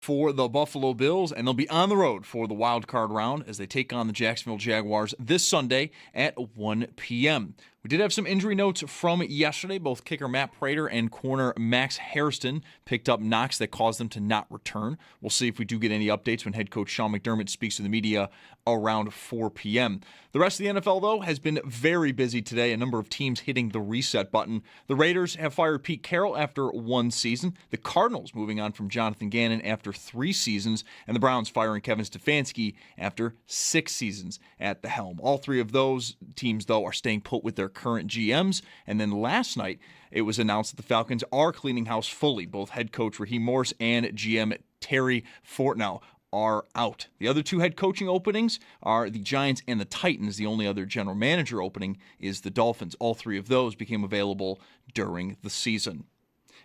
for the Buffalo Bills, and they'll be on the road for the wild card round as they take on the Jacksonville Jaguars this Sunday at 1 p.m. We did have some injury notes from yesterday. Both kicker Matt Prater and corner Max Hairston picked up knocks that caused them to not return. We'll see if we do get any updates when head coach Sean McDermott speaks to the media around 4 p.m. The rest of the NFL, though, has been very busy today. A number of teams hitting the reset button. The Raiders have fired Pete Carroll after 1 season. The Cardinals moving on from Jonathan Gannon after 3 seasons. And the Browns firing Kevin Stefanski after 6 seasons at the helm. All 3 of those teams, though, are staying put with their current GMs. And then last night, it was announced that the Falcons are cleaning house fully. Both head coach Raheem Morris and GM Terry Fortnell are out. The other 2 head coaching openings are the Giants and the Titans. The only other general manager opening is the Dolphins. All 3 of those became available during the season.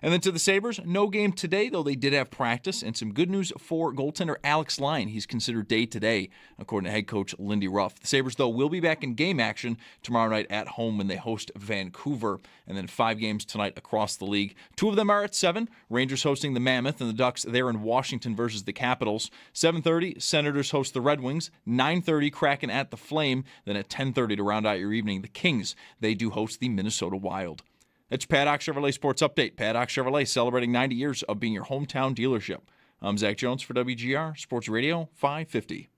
And then to the Sabres, no game today, though they did have practice, and some good news for goaltender Alex Lyon. He's considered day-to-day, according to head coach Lindy Ruff. The Sabres, though, will be back in game action tomorrow night at home when they host Vancouver, and then 5 games tonight across the league. 2 of them are at 7. Rangers hosting the Mammoth, and the Ducks there in Washington versus the Capitals. 7:30, Senators host the Red Wings. 9:30, Kraken at the Flame. Then at 10:30 to round out your evening, the Kings, they do host the Minnesota Wild. That's Paddock Chevrolet Sports Update. Paddock Chevrolet celebrating 90 years of being your hometown dealership. I'm Zach Jones for WGR Sports Radio 550.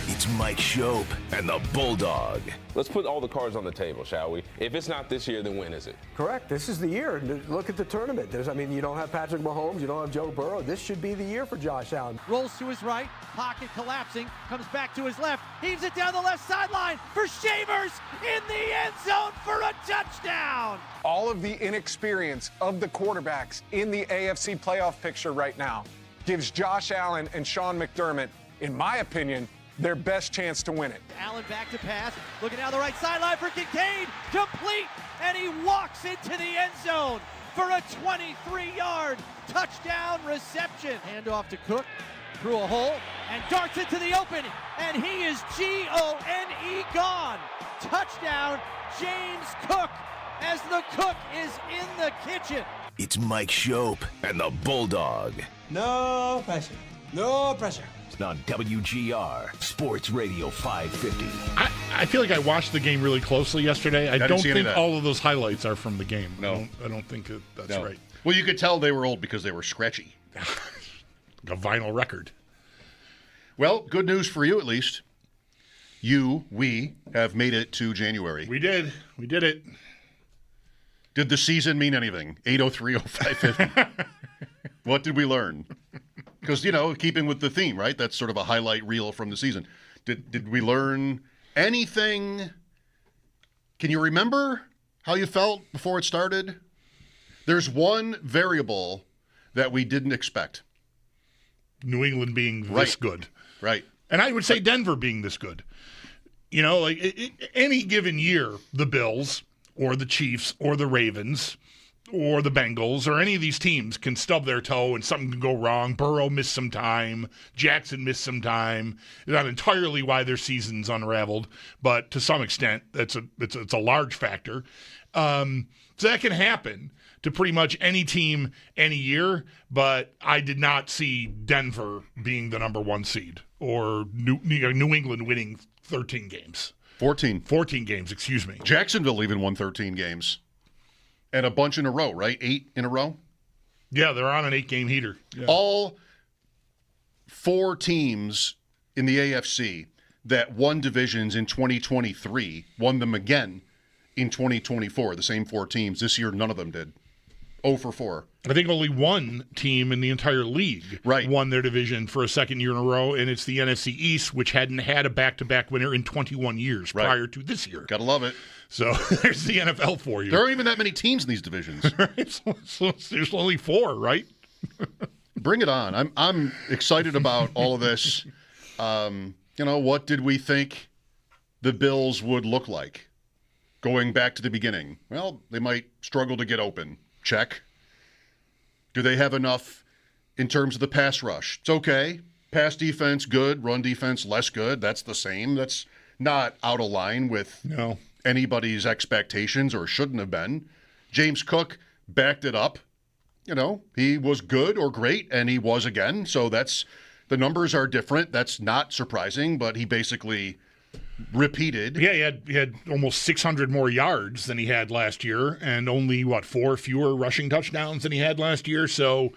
It's Mike Schopp and the Bulldog. Let's put all the cards on the table, shall we? If it's not this year, then when is it? Correct. This is the year. Look at the tournament. You don't have Patrick Mahomes. You don't have Joe Burrow. This should be the year for Josh Allen. Rolls to his right. Pocket collapsing. Comes back to his left. Heaves it down the left sideline for Shavers in the end zone for a touchdown. All of the inexperience of the quarterbacks in the AFC playoff picture right now gives Josh Allen and Sean McDermott, in my opinion, their best chance to win it. Allen back to pass, looking down the right sideline for Kincaid, complete, and he walks into the end zone for a 23-yard touchdown reception. Handoff to Cook, through a hole, and darts into the open, and he is Gone gone. Touchdown, James Cook, as the cook is in the kitchen. It's Mike Schopp and the Bulldog. No pressure. No pressure. On WGR Sports Radio 550. I feel like I watched the game really closely yesterday. I don't think of all of those highlights are from the game. No. I don't think that's right. Well, you could tell they were old because they were scratchy. A vinyl record. Well, good news for you at least. We have made it to January. We did. We did it. Did the season mean anything? 8030550. What did we learn? Because, keeping with the theme, right? That's sort of a highlight reel from the season. Did we learn anything? Can you remember how you felt before it started? There's one variable that we didn't expect. New England being this good. Right. And I would say Denver being this good. Any given year, the Bills or the Chiefs or the Ravens or the Bengals, or any of these teams can stub their toe and something can go wrong. Burrow missed some time. Jackson missed some time. It's not entirely why their season's unraveled, but to some extent, it's a large factor. So that can happen to pretty much any team any year, but I did not see Denver being the number 1 seed or New England winning 13 games. 14 games, excuse me. Jacksonville even won 13 games. And a bunch in a row, right? 8 in a row? Yeah, they're on an 8-game heater. Yeah. All 4 teams in the AFC that won divisions in 2023 won them again in 2024. The same 4 teams. This year, none of them did. 0 for 4. I think only one team in the entire league won their division for a second year in a row, and it's the NFC East, which hadn't had a back-to-back winner in 21 years prior to this year. Gotta love it. So there's the NFL for you. There aren't even that many teams in these divisions. so there's only 4, right? Bring it on. I'm excited about all of this. What did we think the Bills would look like going back to the beginning? Well, they might struggle to get open. Check. Do they have enough in terms of the pass rush? It's okay. Pass defense, good. Run defense, less good. That's the same. That's not out of line with anybody's expectations or shouldn't have been. James Cook backed it up. He was good or great, and he was again. So the numbers are different. That's not surprising, but he basically repeated. Yeah, he had almost 600 more yards than he had last year, and only 4 fewer rushing touchdowns than he had last year. So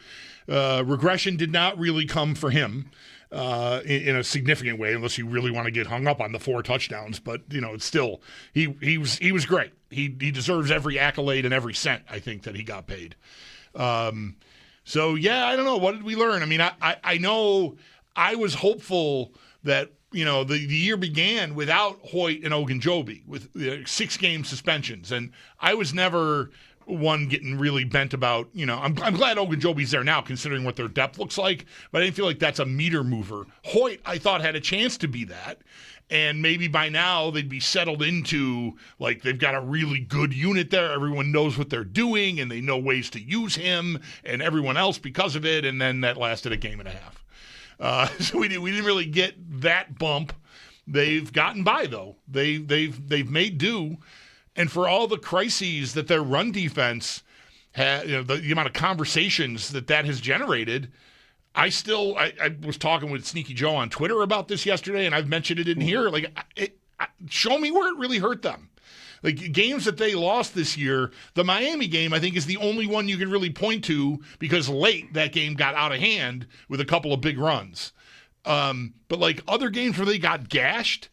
regression did not really come for him in a significant way, unless you really want to get hung up on the 4 touchdowns. But it's still he was great. He deserves every accolade and every cent, I think, that he got paid. So yeah, I don't know. What did we learn? I mean, I know I was hopeful that the year began without Hoyt and Ogunjobi with 6-game suspensions, and I was never one getting really bent about. I'm glad Ogunjobi's there now, considering what their depth looks like, but I didn't feel like that's a meter mover. Hoyt, I thought, had a chance to be that. And maybe by now they'd be settled into, they've got a really good unit there. Everyone knows what they're doing, and they know ways to use him and everyone else because of it. And then that lasted a game and a half. So we didn't really get that bump. They've gotten by, though. They've made do. And for all the crises that their run defense had, the amount of conversations that has generated, I was talking with Sneaky Joe on Twitter about this yesterday, and I've mentioned it in here. Show me where it really hurt them. Games that they lost this year, the Miami game, I think, is the only one you can really point to, because late that game got out of hand with a couple of big runs. But other games where they got gashed,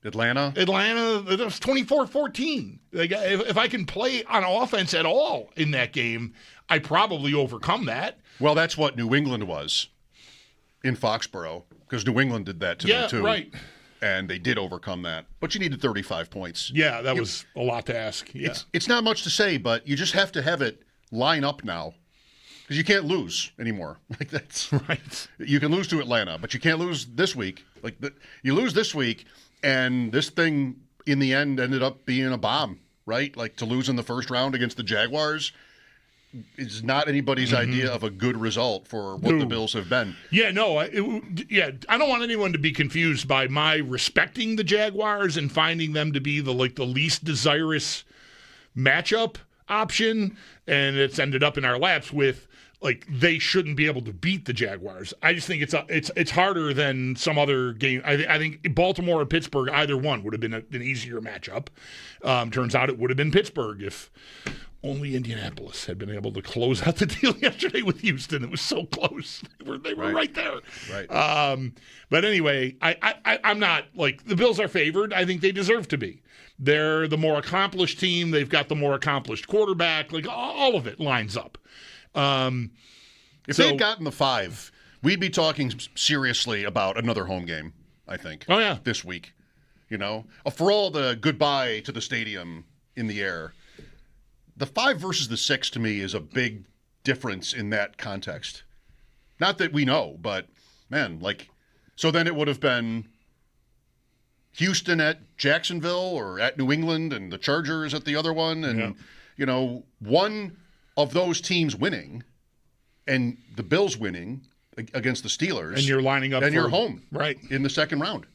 Atlanta, it was 24-14. If I can play on offense at all in that game, I probably overcome that. Well, that's what New England was in Foxborough, because New England did that to them too. Right. And they did overcome that. But you needed 35 points. Yeah, that was a lot to ask. Yeah. It's not much to say, but you just have to have it line up now, because you can't lose anymore. That's right. You can lose to Atlanta, but you can't lose this week. You lose this week, and this thing in the end ended up being a bomb, right? To lose in the first round against the Jaguars is not anybody's idea of a good result for what the Bills have been. Yeah, no, I don't want anyone to be confused by my respecting the Jaguars and finding them to be the least desirous matchup option, and it's ended up in our laps with they shouldn't be able to beat the Jaguars. I just think it's harder than some other game. I think Baltimore or Pittsburgh, either one would have been an easier matchup. Turns out it would have been Pittsburgh if only Indianapolis had been able to close out the deal yesterday with Houston. It was so close. They were right there. Right. But anyway, I'm not the Bills are favored. I think they deserve to be. They're the more accomplished team. They've got the more accomplished quarterback. All of it lines up. If they had gotten the 5, we'd be talking seriously about another home game, I think. Oh, yeah. This week. For all the goodbye to the stadium in the air, the 5 versus the 6 to me is a big difference in that context. Not that we know, but man, so then it would have been Houston at Jacksonville or at New England and the Chargers at the other one. And, one of those teams winning and the Bills winning against the Steelers. And you're lining up. And you're home. Right. In the second round.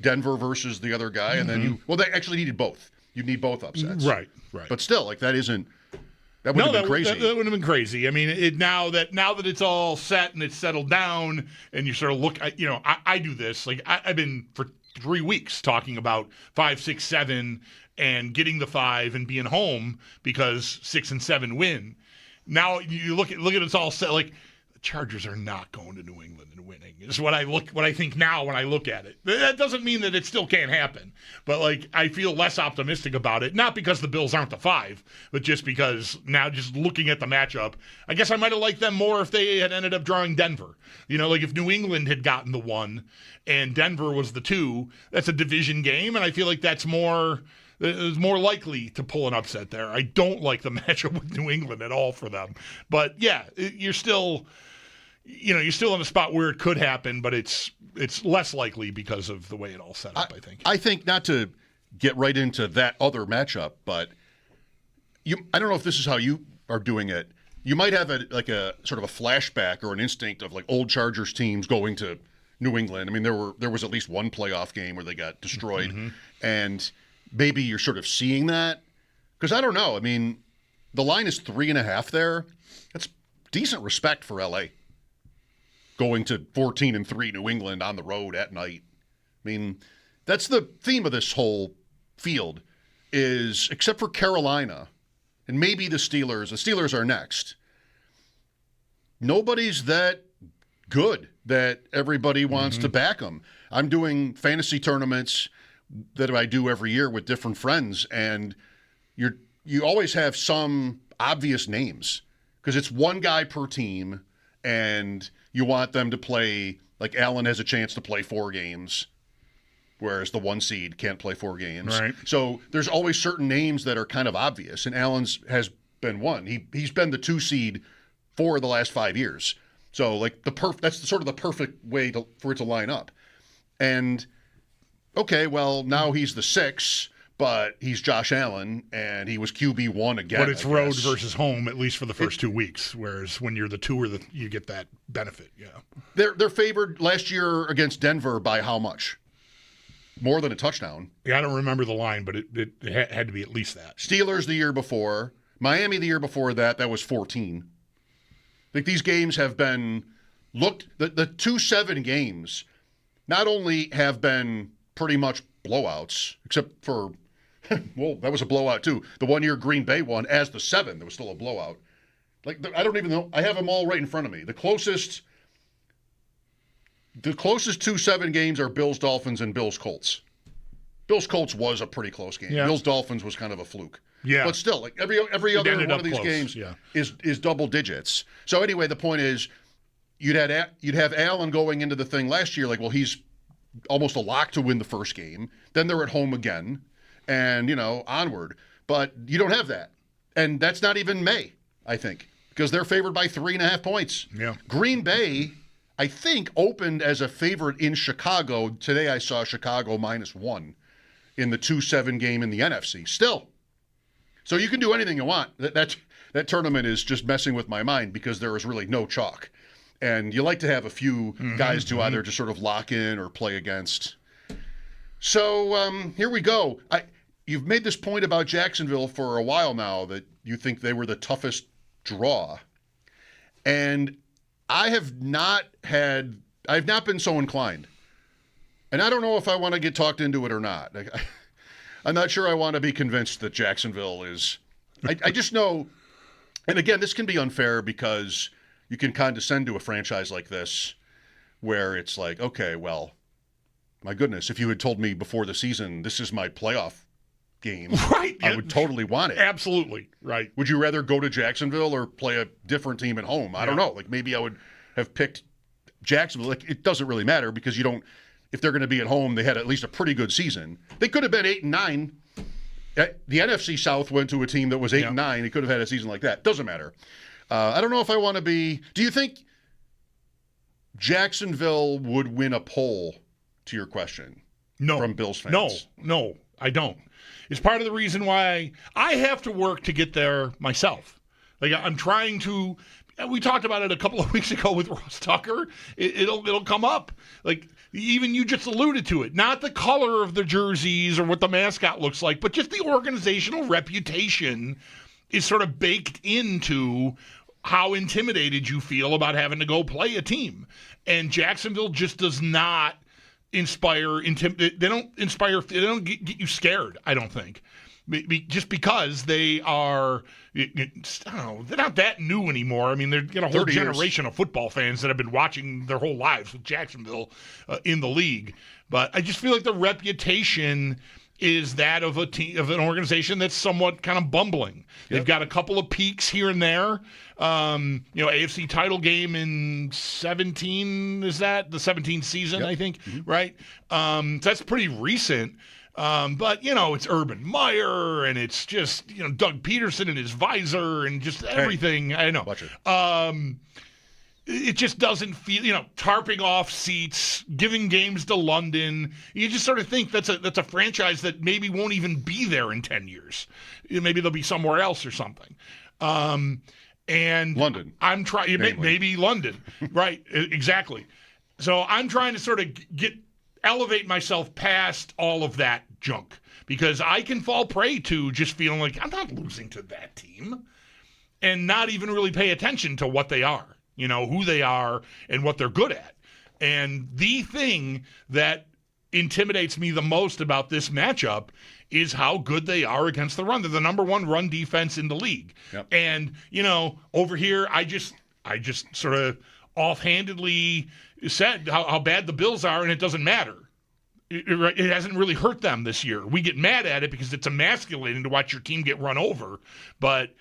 Denver versus the other guy. And then they actually needed both. You need both upsets. Right. But still, that would have been crazy. That would have been crazy. I mean, now that it's all set and it's settled down, and you sort of look, I do this. I've been for 3 weeks talking about 5, 6, 7, and getting the 5 and being home because 6 and 7 win. Now you look at it's all set. The Chargers are not going to New England and winning. Is what I think now when I look at it. That doesn't mean that it still can't happen. But I feel less optimistic about it. Not because the Bills aren't the 5, but just because now just looking at the matchup, I guess I might have liked them more if they had ended up drawing Denver. If New England had gotten the 1 and Denver was the 2, that's a division game, and I feel like that's more likely to pull an upset there. I don't like the matchup with New England at all for them. But yeah, you're still in a spot where it could happen, but it's less likely because of the way it all set up, I think. I think, not to get right into that other matchup, but I don't know if this is how you are doing it. You might have a sort of a flashback or an instinct of old Chargers teams going to New England. I mean, there was at least one playoff game where they got destroyed, and maybe you're sort of seeing that because I don't know. I mean, the line is 3.5 there. That's decent respect for LA. Going to 14-3 New England on the road at night. I mean, that's the theme of this whole field is, except for Carolina and maybe the Steelers are next. Nobody's that good that everybody wants to back them. I'm doing fantasy tournaments that I do every year with different friends, and you always have some obvious names because it's one guy per team, and you want them to play, like Allen has a chance to play 4 games, whereas the 1 seed can't play 4 games. Right. So there's always certain names that are kind of obvious, and Allen's has been one. He's been the 2 seed for the last 5 years. So like that's sort of the perfect way for it to line up. And okay, well now he's the 6, but he's Josh Allen, and he was QB1 again. But it's road versus home, at least for the first 2 weeks. Whereas when you're the 2 you get that benefit. Yeah, they're favored last year against Denver by how much? More than a touchdown. Yeah, I don't remember the line, but it had to be at least that. Steelers the year before, Miami the year before that was 14. I think these games have been the 2-7 games not only have been pretty much blowouts, except for, well, that was a blowout too. The 1 year Green Bay won as the 7, that was still a blowout. Like, I don't even know. I have them all right in front of me. The closest 2-7 games are Bills Dolphins and Bills Colts. Bills Colts was a pretty close game. Yeah. Bills Dolphins was kind of a fluke. Yeah. But still, like every other one of these close. games Yeah. is double digits. So anyway, the point is you'd have Allen going into the thing last year like, well, he's almost a lock to win the first game. Then they're at home again and, onward. But you don't have that. And that's not even May, I think, because they're favored by 3.5 points. Yeah. Green Bay, I think, opened as a favorite in Chicago. Today I saw Chicago -1 in the 2-7 game in the NFC. Still. So you can do anything you want. That tournament is just messing with my mind because there is really no chalk. And you like to have a few guys to either just sort of lock in or play against. So here we go. You've made this point about Jacksonville for a while now that you think they were the toughest draw. And I've not been so inclined. And I don't know if I want to get talked into it or not. I'm not sure I want to be convinced that Jacksonville is. I just know, and again, this can be unfair because you can condescend to a franchise like this where it's like, okay, well, my goodness, if you had told me before the season, this is my playoff game, right? I would totally want it. Absolutely, right. Would you rather go to Jacksonville or play a different team at home? I don't know. Like maybe I would have picked Jacksonville. Like it doesn't really matter because you don't. If they're going to be at home, they had at least a pretty good season. They could have been 8-9. The NFC South went to a team that was 8-9. He could have had a season like that. Doesn't matter. I don't know if I want to be. Do you think Jacksonville would win a poll? To your question, no, from Bills fans. No, I don't. It's part of the reason why I have to work to get there myself. Like I'm trying to. We talked about it a couple of weeks ago with Ross Tucker. It'll come up. Like even you just alluded to it. Not the color of the jerseys or what the mascot looks like, but just the organizational reputation is sort of baked into how intimidated you feel about having to go play a team. And Jacksonville just does not inspire. They don't get you scared, I don't think. Just because they are, I don't know, they're not that new anymore. I mean, they've got a whole generation of football fans that have been watching their whole lives with Jacksonville in the league. But I just feel like the reputation is that of an organization that's somewhat kind of bumbling. Yep. They've got a couple of peaks here and there. AFC title game in 17, is that? The 17th season, I think, right? So that's pretty recent. But, it's Urban Meyer, and it's just, Doug Peterson and his visor and just everything. I know. Watch it. It just doesn't feel, tarping off seats, giving games to London. You just sort of think that's a franchise that maybe won't even be there in 10 years. Maybe they'll be somewhere else or something. And London. I'm trying, maybe London. Right, exactly. So I'm trying to sort of elevate myself past all of that junk because I can fall prey to just feeling like I'm not losing to that team and not even really pay attention to what they are, who they are and what they're good at. And the thing that intimidates me the most about this matchup is how good they are against the run. They're the number one run defense in the league. Yep. And, over here, I just sort of offhandedly said how bad the Bills are, and it doesn't matter. It hasn't really hurt them this year. We get mad at it because it's emasculating to watch your team get run over. But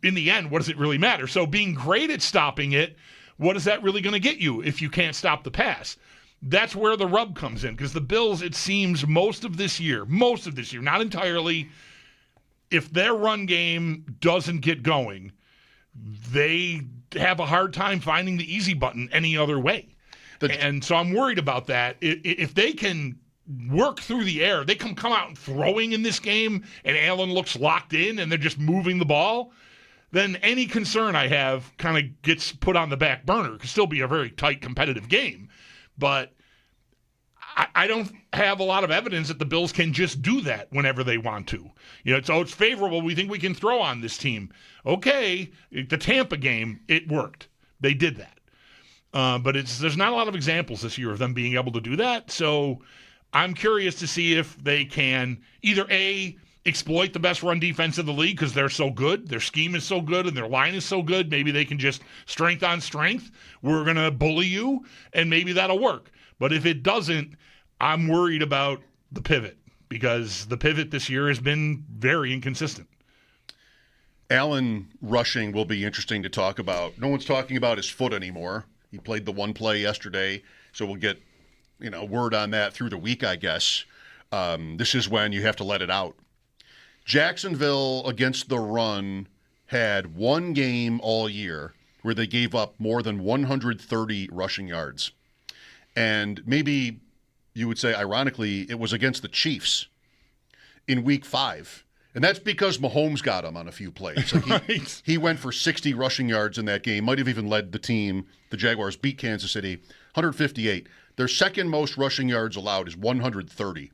in the end, what does it really matter? So being great at stopping it, what is that really going to get you if you can't stop the pass? That's where the rub comes in because the Bills, it seems, most of this year, not entirely, if their run game doesn't get going, they have a hard time finding the easy button any other way. And so I'm worried about that. If they can work through the air, they come out and throwing in this game, and Allen looks locked in, and they're just moving the ball, then any concern I have kind of gets put on the back burner. It could still be a very tight, competitive game. But I don't have a lot of evidence that the Bills can just do that whenever they want to. So it's favorable. We think we can throw on this team. Okay, the Tampa game, it worked. They did that. But there's not a lot of examples this year of them being able to do that. So I'm curious to see if they can either A, exploit the best run defense in the league because they're so good, their scheme is so good, and their line is so good. Maybe they can just strength on strength. We're going to bully you, and maybe that'll work. But if it doesn't, I'm worried about the pivot because the pivot this year has been very inconsistent. Allen rushing will be interesting to talk about. No one's talking about his foot anymore. He played the one play yesterday, so we'll get word on that through the week, I guess. This is when you have to let it out. Jacksonville against the run had one game all year where they gave up more than 130 rushing yards. And maybe you would say, ironically, it was against the Chiefs in week 5. And that's because Mahomes got him on a few plays. Like he went for 60 rushing yards in that game, might have even led the team. The Jaguars beat Kansas City, 158. Their second most rushing yards allowed is 130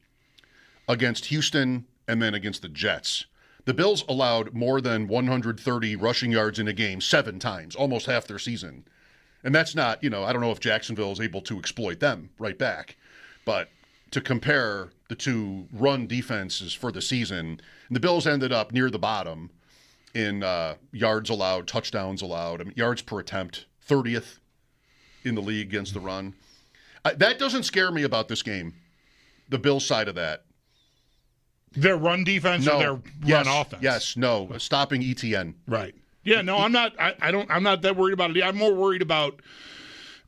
against Houston and then against the Jets. The Bills allowed more than 130 rushing yards in a game 7 times, almost half their season. And that's not, I don't know if Jacksonville is able to exploit them right back. But to compare the two run defenses for the season, and the Bills ended up near the bottom in yards allowed, touchdowns allowed, yards per attempt, 30th in the league against the run. That doesn't scare me about this game, the Bills side of that. Their run defense or their run offense? Yes, no, stopping ETN. Right. Yeah, no, I'm not. I'm not that worried about it. I'm more worried about,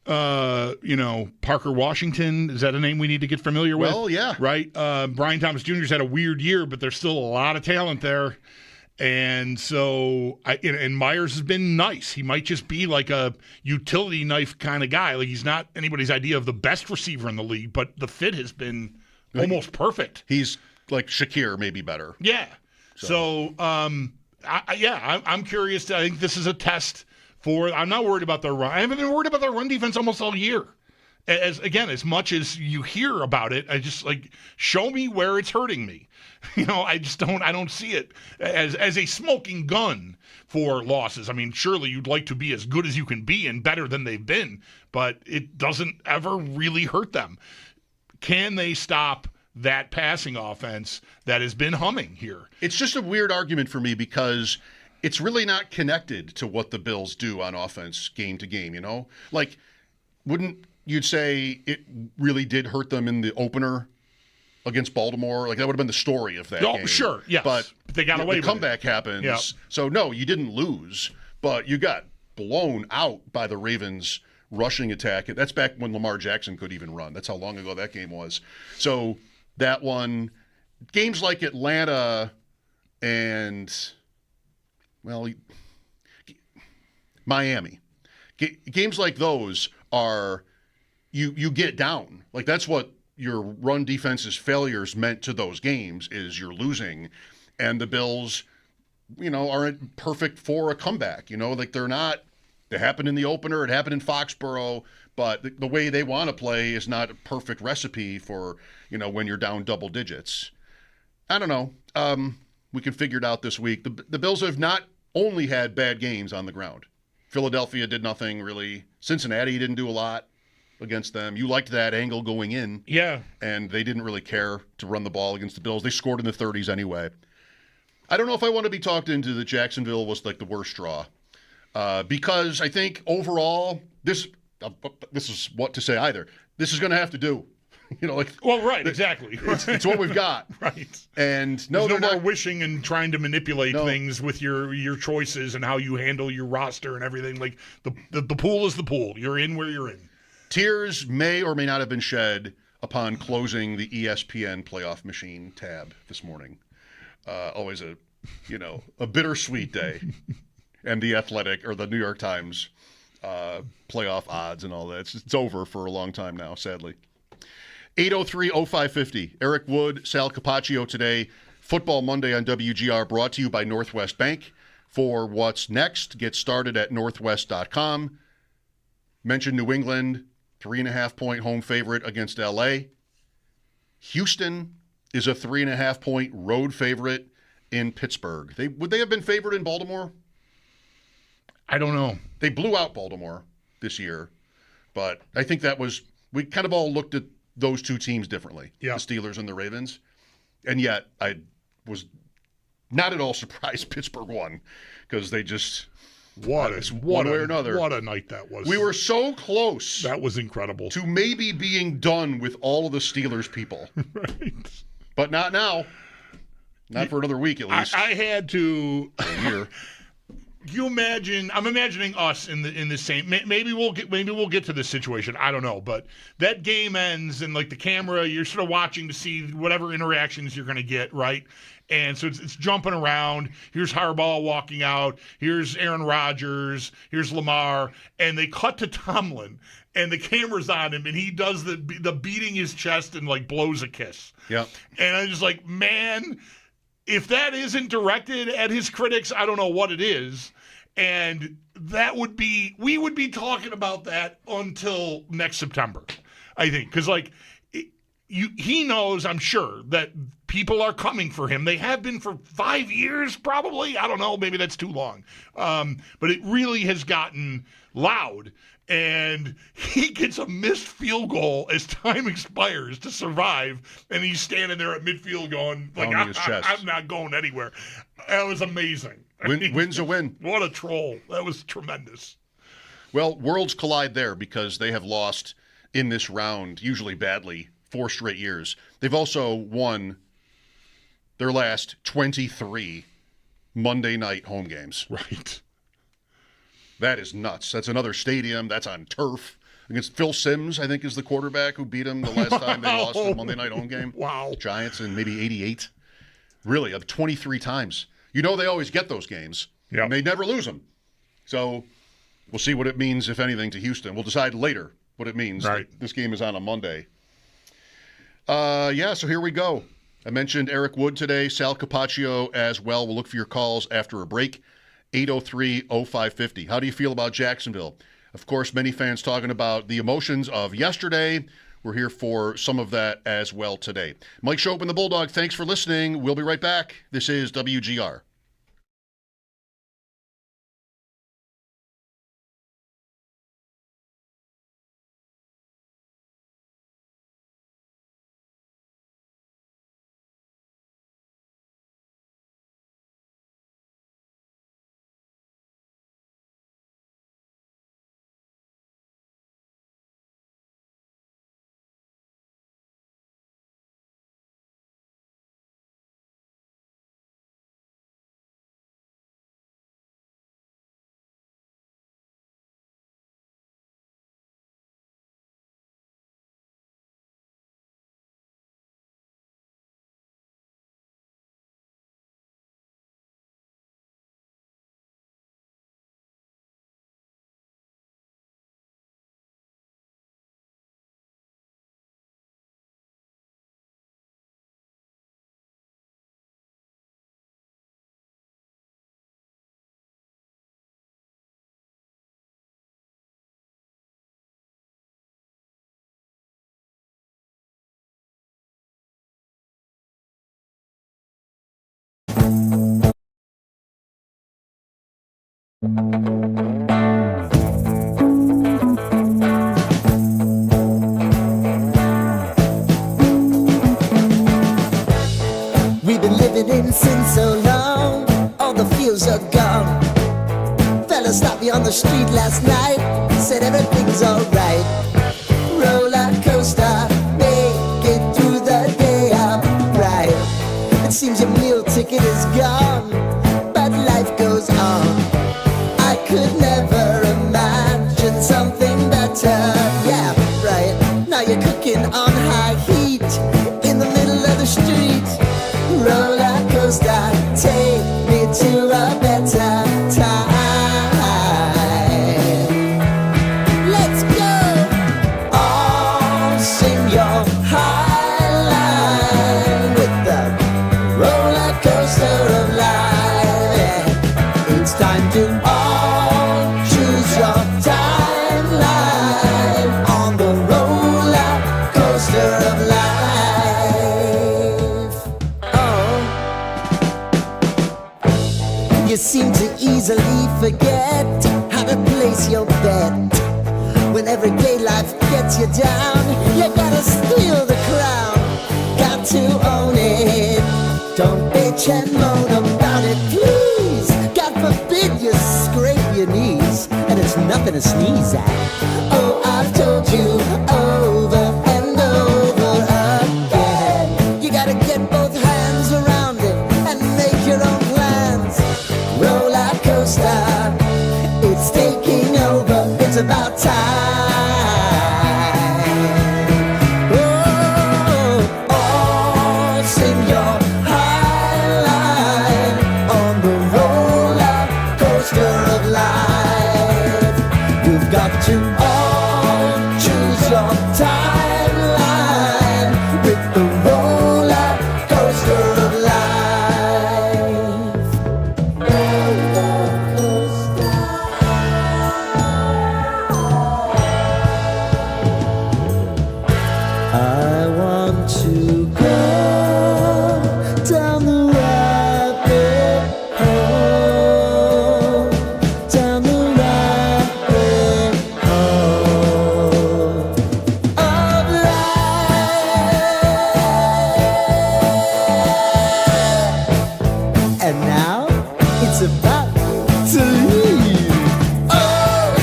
Parker Washington. Is that a name we need to get familiar with? Well, yeah. Right. Brian Thomas Jr.'s had a weird year, but there's still a lot of talent there, and so and Myers has been nice. He might just be like a utility knife kind of guy. Like he's not anybody's idea of the best receiver in the league, but the fit has been almost perfect. He's like Shakir, maybe better. Yeah. So I'm curious. I think this is a test for. I'm not worried about their run. I haven't been worried about their run defense almost all year. As much as you hear about it, I just show me where it's hurting me. I just don't. I don't see it as a smoking gun for losses. I mean, surely you'd like to be as good as you can be and better than they've been, but it doesn't ever really hurt them. Can they stop that passing offense that has been humming here? It's just a weird argument for me because it's really not connected to what the Bills do on offense game to game, Like, wouldn't you'd say it really did hurt them in the opener against Baltimore? Like, that would have been the story of that game. Sure, yes. But they got away with it. The comeback happens. Yep. So, no, you didn't lose, but you got blown out by the Ravens' rushing attack. That's back when Lamar Jackson could even run. That's how long ago that game was. So that one, games like Atlanta and, Miami, games like those are, you get down. Like, that's what your run defense's failures meant to those games, is you're losing. And the Bills, aren't perfect for a comeback. Like, they're not. It happened in the opener. It happened in Foxborough. but the way they want to play is not a perfect recipe for, when you're down double digits. I don't know. We can figure it out this week. The Bills have not only had bad games on the ground. Philadelphia did nothing really. Cincinnati didn't do a lot against them. You liked that angle going in. Yeah. And they didn't really care to run the ball against the Bills. They scored in the 30s anyway. I don't know if I want to be talked into that Jacksonville was like the worst draw. Because I think overall, this is what to say either. This is going to have to do. Well, right, exactly. It's what we've got. Right. And no more wishing and trying to manipulate things with your choices and how you handle your roster and everything. Like the pool is the pool. You're in where you're in. Tears may or may not have been shed upon closing the ESPN playoff machine tab this morning. Always a bittersweet day. And the Athletic or the New York Times playoff odds and all that. It's over for a long time now, sadly. 803-0550. Eric Wood, Sal Capacio today. Football Monday on WGR brought to you by Northwest Bank. For what's next, get started at northwest.com. Mentioned New England, 3.5-point home favorite against L.A. Houston is a 3.5-point road favorite in Pittsburgh. Would they have been favored in Baltimore? I don't know. They blew out Baltimore this year, but I think we kind of all looked at those two teams differently, the Steelers and the Ravens. And yet I was not at all surprised Pittsburgh won because they just one way or another. What a night that was. We were so close. That was incredible. To maybe being done with all of the Steelers people. Right. But not now. Not for another week at least. I had to a year. You imagine? I'm imagining us in the same. Maybe we'll get to this situation. I don't know, but that game ends and like the camera, you're sort of watching to see whatever interactions you're going to get, right? And so it's jumping around. Here's Harbaugh walking out. Here's Aaron Rodgers. Here's Lamar, and they cut to Tomlin, and the camera's on him, and he does the beating his chest and like blows a kiss. Yeah. And I'm just like, man, if that isn't directed at his critics, I don't know what it is. And we would be talking about that until next September, I think. Because, he knows, I'm sure, that people are coming for him. They have been for 5 years, probably. I don't know. Maybe that's too long. But it really has gotten loud. And he gets a missed field goal as time expires to survive. And he's standing there at midfield going, I'm not going anywhere. That was amazing. Win's a win. What a troll. That was tremendous. Well, worlds collide there because they have lost in this round, usually badly, 4 straight years. They've also won their last 23 Monday night home games. Right. That is nuts. That's another stadium. That's on turf. Against Phil Simms, I think, is the quarterback who beat him the last time they lost a Monday night home game. Wow. Giants in maybe 88. Really, 23 times. They always get those games. Yeah. And they never lose them. So we'll see what it means, if anything, to Houston. We'll decide later what it means. Right. This game is on a Monday. So here we go. I mentioned Eric Wood today, Sal Capacio as well. We'll look for your calls after a break. 803-0550. How do you feel about Jacksonville? Of course, many fans talking about the emotions of yesterday. We're here for some of that as well today. Mike Schopp and the Bulldog, thanks for listening. We'll be right back. This is WGR. didn't sin so long, all the feels are gone. Fella stopped me on the street last night, said everything's alright. Roller coaster, make it through the day upright. It seems your meal ticket is gone, but life goes on. I could never imagine something better. Yeah, right. Now you're cooking on high heat in the middle of the street. Roller coaster, take me to a better time. Let's go. All sing your high line with the roller coaster of life. It's time to all choose your timeline on the roller coaster of life. You seem to easily forget how to place your bet. When everyday life gets you down, you gotta steal the crown. Got to own it. Don't bitch and moan about it, please. God forbid you scrape your knees, and it's nothing to sneeze at. Oh, I've told you over and over again. You gotta get both hands around it and make your own plans. Roller coaster, it's taking over, it's about time. Oh, all sing your high line on the roller coaster of life. You've got to all choose your timeline with the roller coaster of life. I want to go down the rabbit hole, down the rabbit hole of life. And now it's about to leave. Oh,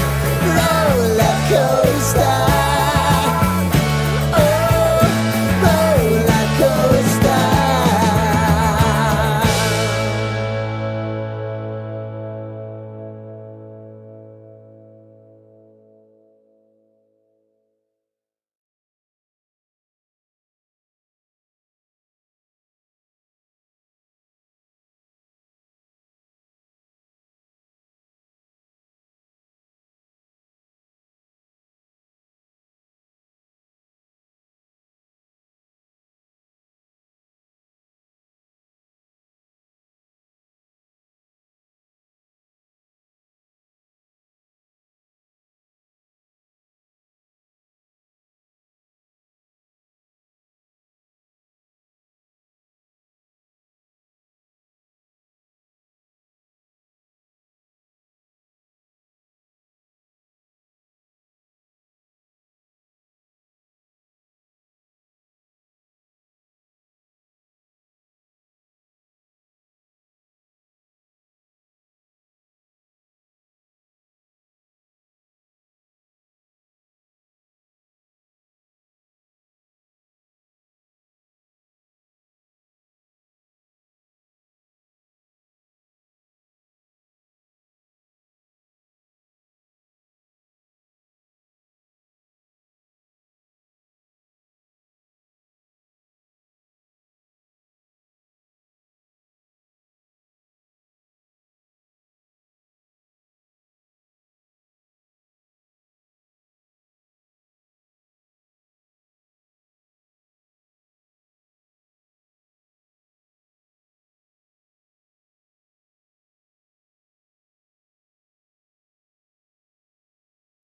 roller coaster.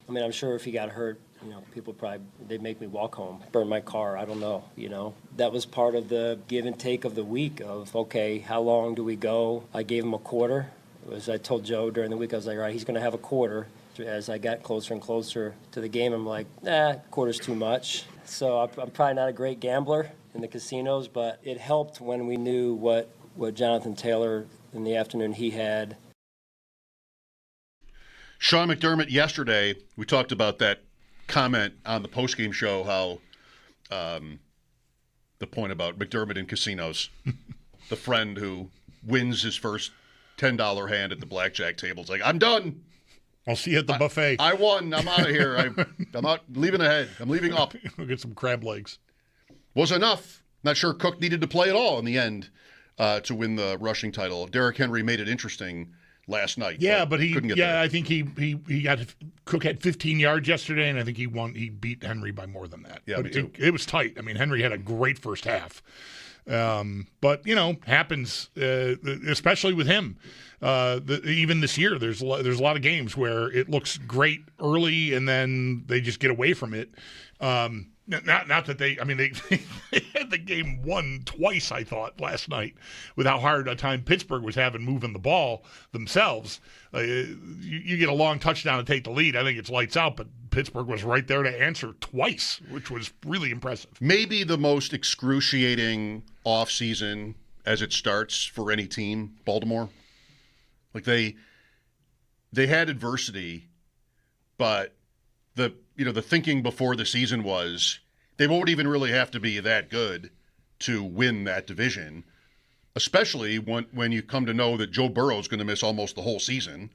I mean, I'm sure if he got hurt, people probably, they'd make me walk home, burn my car, I don't know, That was part of the give and take of the week of, okay, how long do we go? I gave him a quarter. As I told Joe during the week, I was like, all right, he's going to have a quarter. As I got closer and closer to the game, I'm like, quarter's too much. So I'm probably not a great gambler in the casinos, but it helped when we knew what what Jonathan Taylor in the afternoon he had. Sean McDermott yesterday, we talked about that comment on the postgame show, how the point about McDermott in casinos, the friend who wins his first $10 hand at the blackjack table. It's like, I'm done. I'll see you at the buffet. I won. I'm out of here. I'm out, leaving ahead. I'm leaving up. We'll get some crab legs. Was enough. Not sure Cook needed to play at all in the end to win the rushing title. Derrick Henry made it interesting last night. Yeah, but he couldn't get there. there. I think he got Cook had 15 yards yesterday, and I think he beat Henry by more than that. Yeah, but me too. It was tight. I mean, Henry had a great first half. But happens, especially with him. Even this year, there's a lot of games where it looks great early and then they just get away from it. Not that they had the game won twice, I thought, last night with how hard a time Pittsburgh was having moving the ball themselves. You get a long touchdown to take the lead. I think it's lights out, but Pittsburgh was right there to answer twice, which was really impressive. Maybe the most excruciating offseason as it starts for any team, Baltimore. Like they had adversity, but the thinking before the season was they won't even really have to be that good to win that division, especially when you come to know that Joe Burrow is going to miss almost the whole season,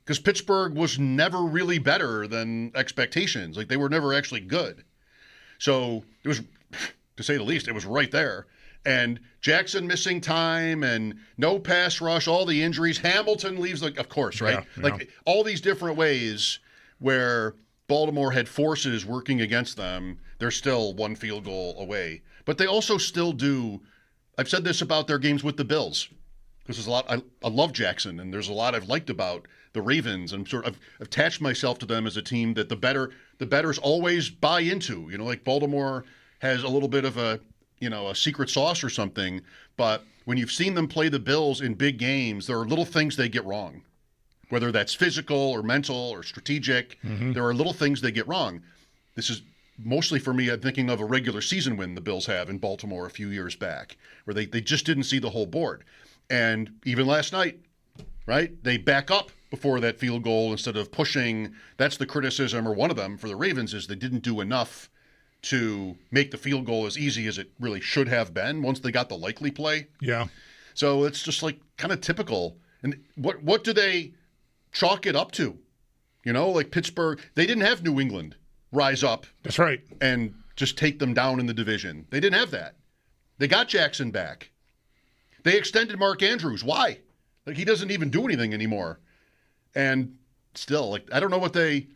because Pittsburgh was never really better than expectations. Like, they were never actually good. So it was, to say the least, it was right there. And Jackson missing time and no pass rush, all the injuries. Hamilton leaves, of course, right? Yeah. Like, all these different ways where Baltimore had forces working against them. They're still one field goal away. But they also still do, I've said this about their games with the Bills, because there's a lot, I love Jackson, and there's a lot I've liked about the Ravens, and I've attached myself to them as a team that the bettors always buy into. Like Baltimore has a little bit of a secret sauce or something, but when you've seen them play the Bills in big games, there are little things they get wrong. Whether that's physical or mental or strategic, there are little things they get wrong. This is mostly for me, I'm thinking of a regular season win the Bills have in Baltimore a few years back, where they just didn't see the whole board. And even last night, right, they back up before that field goal instead of pushing. That's the criticism, or one of them, for the Ravens, is they didn't do enough to make the field goal as easy as it really should have been once they got the likely play. Yeah. So it's just like kind of typical. And what do they chalk it up to? Like Pittsburgh, they didn't have New England rise up. That's right. And just take them down in the division. They didn't have that. They got Jackson back. They extended Mark Andrews. Why? Like, he doesn't even do anything anymore. And still, I don't know what they...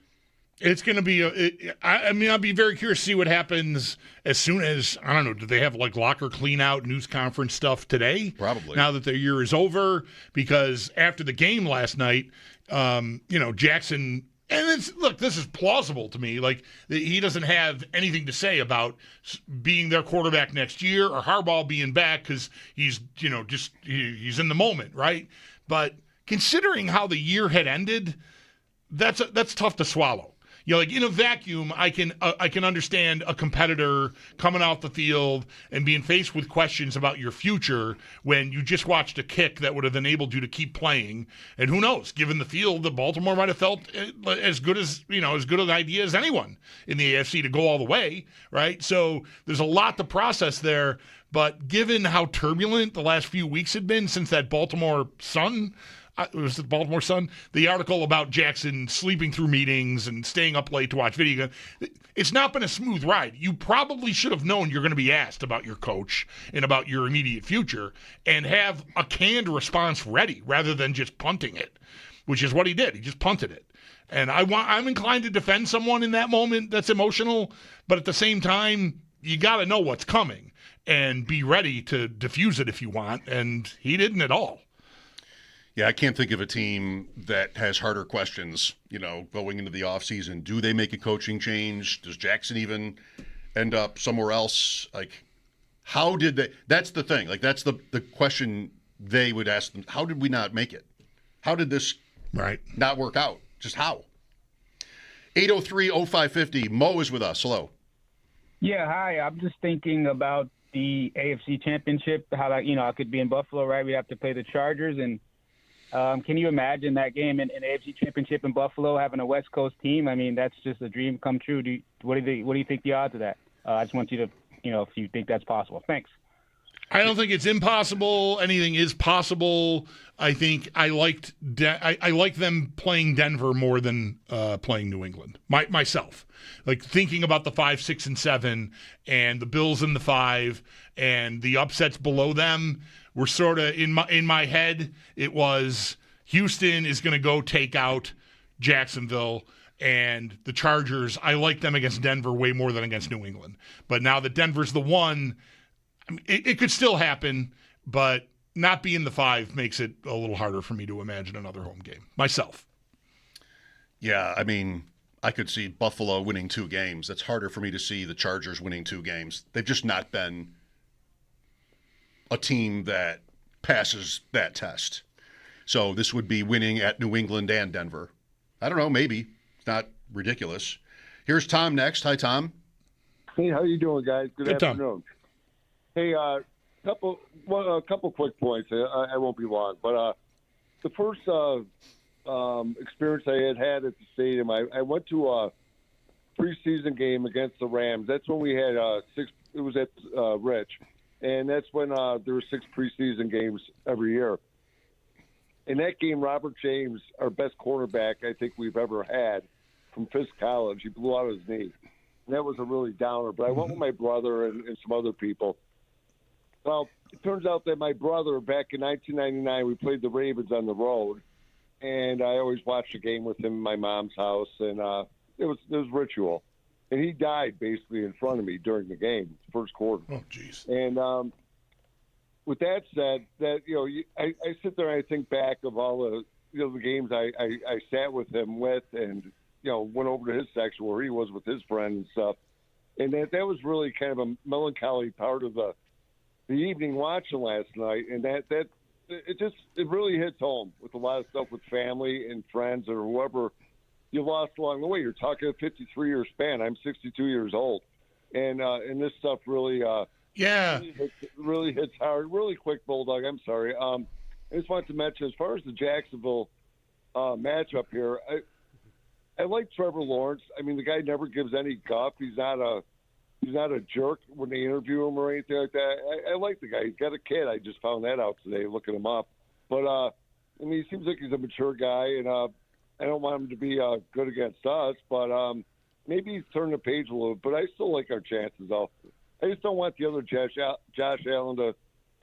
It's going to be I'll be very curious to see what happens as soon as, I don't know, do they have locker clean out, news conference stuff today? Probably. Now that their year is over, because after the game last night, Jackson, and this is plausible to me. Like, he doesn't have anything to say about being their quarterback next year or Harbaugh being back, because he's, he's in the moment, right? But considering how the year had ended, that's tough to swallow. In a vacuum, I can understand a competitor coming off the field and being faced with questions about your future when you just watched a kick that would have enabled you to keep playing. And who knows, given the field, the Baltimore might have felt as good an idea as anyone in the AFC to go all the way, right? So there's a lot to process there. But given how turbulent the last few weeks had been since that Baltimore Sun, was it the Baltimore Sun? The article about Jackson sleeping through meetings and staying up late to watch video games. It's not been a smooth ride. You probably should have known you're going to be asked about your coach and about your immediate future and have a canned response ready rather than just punting it, which is what he did. He just punted it. And I'm inclined to defend someone in that moment that's emotional, but at the same time, you got to know what's coming and be ready to diffuse it if you want, and he didn't at all. Yeah, I can't think of a team that has harder questions, going into the offseason. Do they make a coaching change? Does Jackson even end up somewhere else? How did they? That's the thing. That's the question they would ask them. How did we not make it? How did this not work out? Just how? 803-0550. Mo is with us. Hello. Yeah, hi. I'm just thinking about the AFC Championship, how I could be in Buffalo, right? We have to play the Chargers, and can you imagine that game in AFC Championship in Buffalo, having a West Coast team? I mean, that's just a dream come true. What do you think the odds of that? I just want you to, if you think that's possible. Thanks. I don't think it's impossible. Anything is possible. I think I liked them playing Denver more than playing New England. Myself, like thinking about the 5, 6, and 7, and the Bills in the 5, and the upsets below them were sort of in my head. It was Houston is going to go take out Jacksonville. And the Chargers, I like them against Denver way more than against New England. But now that Denver's the 1, I mean, it could still happen, but not being the 5 makes it a little harder for me to imagine another home game myself. Yeah, I mean, I could see Buffalo winning 2 games. It's harder for me to see the Chargers winning 2 games. They've just not been a team that passes that test. So this would be winning at New England and Denver. I don't know, maybe. It's not ridiculous. Here's Tom next. Hi, Tom. Hey, how you doing, guys? Good afternoon. Tom. Hey, a couple quick points. I won't be long, but the first experience I had at the stadium, I went to a preseason game against the Rams. That's when we had 6. It was at Rich, and that's when there were 6 preseason games every year. In that game, Robert James, our best cornerback I think we've ever had from Fisk College, he blew out his knee. And that was a really downer. But I went with my brother and some other people. Well, it turns out that my brother, back in 1999, we played the Ravens on the road. And I always watched the game with him in my mom's house. And it was ritual. And he died basically in front of me during the game, first quarter. Oh, jeez. And with that said, that I sit there and I think back of all the the games I sat with him with, and went over to his section where he was with his friend and stuff, and that was really kind of a melancholy part of the evening watching last night, and that it really hits home with a lot of stuff with family and friends or whoever you lost along the way. You're talking a 53-year span. I'm 62 years old, and this stuff really. Really hits hard. Really quick, Bulldog. I'm sorry. I just wanted to mention, as far as the Jacksonville matchup here, I like Trevor Lawrence. I mean, the guy never gives any guff. He's not a jerk when they interview him or anything like that. I like the guy. He's got a kid. I just found that out today, looking him up. But I mean, he seems like he's a mature guy, and I don't want him to be good against us. But maybe he's turned the page a little. But I still like our chances, though. I just don't want the other Josh Allen to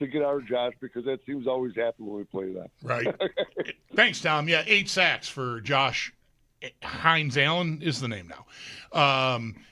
get our Josh, because that seems always happen when we play that. Right. Thanks, Tom. Yeah, 8 sacks for Josh Hines Allen is the name now.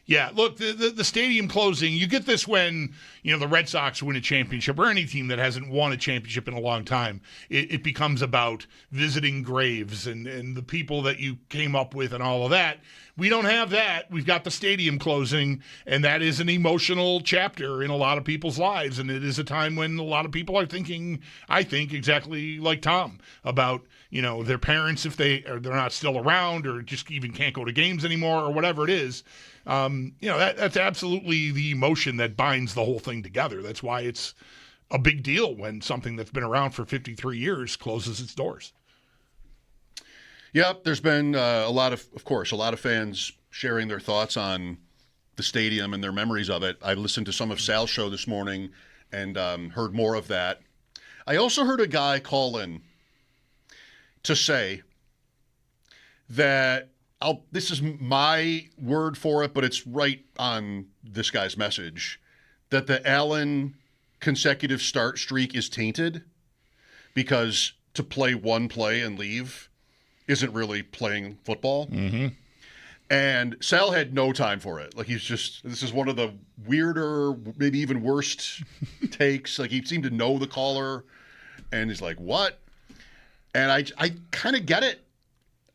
Yeah, look, the stadium closing, you get this when, the Red Sox win a championship, or any team that hasn't won a championship in a long time. It becomes about visiting graves and the people that you came up with and all of that. We don't have that. We've got the stadium closing, and that is an emotional chapter in a lot of people's lives, and it is a time when a lot of people are thinking, I think, exactly like Tom, about their parents, if they're not still around, or just even can't go to games anymore, or whatever it is. That's absolutely the emotion that binds the whole thing together. That's why it's a big deal when something that's been around for 53 years closes its doors. Yep, there's been a lot of fans sharing their thoughts on the stadium and their memories of it. I listened to some of Sal's show this morning and heard more of that. I also heard a guy call in to say that, this is my word for it, but it's right on this guy's message, that the Allen consecutive start streak is tainted, because to play one play and leave isn't really playing football. Mm-hmm. And Sal had no time for it. Like, this is one of the weirder, maybe even worst takes. Like, he seemed to know the caller, and he's like, what? And I kind of get it.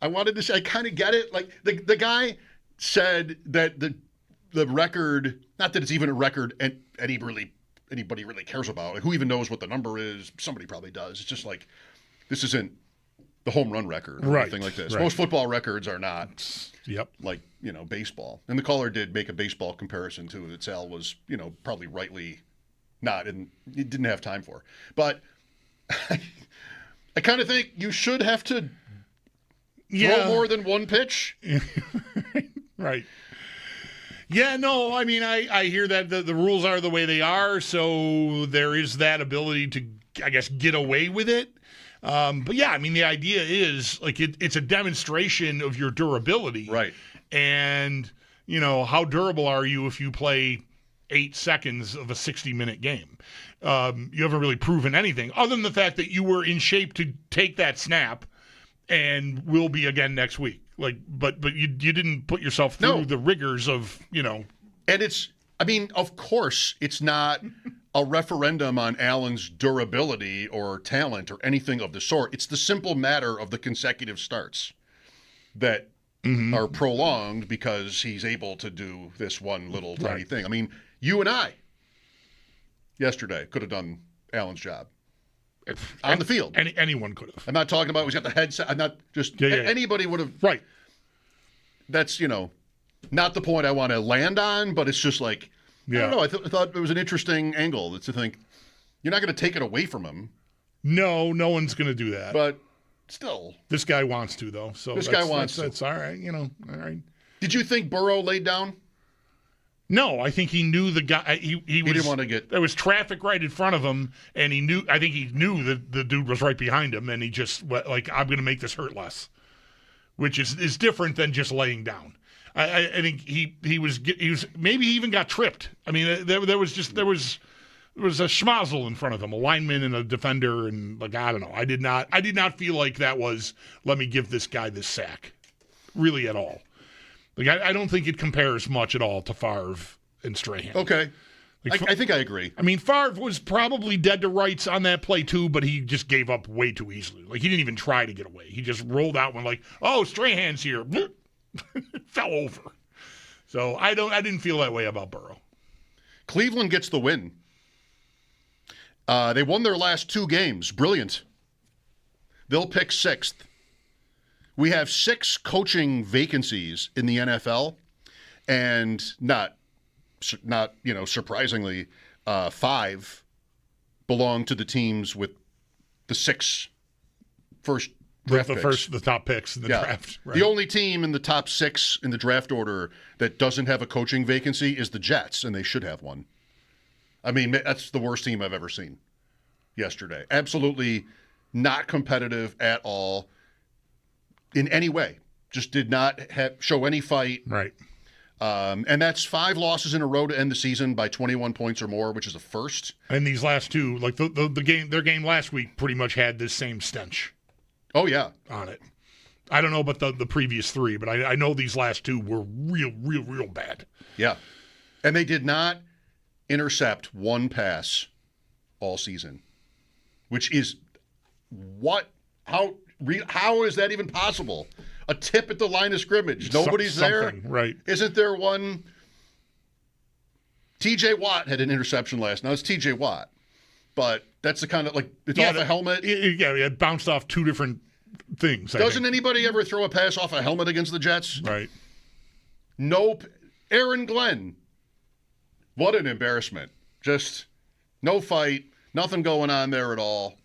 I wanted to say, I kind of get it. Like, the guy said that the record, not that it's even a record and anybody really cares about. Like, who even knows what the number is? Somebody probably does. It's just like, this isn't the home run record or anything like this. Right. Most football records are not like, baseball. And the caller did make a baseball comparison too, that Sal was, probably rightly he didn't have time for. But I kind of think you should have to throw more than one pitch. Right. Yeah, no, I mean, I hear that the rules are the way they are, so there is that ability to, I guess, get away with it. But yeah, I mean, the idea is like it's a demonstration of your durability. Right. And, how durable are you if you play 8 seconds of a 60-minute game? You haven't really proven anything other than the fact that you were in shape to take that snap and will be again next week. But you didn't put yourself through the rigors of, And of course, it's not a referendum on Allen's durability or talent or anything of the sort. It's the simple matter of the consecutive starts that are prolonged because he's able to do this one little tiny thing. I mean, you and I yesterday could have done Allen's job. On the field. Anyone could have. I'm not talking about he's got the headset. I'm not just anybody would have. Right. That's, not the point I want to land on, but it's just like, I don't know. I thought it was an interesting angle to think you're not going to take it away from him. No one's going to do that. But still. This guy wants to, though. So this guy wants to. That's all right, all right. Did you think Burrow laid down? No, I think he knew the guy. He didn't want to get. There was traffic right in front of him, and he knew. I think he knew that the dude was right behind him, and he just I'm going to make this hurt less, which is different than just laying down. I think he was maybe he even got tripped. I mean, there was a schmozzle in front of him, a lineman and a defender, and I don't know. I did not feel like that was let me give this guy this sack, really at all. I don't think it compares much at all to Favre and Strahan. Okay. I think I agree. I mean, Favre was probably dead to rights on that play too, but he just gave up way too easily. He didn't even try to get away. He just rolled out when Strahan's here. Fell over. So I didn't feel that way about Burrow. Cleveland gets the win. They won their last 2 games. Brilliant. They'll pick 6th. We have 6 coaching vacancies in the NFL, and not surprisingly, 5 belong to the teams with the 6 first draft picks. The top picks in the draft. Right. The only team in the top 6 in the draft order that doesn't have a coaching vacancy is the Jets, and they should have one. I mean, that's the worst team I've ever seen yesterday. Absolutely not competitive at all. In any way, just did not show any fight. Right. And that's 5 losses in a row to end the season by 21 points or more, which is a first. And these last 2, their game last week pretty much had this same stench. Oh, yeah. On it. I don't know about the previous 3, but I know these last 2 were real bad. Yeah. And they did not intercept one pass all season, which is how is that even possible? A tip at the line of scrimmage. Nobody's there. Right. Isn't there one? TJ Watt had an interception last night. It's TJ Watt. But that's the kind of it's off a helmet. It bounced off 2 different things. Doesn't anybody ever throw a pass off a helmet against the Jets? Right. Nope. Aaron Glenn. What an embarrassment. Just no fight. Nothing going on there at all.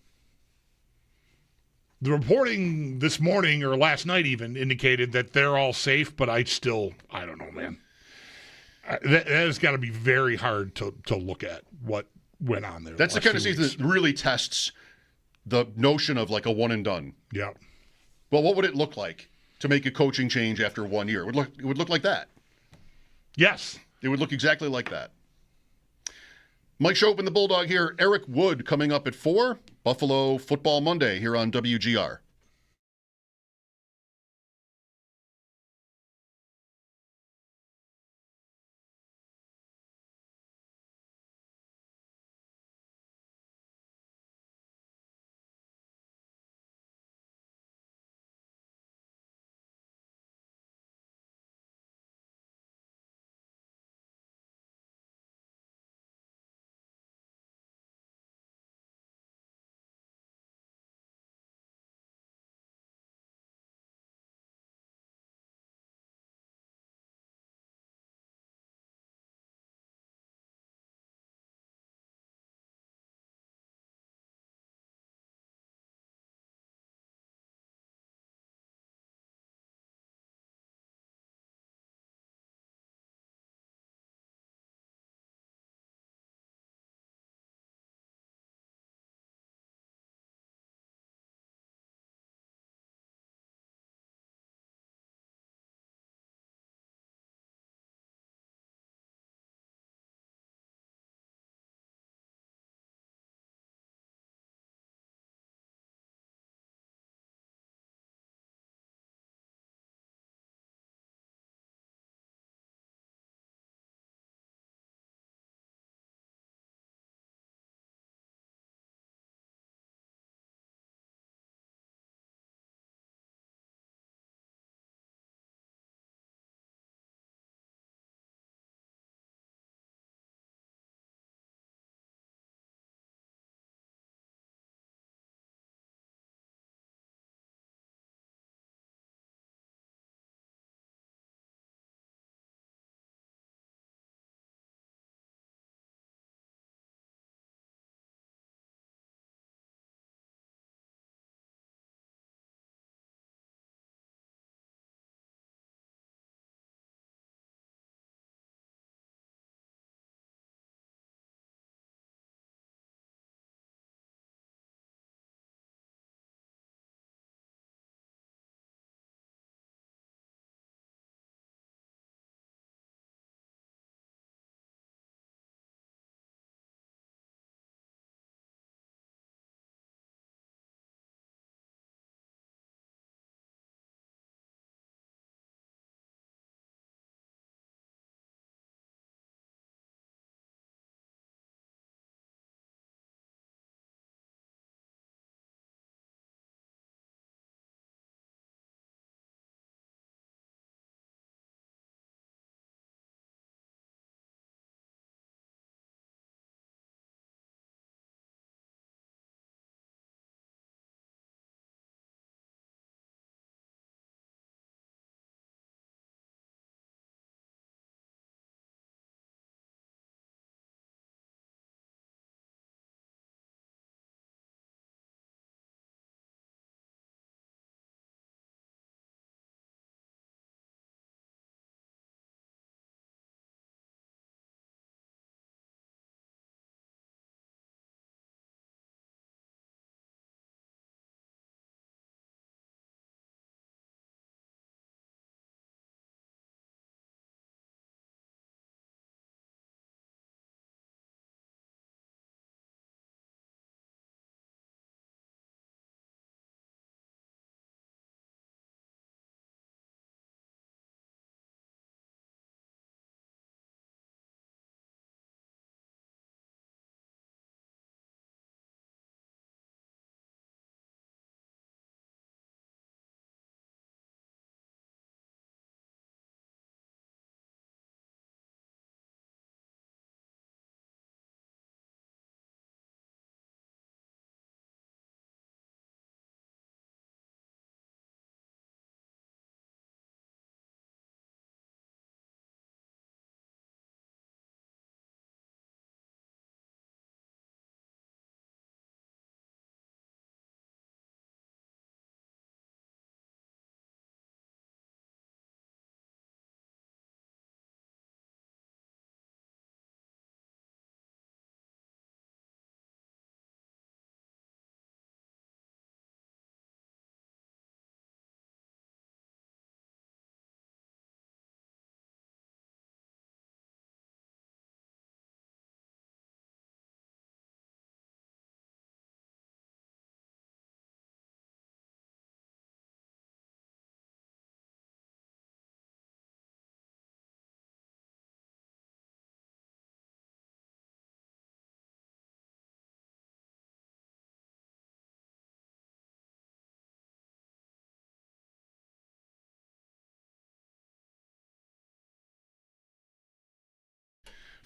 The reporting this morning or last night even indicated that they're all safe, but I don't know, man. That has got to be very hard to look at what went on there. That's the kind of season that really tests the notion of a one and done. Yeah. Well, what would it look like to make a coaching change after 1 year? It would look like that. Yes. It would look exactly like that. Mike Schopp and the Bulldog here. Eric Wood coming up at 4. Buffalo Football Monday here on WGR.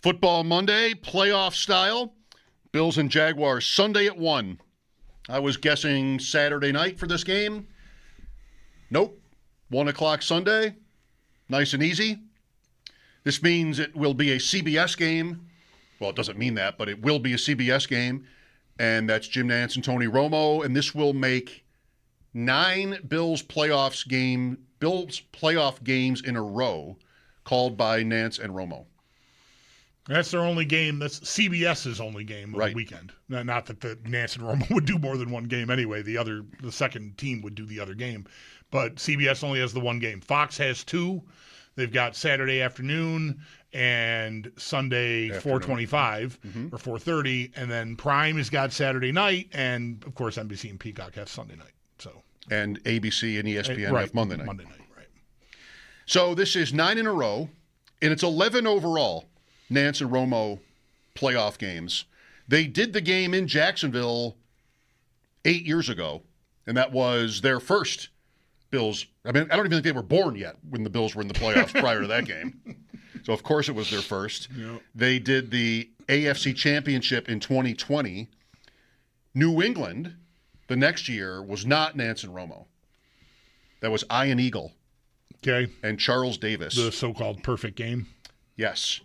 Football Monday, playoff style. Bills and Jaguars Sunday at 1. I was guessing Saturday night for this game. Nope. 1 o'clock Sunday. Nice and easy. This means it will be a CBS game. Well, it doesn't mean that, but it will be a CBS game. And that's Jim Nantz and Tony Romo. And this will make 9 Bills playoff games in a row called by Nantz and Romo. That's their only game. That's CBS's only game of the weekend. Not that the Nantz and Romo would do more than one game anyway. The second team would do the other game. But CBS only has the one game. Fox has 2. They've got Saturday afternoon and Sunday 4:25 or 4:30, and then Prime has got Saturday night, and of course NBC and Peacock have Sunday night. So and ABC and ESPN have Monday night. Right. So this is 9 in a row, and it's 11 overall. Nantz and Romo playoff games. They did the game in Jacksonville 8 years ago, and that was their first Bills. I mean, I don't even think they were born yet when the Bills were in the playoffs prior to that game. So, of course, it was their first. Yep. They did the AFC Championship in 2020. New England, the next year, was not Nantz and Romo. That was Ian Eagle. Okay. And Charles Davis. The so-called perfect game. Yes.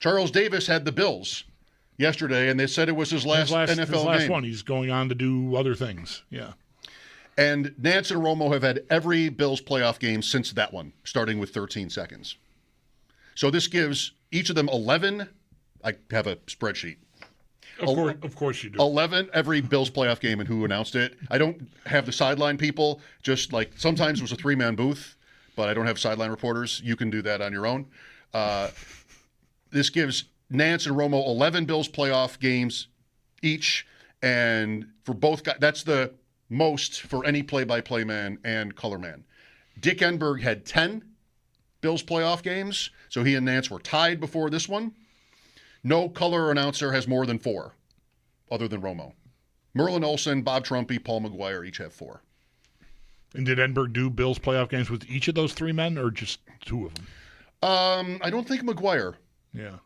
Charles Davis had the Bills yesterday, and they said it was his last NFL game. One. He's going on to do other things. Yeah. And Nantz and Romo have had every Bills playoff game since that one, starting with 13 seconds. So this gives each of them 11. I have a spreadsheet. Of course you do. 11 every Bills playoff game and who announced it. I don't have the sideline people, just like sometimes it was a 3-man booth, but I don't have sideline reporters. You can do that on your own. This gives Nantz and Romo 11 Bills playoff games each, and for both guys, that's the most for any play-by-play man and color man. Dick Enberg had 10 Bills playoff games, so he and Nantz were tied before this one. No color announcer has more than 4, other than Romo. Merlin Olsen, Bob Trumpy, Paul McGuire each have 4. And did Enberg do Bills playoff games with each of those 3 men, or just 2 of them? I don't think McGuire. Yeah.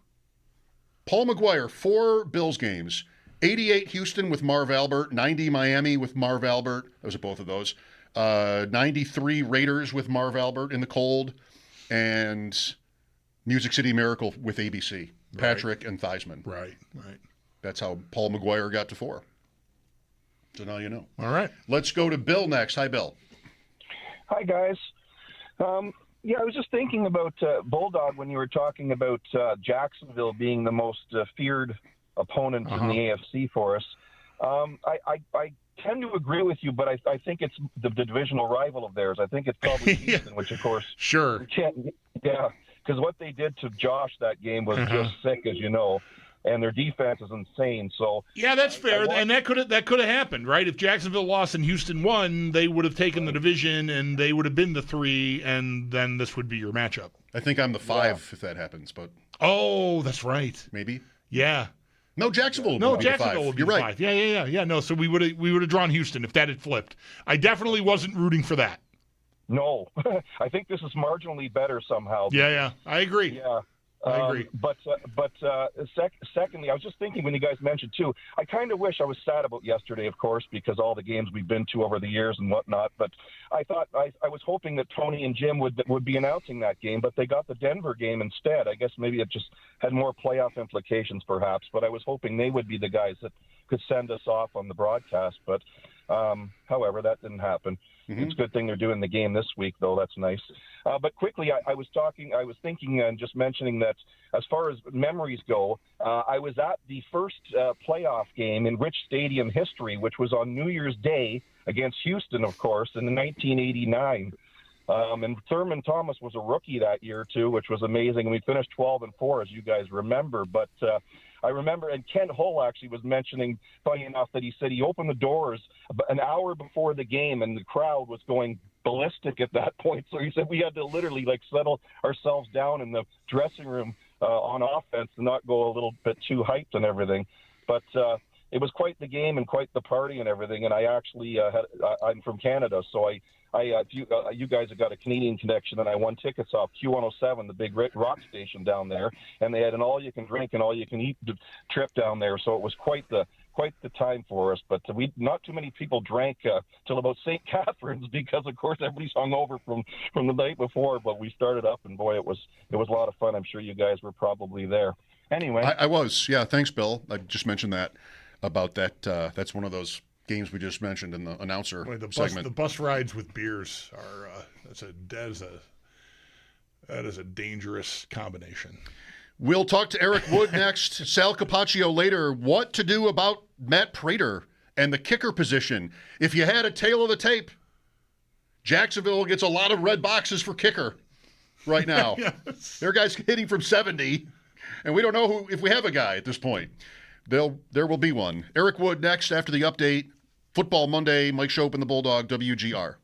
Paul McGuire, 4 Bills games. 88 Houston with Marv Albert, 90 Miami with Marv Albert. Those are both of those. 93 Raiders with Marv Albert in the cold, and Music City Miracle with ABC. Patrick and Theismann. Right. That's how Paul McGuire got to 4. So now you know. All right. Let's go to Bill next. Hi, Bill. Hi, guys. I was just thinking about Bulldog when you were talking about Jacksonville being the most feared opponent in the AFC for us. I tend to agree with you, but I think it's the divisional rival of theirs. I think it's probably Houston, which, of course, sure. Because what they did to Josh that game was just sick, as you know, and their defense is insane. So yeah, that's fair, and that could have happened, right? If Jacksonville lost and Houston won, they would have taken the division, and they would have been the 3, and then this would be your matchup. I think I'm the 5 if that happens, but oh, that's right. Maybe. Yeah. No, Jacksonville. No, would be Jacksonville the 5. would be You're the right. 5. Yeah. No, so we would have drawn Houston if that had flipped. I definitely wasn't rooting for that. No, I think this is marginally better somehow. Yeah, I agree. Yeah. I agree. Secondly, I was just thinking when you guys mentioned too, I kind of wish I was sad about yesterday, of course, because all the games we've been to over the years and whatnot. But I thought I was hoping that Tony and Jim would be announcing that game, but they got the Denver game instead. I guess maybe it just had more playoff implications, perhaps. But I was hoping they would be the guys that could send us off on the broadcast. But however, that didn't happen. Mm-hmm. It's a good thing they're doing the game this week, though. That's nice. But quickly, I was thinking and just mentioning that as far as memories go, I was at the first playoff game in Rich Stadium history, which was on New Year's Day against Houston, of course, in 1989. And Thurman Thomas was a rookie that year, too, which was amazing. And we finished 12-4, as you guys remember. But I remember, and Kent Hull actually was mentioning, funny enough, that he said he opened the doors an hour before the game, and the crowd was going ballistic at that point. So he said we had to literally settle ourselves down in the dressing room on offense and not go a little bit too hyped and everything. But it was quite the game and quite the party and everything. And I actually I'm from Canada, so you guys have got a Canadian connection, and I won tickets off Q107, the big rock station down there, and they had an all-you-can-drink and all-you-can-eat trip down there. So it was quite the time for us. But not too many people drank till about St. Catharines because, of course, everybody's hungover from the night before. But we started up, and boy, it was a lot of fun. I'm sure you guys were probably there. Anyway, I was. Yeah, thanks, Bill. I just mentioned that about that. That's one of those games we just mentioned in the announcer segment. The bus rides with beers are that is a dangerous combination. We'll talk to Eric Wood next. Sal Capacio later. What to do about Matt Prater and the kicker position? If you had a tail of the tape, Jacksonville gets a lot of red boxes for kicker right now. Yes. Their guy's hitting from 70, and we don't know if we have a guy at this point. There will be one. Eric Wood next after the update. Football Monday, Mike Schopp and the Bulldog, WGR.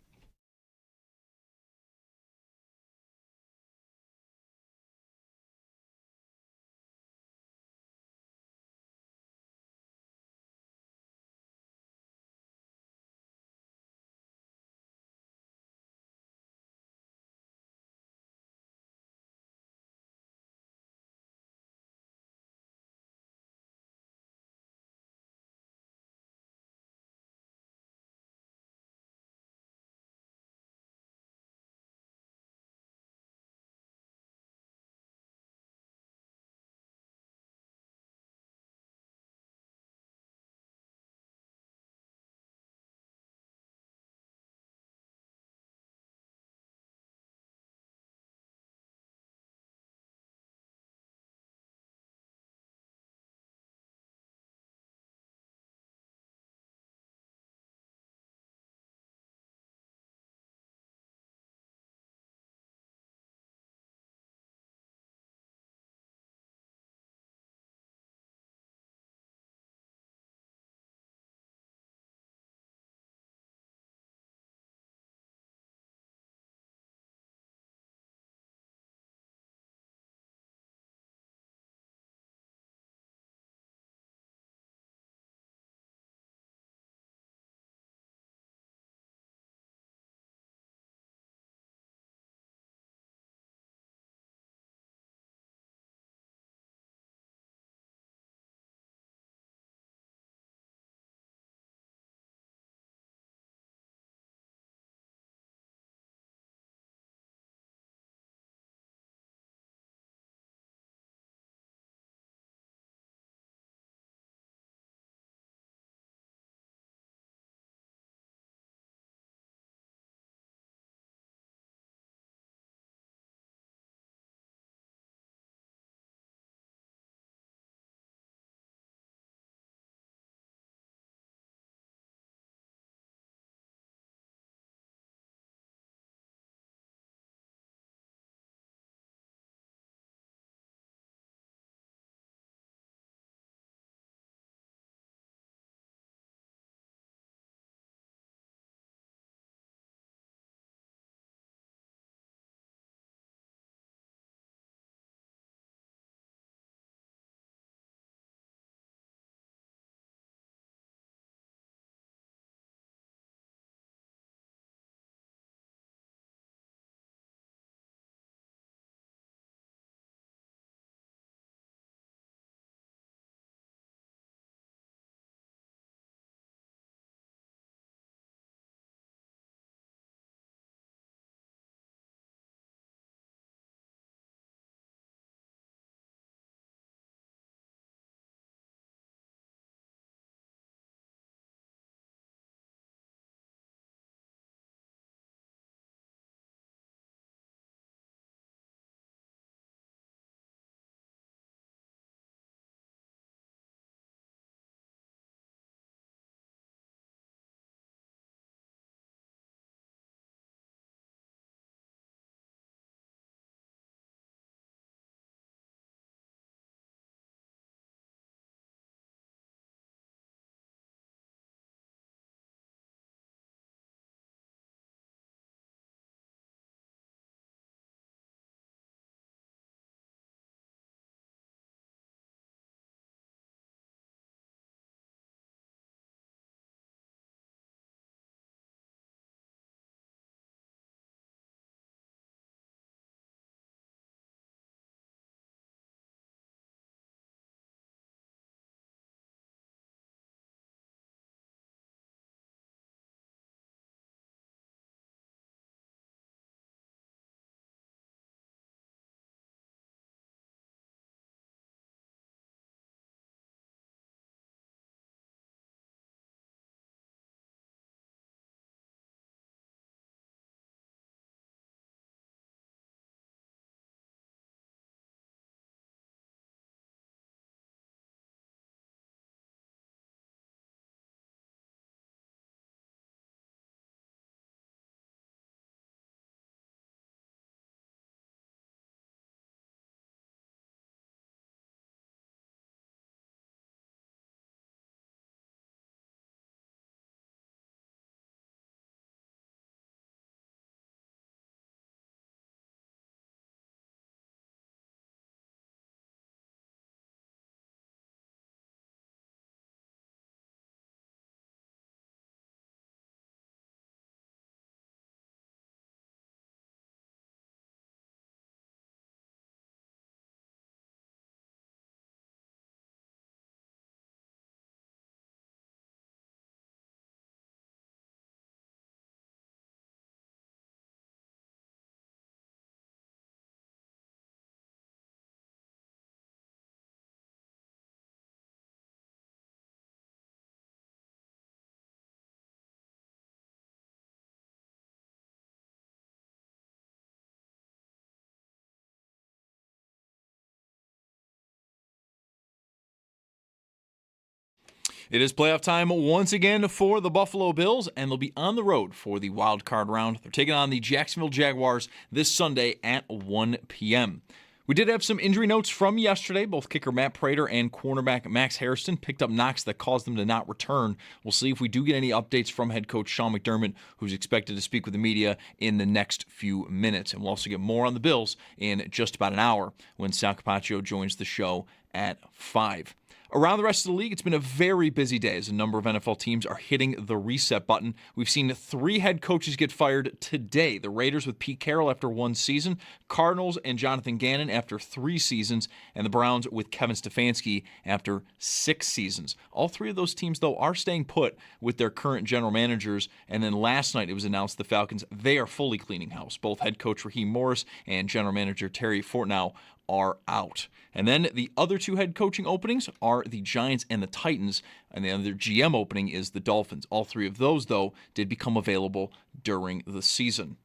It is playoff time once again for the Buffalo Bills, and they'll be on the road for the wild card round. They're taking on the Jacksonville Jaguars this Sunday at 1 p.m. We did have some injury notes from yesterday. Both kicker Matt Prater and cornerback Max Hairston picked up knocks that caused them to not return. We'll see if we do get any updates from head coach Sean McDermott, who's expected to speak with the media in the next few minutes. And we'll also get more on the Bills in just about an hour when Sal Capacio joins the show at 5. Around the rest of the league, it's been a very busy day as a number of NFL teams are hitting the reset button. We've seen 3 head coaches get fired today. The Raiders with Pete Carroll after 1 season, Cardinals and Jonathan Gannon after 3 seasons, and the Browns with Kevin Stefanski after 6 seasons. All 3 of those teams, though, are staying put with their current general managers. And then last night it was announced the Falcons, they are fully cleaning house. Both head coach Raheem Morris and general manager Terry Fortnow are out. And then the other 2 head coaching openings are the Giants and the Titans, and the other GM opening is the Dolphins. All 3 of those, though, did become available during the season.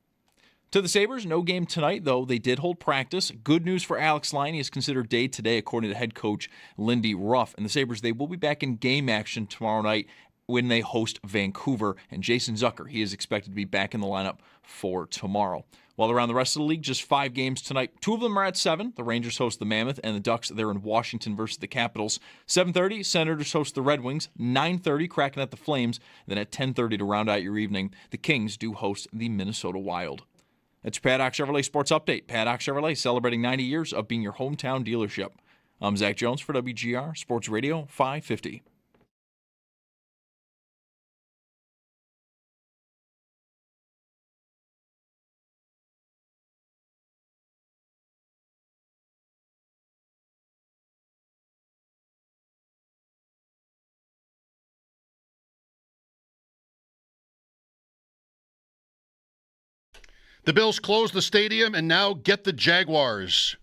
To the Sabres, no game tonight, though they did hold practice. Good news for Alex Line. He is considered day-to-day, according to head coach Lindy Ruff. And the Sabres, they will be back in game action tomorrow night when they host Vancouver. And Jason Zucker, he is expected to be back in the lineup for tomorrow. While around the rest of the league, just 5 games tonight. 2 of them are at 7. The Rangers host the Mammoth, and the Ducks, they're in Washington versus the Capitals. 7:30, Senators host the Red Wings. 9:30, Kraken at the Flames. Then at 10:30 to round out your evening, the Kings do host the Minnesota Wild. That's your Paddock Chevrolet Sports Update. Paddock Chevrolet celebrating 90 years of being your hometown dealership. I'm Zach Jones for WGR Sports Radio 550. The Bills close the stadium and now get the Jaguars.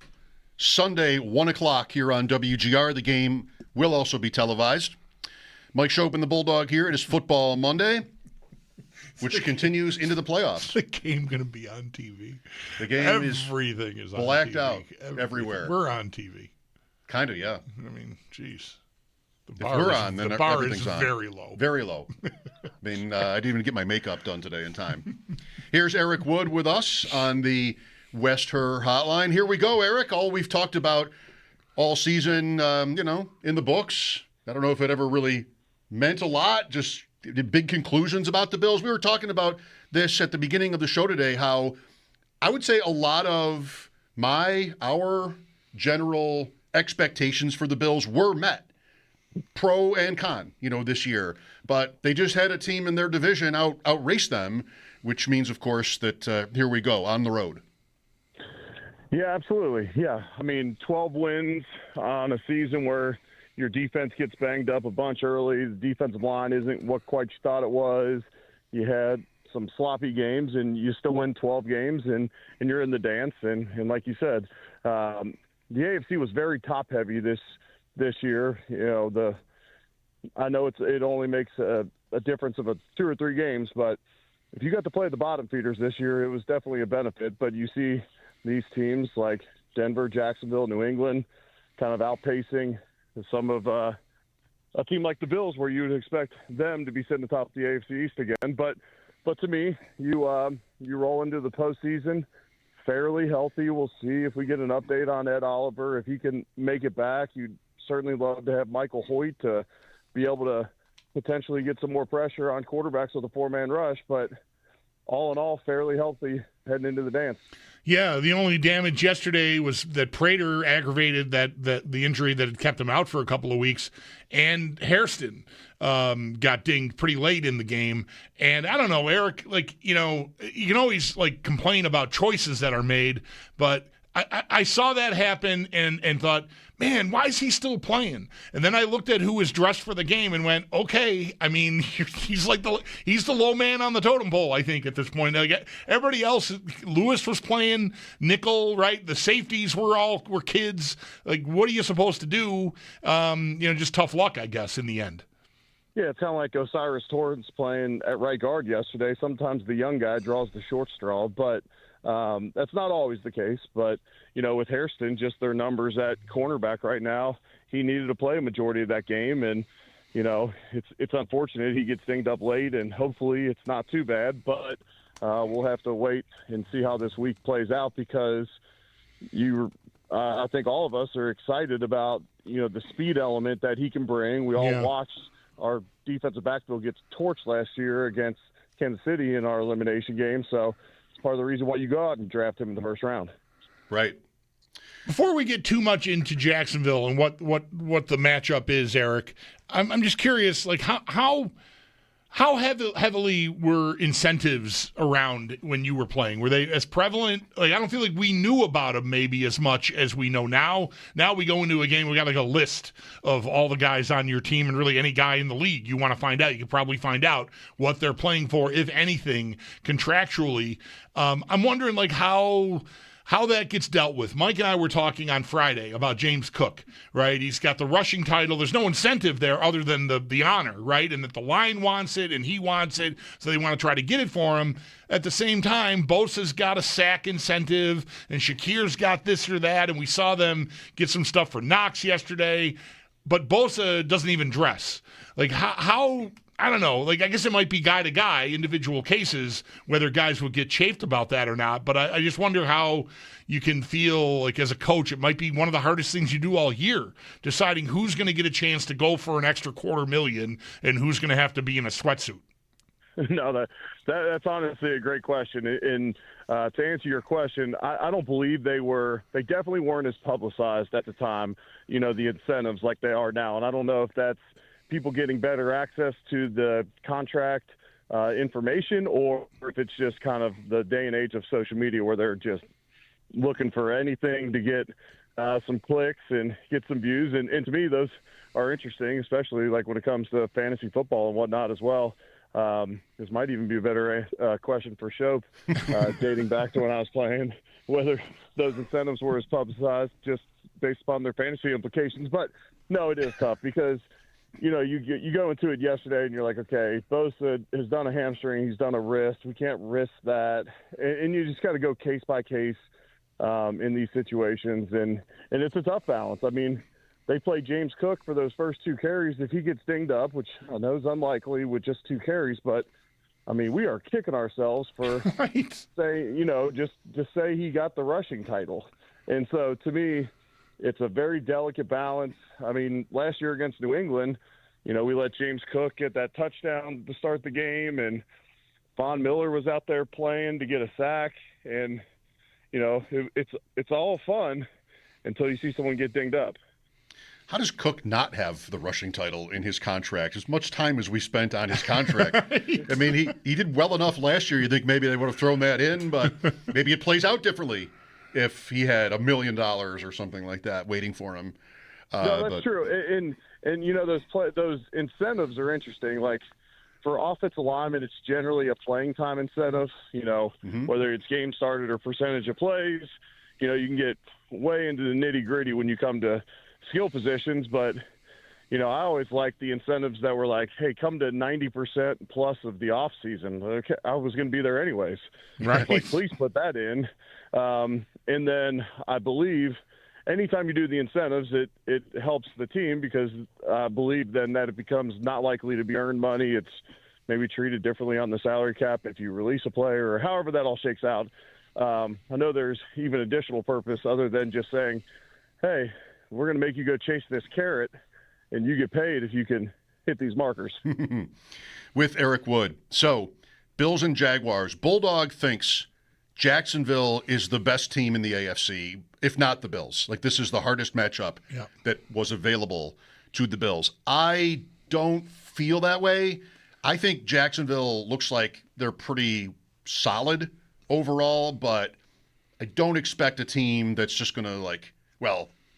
Sunday, 1 o'clock here on WGR. The game will also be televised. Mike Schopp and the Bulldog here. It is Football Monday, which continues into the playoffs. The game going to be on TV. The game Everything is on blacked TV. out everywhere. We're on TV. Kind of, yeah. I mean, geez. If we're on, then the bar everything's is on. very low. Very low. I mean, I didn't even get my makeup done today in time. Here's Eric Wood with us on the West Her Hotline. Here we go, Eric. All we've talked about all season, in the books. I don't know if it ever really meant a lot, just big conclusions about the Bills. We were talking about this at the beginning of the show today, how I would say a lot of our general expectations for the Bills were met. Pro and con, this year. But they just had a team in their division outrace them, which means, of course, that here we go, on the road. Yeah, absolutely. Yeah. I mean, 12 wins on a season where your defense gets banged up a bunch early. The defensive line isn't what quite you thought it was. You had some sloppy games, and you still win 12 games, and you're in the dance. And like you said, the AFC was very top-heavy this year. I know it only makes a difference of 2 or 3 games, but if you got to play the bottom feeders this year, it was definitely a benefit. But you see these teams like Denver, Jacksonville, New England kind of outpacing some of a team like the Bills, where you would expect them to be sitting atop the AFC East again. But to me, you roll into the postseason fairly healthy. We'll see if we get an update on Ed Oliver. If he can make it back, you'd certainly love to have Michael Hoyt to be able to potentially get some more pressure on quarterbacks with a 4-man rush. But all in all, fairly healthy heading into the dance. Yeah, the only damage yesterday was that Prater aggravated that the injury that had kept him out for a couple of weeks, and Hairston got dinged pretty late in the game. And I don't know, Eric, you can always complain about choices that are made, but I saw that happen and thought, man, why is he still playing? And then I looked at who was dressed for the game and went, okay, I mean, he's the low man on the totem pole, I think, at this point. Everybody else, Lewis was playing nickel, right? The safeties were kids. What are you supposed to do? Just tough luck, I guess, in the end. Yeah, it's kind of like Osiris Torrance playing at right guard yesterday. Sometimes the young guy draws the short straw, but that's not always the case. But, with Hairston, just their numbers at cornerback right now, he needed to play a majority of that game. And, it's unfortunate he gets dinged up late, and hopefully it's not too bad. But we'll have to wait and see how this week plays out, because I think all of us are excited about the speed element that he can bring. We all watched our defensive backfield get torched last year against Kansas City in our elimination game, so it's part of the reason why you go out and draft him in the first round. Right. Before we get too much into Jacksonville and what the matchup is, Eric, I'm just curious, like how heavily were incentives around when you were playing? Were they as prevalent? Like, I don't feel like we knew about them maybe as much as we know now. Now we go into a game, we got like a list of all the guys on your team, and really any guy in the league you want to find out. You can probably find out what they're playing for, if anything, contractually. I'm wondering like how that gets dealt with. Mike and I were talking on Friday about James Cook, right? He's got the rushing title. There's no incentive there other than the honor, right? And that the line wants it and he wants it, so they want to try to get it for him. At the same time, Bosa's got a sack incentive, and Shakir's got this or that, and we saw them get some stuff for Knox yesterday. But Bosa doesn't even dress. Like, how I don't know. Like, I guess it might be guy to guy, individual cases, whether guys will get chafed about that or not. But I just wonder how you can feel like as a coach, it might be one of the hardest things you do all year, deciding who's going to get a chance to go for an extra $250,000 and who's going to have to be in a sweatsuit. No, that's honestly a great question. And to answer your question, I don't believe they definitely weren't as publicized at the time, the incentives like they are now. And I don't know if that's people getting better access to the contract information, or if it's just kind of the day and age of social media where they're just looking for anything to get some clicks and get some views. And to me, those are interesting, especially like when it comes to fantasy football and whatnot as well. This might even be a better question for Schopp, dating back to when I was playing, whether those incentives were as publicized just based upon their fantasy implications. But no, it is tough because you go into it yesterday and you're like, okay, Bosa has done a hamstring, he's done a wrist, we can't risk that, and you just got to go case by case in these situations, and it's a tough balance. I mean, they play James Cook for those first 2 carries. If he gets dinged up, which I know is unlikely with just 2 carries, but I mean, we are kicking ourselves for just say he got the rushing title. And so to me, it's a very delicate balance. I mean, last year against New England, we let James Cook get that touchdown to start the game, and Von Miller was out there playing to get a sack. And, it's all fun until you see someone get dinged up. How does Cook not have the rushing title in his contract? As much time as we spent on his contract. Right. I mean, he did well enough last year. You think maybe they would have thrown that in, but maybe it plays out differently if he had $1 million or something like that waiting for him. No, that's true. And those incentives are interesting. Like for offensive linemen, it's generally a playing time incentive, whether it's game started or percentage of plays. You can get way into the nitty-gritty when you come to skill positions, but I always liked the incentives that were like, hey, come to 90% plus of the off season. Okay, I was going to be there anyways. Right. Like, please put that in. And then I believe anytime you do the incentives, it helps the team because I believe then that it becomes not likely to be earned money. It's maybe treated differently on the salary cap if you release a player or however that all shakes out. I know there's even additional purpose other than just saying, hey, we're going to make you go chase this carrot, and you get paid if you can hit these markers. With Eric Wood. So, Bills and Jaguars. Bulldog thinks Jacksonville is the best team in the AFC, if not the Bills. Like, this is the hardest matchup that was available to the Bills. I don't feel that way. I think Jacksonville looks like they're pretty solid overall, but I don't expect a team that's just going to,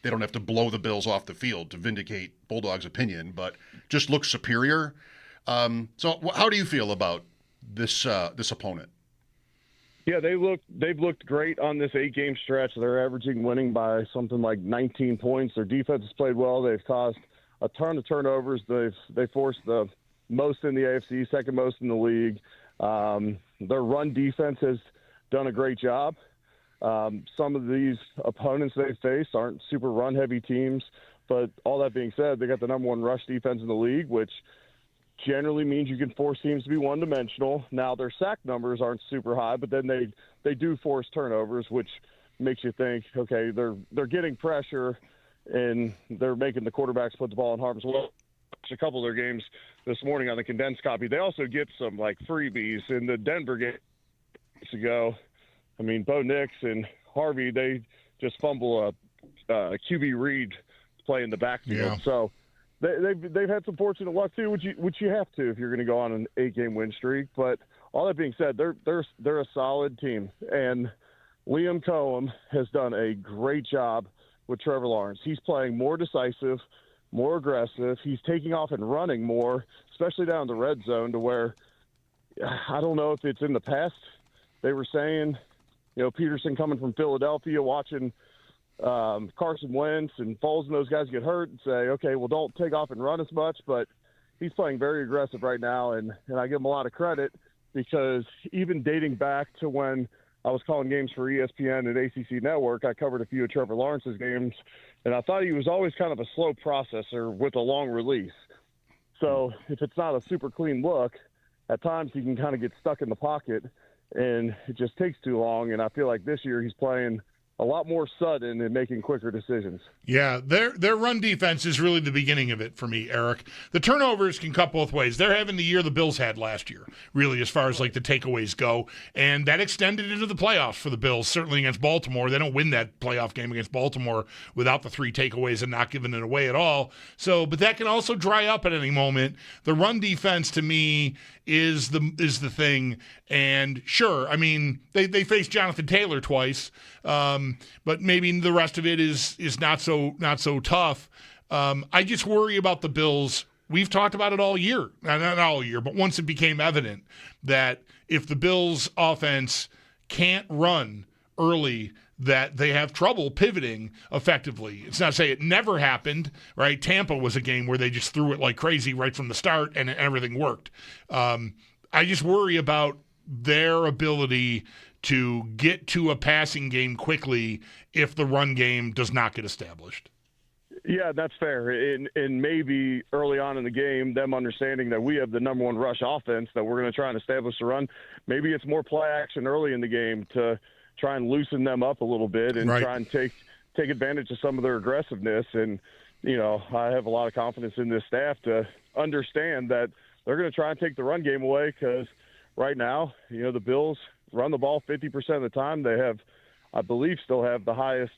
they don't have to blow the Bills off the field to vindicate Bulldog's opinion, but just look superior. So how do you feel about this opponent? Yeah, they've looked great on this 8-game stretch. They're averaging winning by something like 19 points. Their defense has played well. They've caused a ton of turnovers. They've forced the most in the AFC, second most in the league. Their run defense has done a great job. Some of these opponents they face aren't super run-heavy teams, But all that being said, they got the number one rush defense in the league, which generally means you can force teams to be one-dimensional. Now, their sack numbers aren't super high, but then they do force turnovers, which makes you think, okay, they're getting pressure and they're making the quarterbacks put the ball in harm's way. A couple of their games this morning on the condensed copy. They also get some like freebies in the Denver game ago. I mean, Bo Nix and Harvey, they just fumble a QB read play in the backfield. Yeah. So they've had some fortunate luck too, which you have to if you're going to go on an 8-game win streak. But all that being said, they're a solid team, and Liam Cohen has done a great job with Trevor Lawrence. He's playing more decisive, more aggressive. He's taking off and running more, especially down the red zone, to where I don't know if it's in the past. They were saying, Peterson coming from Philadelphia, watching Carson Wentz and Foles and those guys get hurt and say, okay, well, don't take off and run as much. But he's playing very aggressive right now, and I give him a lot of credit because even dating back to when I was calling games for ESPN and ACC Network, I covered a few of Trevor Lawrence's games, and I thought he was always kind of a slow processor with a long release. So if it's not a super clean look, at times he can kind of get stuck in the pocket, and it just takes too long. And I feel like this year he's playing a lot more sudden and making quicker decisions. Yeah, their run defense is really the beginning of it for me, Eric. The turnovers can cut both ways. They're having the year the Bills had last year, really, as far as like the takeaways go, and that extended into the playoffs for the Bills, certainly against Baltimore. They don't win that playoff game against Baltimore without the 3 takeaways and not giving it away at all. So, but that can also dry up at any moment. The run defense, to me, is the thing. And sure, I mean, they faced Jonathan Taylor twice, but maybe the rest of it is not so tough. I just worry about the Bills. We've talked about it all year, not all year, but once it became evident that if the Bills' offense can't run early, that they have trouble pivoting effectively. It's not to say it never happened, right? Tampa was a game where they just threw it like crazy right from the start and everything worked. I just worry about their ability to get to a passing game quickly if the run game does not get established. Yeah, that's fair. And maybe early on in the game, them understanding that we have the number one rush offense, that we're going to try and establish the run. Maybe it's more play action early in the game to try and loosen them up a little bit and try and take advantage of some of their aggressiveness. And, I have a lot of confidence in this staff to understand that they're going to try and take the run game away because right now, the Bills run the ball 50% of the time. They have, I believe, still have the highest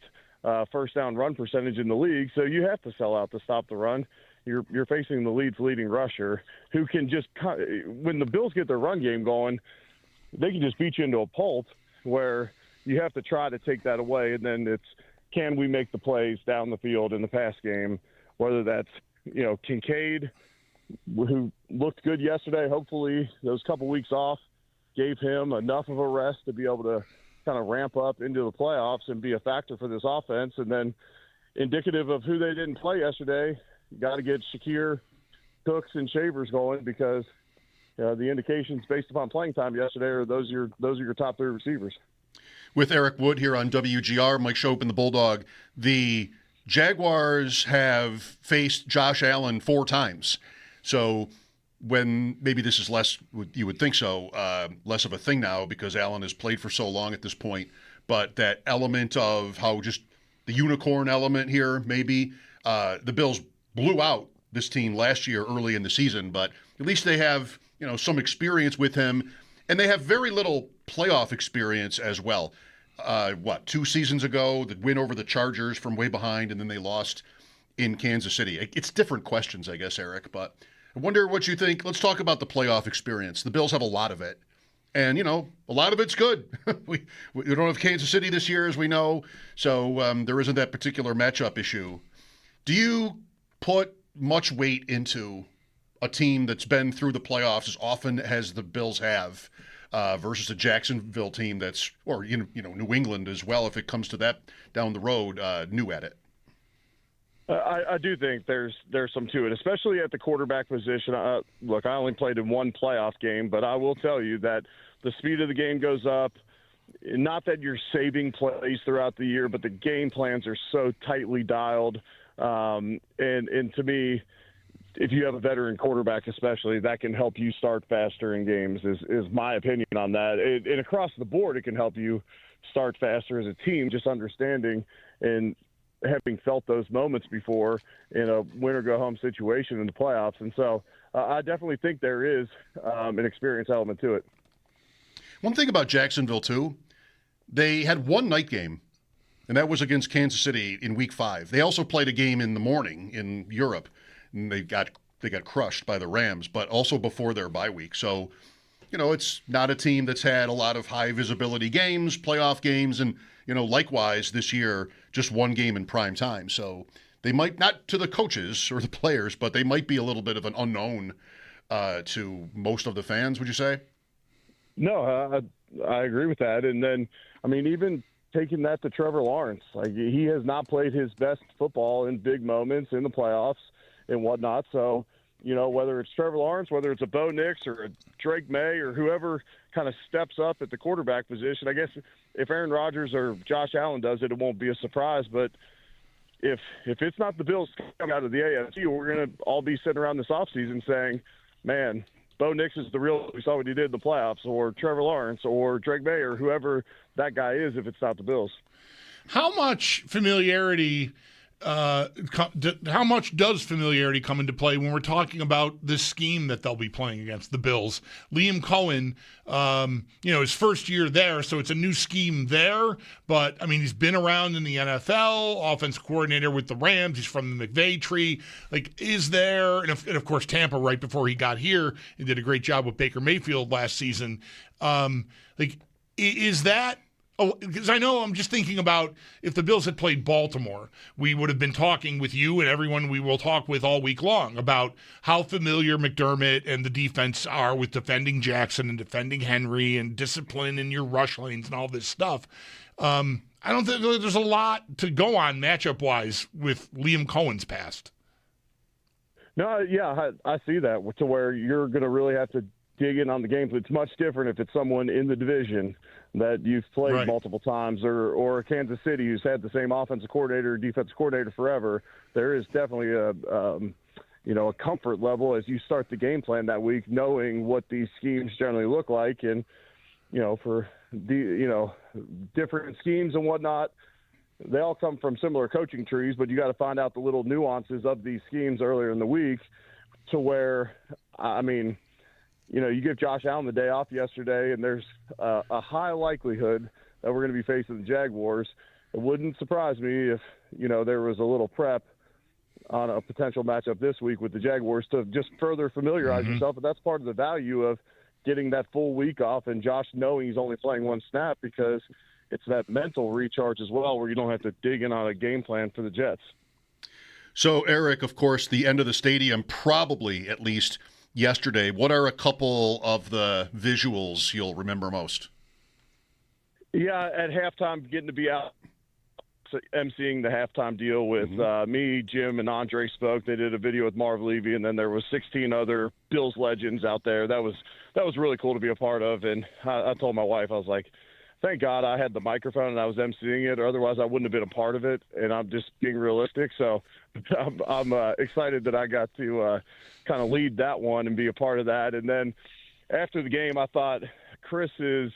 first down run percentage in the league. So you have to sell out to stop the run. You're facing the league's leading rusher who can just – when the Bills get their run game going, they can just beat you into a pulp where – you have to try to take that away, and then it's can we make the plays down the field in the pass game, whether that's, Kincaid, who looked good yesterday. Hopefully those couple weeks off gave him enough of a rest to be able to kind of ramp up into the playoffs and be a factor for this offense. And then indicative of who they didn't play yesterday, you got to get Shakir, Cooks, and Shavers going because the indications based upon playing time yesterday are those are your top 3 receivers. With Eric Wood here on WGR, Mike Schopp and the Bulldog. The Jaguars have faced Josh Allen 4 times. So when maybe this is less, you would think so, less of a thing now because Allen has played for so long at this point. But that element of how just the unicorn element here, maybe the Bills blew out this team last year early in the season, but at least they have, some experience with him. And they have very little playoff experience as well. 2 seasons ago, the win over the Chargers from way behind, and then they lost in Kansas City. It's different questions, I guess, Eric, but I wonder what you think. Let's talk about the playoff experience. The Bills have a lot of it, and, a lot of it's good. we don't have Kansas City this year, as we know, so there isn't that particular matchup issue. Do you put much weight into a team that's been through the playoffs as often as the Bills have versus a Jacksonville team that's, or New England as well, if it comes to that down the road, new at it? I do think there's some to it, especially at the quarterback position. Look, I only played in 1 playoff game, but I will tell you that the speed of the game goes up. Not that you're saving plays throughout the year, but the game plans are so tightly dialed. And to me, if you have a veteran quarterback especially, that can help you start faster in games is my opinion on that. And across the board, it can help you start faster as a team, just understanding and having felt those moments before in a win-or-go-home situation in the playoffs. And so I definitely think there is an experience element to it. One thing about Jacksonville, too, they had one night game, and that was against Kansas City in Week 5. They also played a game in the morning in Europe, and they got crushed by the Rams, but also before their bye week. So, it's not a team that's had a lot of high visibility games, playoff games, and, likewise this year, just one game in prime time. So they might, not to the coaches or the players, but they might be a little bit of an unknown to most of the fans, would you say? No, I agree with that. And then, even taking that to Trevor Lawrence, he has not played his best football in big moments in the playoffs and whatnot. So, whether it's Trevor Lawrence, whether it's a Bo Nix or a Drake May or whoever kind of steps up at the quarterback position, I guess if Aaron Rodgers or Josh Allen does it, it won't be a surprise. But if it's not the Bills coming out of the AFC, we're going to all be sitting around this offseason saying, man, Bo Nix is the real, we saw what he did in the playoffs, or Trevor Lawrence or Drake May or whoever that guy is if it's not the Bills. How much familiarity how much does familiarity come into play when we're talking about this scheme that they'll be playing against the Bills? Liam Cohen, his first year there, so it's a new scheme there. But, he's been around in the NFL, offensive coordinator with the Rams. He's from the McVay tree. Is there, and of course Tampa right before he got here and did a great job with Baker Mayfield last season. Is that, because I know I'm just thinking about if the Bills had played Baltimore, we would have been talking with you and everyone we will talk with all week long about how familiar McDermott and the defense are with defending Jackson and defending Henry and discipline in your rush lanes and all this stuff. I don't think there's a lot to go on matchup-wise with Liam Cohen's past. No, yeah, I see that, to where you're going to really have to dig in on the game. It's much different if it's someone in the division that you've played multiple times, or Kansas City who's had the same offensive coordinator, defensive coordinator forever. There is definitely a comfort level as you start the game plan that week, knowing what these schemes generally look like, and for the different schemes and whatnot. They all come from similar coaching trees, but you got to find out the little nuances of these schemes earlier in the week, to where you give Josh Allen the day off yesterday, and there's a high likelihood that we're going to be facing the Jaguars. It wouldn't surprise me if, there was a little prep on a potential matchup this week with the Jaguars to just further familiarize yourself. And that's part of the value of getting that full week off and Josh knowing he's only playing one snap, because it's that mental recharge as well where you don't have to dig in on a game plan for the Jets. So, Eric, of course, the end of the stadium, probably at least – yesterday. What are a couple of the visuals you'll remember most? Yeah, at halftime, getting to be out emceeing the halftime deal with me, Jim, and Andre spoke. They did a video with Marv Levy, and then there was 16 other Bills legends out there. That was really cool to be a part of. And I told my wife, I was like, thank God I had the microphone and I was emceeing it, or otherwise I wouldn't have been a part of it. And I'm just being realistic. So I'm excited that I got to kind of lead that one and be a part of that. And then after the game, I thought Chris's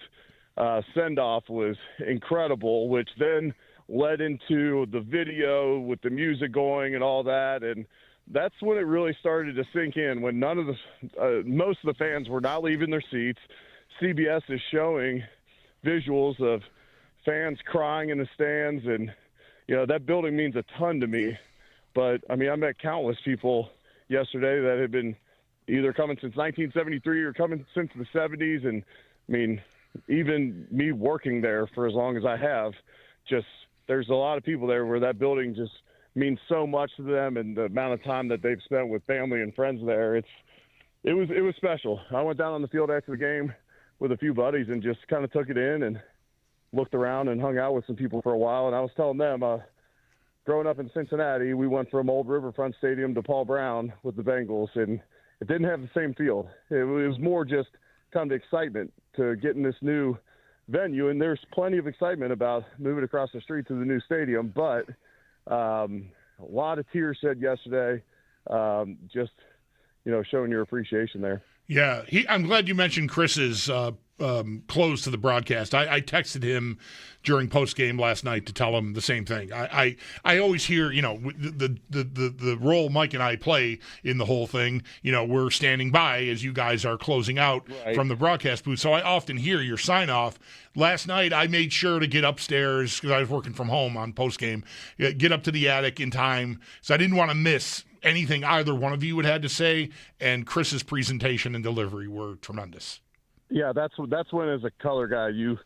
send-off was incredible, which then led into the video with the music going and all that. And that's when it really started to sink in, when most of the fans were not leaving their seats. CBS is showing visuals of fans crying in the stands, and that building means a ton to me. But I met countless people yesterday that had been either coming since 1973 or coming since the 70s, and even me working there for as long as I have, just there's a lot of people there where that building just means so much to them, and the amount of time that they've spent with family and friends there, it was special. I went down on the field after the game with a few buddies and just kind of took it in and looked around and hung out with some people for a while. And I was telling them, growing up in Cincinnati, we went from old Riverfront Stadium to Paul Brown with the Bengals, and it didn't have the same feel. It was more just kind of excitement to get in this new venue, and there's plenty of excitement about moving across the street to the new stadium. But a lot of tears shed yesterday. Just, showing your appreciation there. Yeah, I'm glad you mentioned Chris's close to the broadcast. I texted him during postgame last night to tell him the same thing. I always hear, the role Mike and I play in the whole thing. We're standing by as you guys are closing out from the broadcast booth. So I often hear your sign off. Last night I made sure to get upstairs because I was working from home on postgame. Get up to the attic in time, so I didn't want to miss anything either one of you had to say. And Chris's presentation and delivery were tremendous. Yeah, that's when, as a color guy, you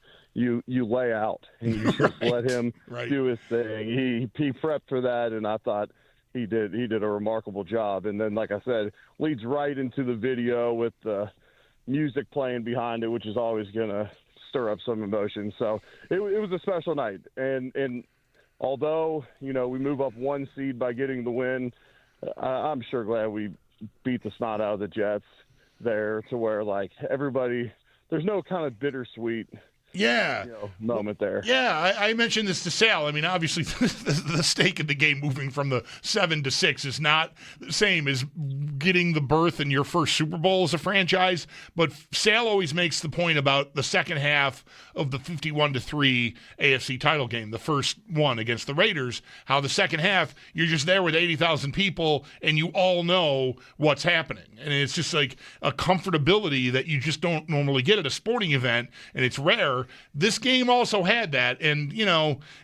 lay out and you just let him do his thing. He prepped for that, and I thought he did a remarkable job. And then, like I said, leads right into the video with the music playing behind it, which is always going to stir up some emotion. So it was a special night. And although we move up one seed by getting the win, I'm sure glad we beat the snot out of the Jets there, to where everybody, there's no kind of bittersweet moment there. Yeah, I mentioned this to Sal. I mean, obviously, the stake of the game moving from the 7 to 6 is not the same as getting the berth in your first Super Bowl as a franchise. But Sal always makes the point about the second half of the 51-3 AFC title game, the first one against the Raiders, how the second half, you're just there with 80,000 people and you all know what's happening. And it's just like a comfortability that you just don't normally get at a sporting event, and it's rare. This game also had that, and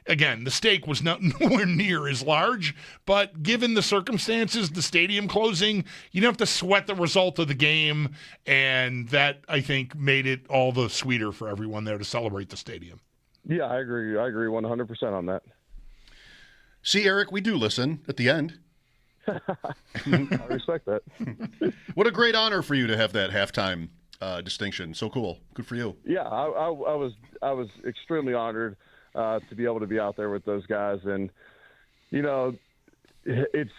again, the stake was nowhere near as large, but given the circumstances, the stadium closing, you don't have to sweat the result of the game, and that, I think, made it all the sweeter for everyone there to celebrate the stadium. Yeah, I agree 100% on that. See, Eric, we do listen at the end. I respect that. What a great honor for you to have that halftime distinction. So cool. Good for you. Yeah, I was extremely honored to be able to be out there with those guys, and it's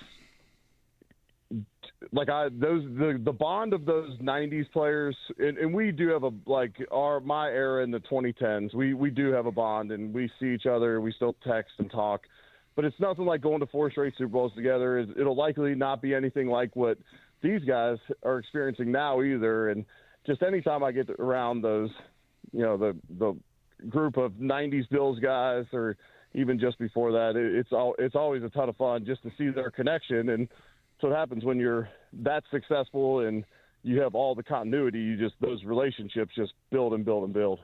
like the bond of those 90s players, and we do have my era in the 2010s. We do have a bond, and we see each other. We still text and talk, but it's nothing like going to 4 straight Super Bowls together. It'll likely not be anything like what these guys are experiencing now either. And just anytime I get around those, the group of 90s Bills guys, or even just before that, it's always a ton of fun just to see their connection. And so it happens when you're that successful and you have all the continuity, those relationships just build and build and build.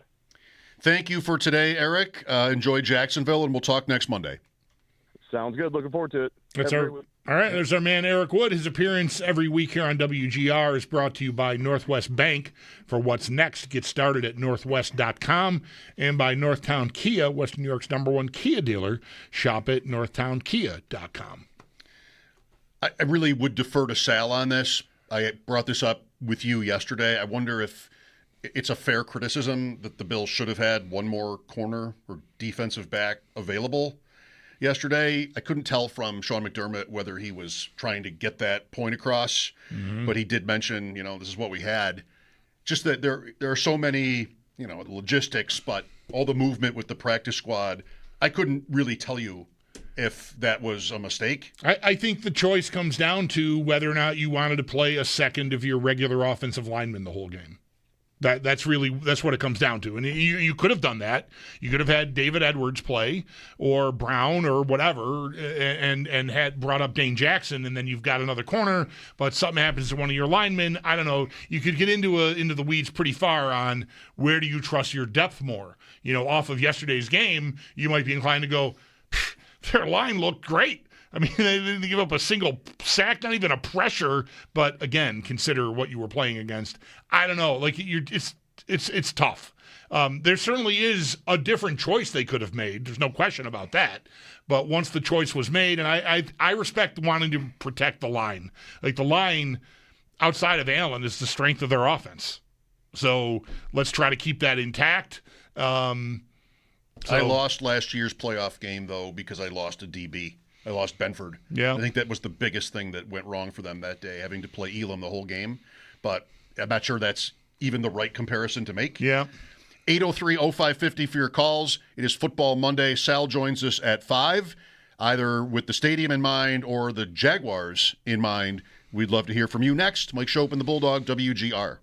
Thank you for today, Eric. Enjoy Jacksonville, and we'll talk next Monday. Sounds good. Looking forward to it. All right, there's our man Eric Wood. His appearance every week here on WGR is brought to you by Northwest Bank. For what's next, get started at northwest.com, and by Northtown Kia, Western New York's #1 Kia dealer. Shop at northtownkia.com. I really would defer to Sal on this. I brought this up with you yesterday. I wonder if it's a fair criticism that the Bills should have had one more corner or defensive back available yesterday. I couldn't tell from Sean McDermott whether he was trying to get that point across, but he did mention, this is what we had. Just that there are so many, logistics, but all the movement with the practice squad, I couldn't really tell you if that was a mistake. I think the choice comes down to whether or not you wanted to play a second of your regular offensive lineman the whole game. That's what it comes down to. And you could have done that. You could have had David Edwards play, or Brown, or whatever, and had brought up Dane Jackson, and then you've got another corner, but something happens to one of your linemen. I don't know. You could get into the weeds pretty far on where do you trust your depth more. Off of yesterday's game, you might be inclined to go, their line looked great. I mean, they didn't give up a single sack, not even a pressure. But again, consider what you were playing against. I don't know. It's tough. There certainly is a different choice they could have made. There's no question about that. But once the choice was made, and I respect wanting to protect the line. Like, the line outside of Allen is the strength of their offense. So let's try to keep that intact. I lost last year's playoff game, though, because I lost a DB. I lost Benford. Yeah. I think that was the biggest thing that went wrong for them that day, having to play Elam the whole game. But I'm not sure that's even the right comparison to make. Yeah. 803-0550 for your calls. It is Football Monday. Sal joins us at 5. either with the stadium in mind or the Jaguars in mind. We'd love to hear from you next. Mike Schopp and the Bulldog, WGR.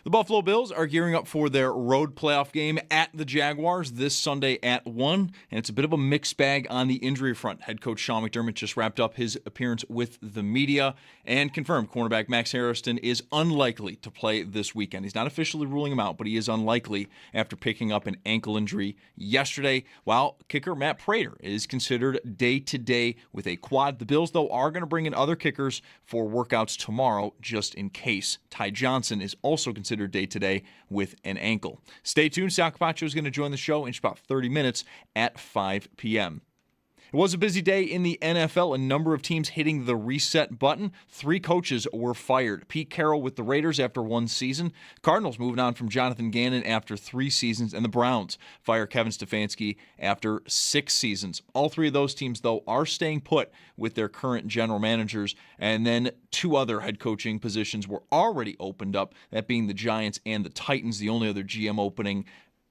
The Buffalo Bills are gearing up for their road playoff game at the Jaguars this Sunday at 1, and it's a bit of a mixed bag on the injury front. Head coach Sean McDermott just wrapped up his appearance with the media and confirmed cornerback Max Harrison is unlikely to play this weekend. He's not officially ruling him out, but he is unlikely after picking up an ankle injury yesterday, while kicker Matt Prater is considered day-to-day with a quad. The Bills, though, are going to bring in other kickers for workouts tomorrow just in case. Ty Johnson is also considered day-to-day with an ankle. Stay tuned. Sal Capacio is going to join the show in just about 30 minutes at 5 p.m. It was a busy day in the NFL. A number of teams hitting the reset button. 3 coaches were fired. Pete Carroll with the Raiders after 1 season. Cardinals moving on from Jonathan Gannon after 3 seasons. And the Browns fire Kevin Stefanski after 6 seasons. All 3 of those teams, though, are staying put with their current general managers. And then 2 other head coaching positions were already opened up, that being the Giants and the Titans. The only other GM opening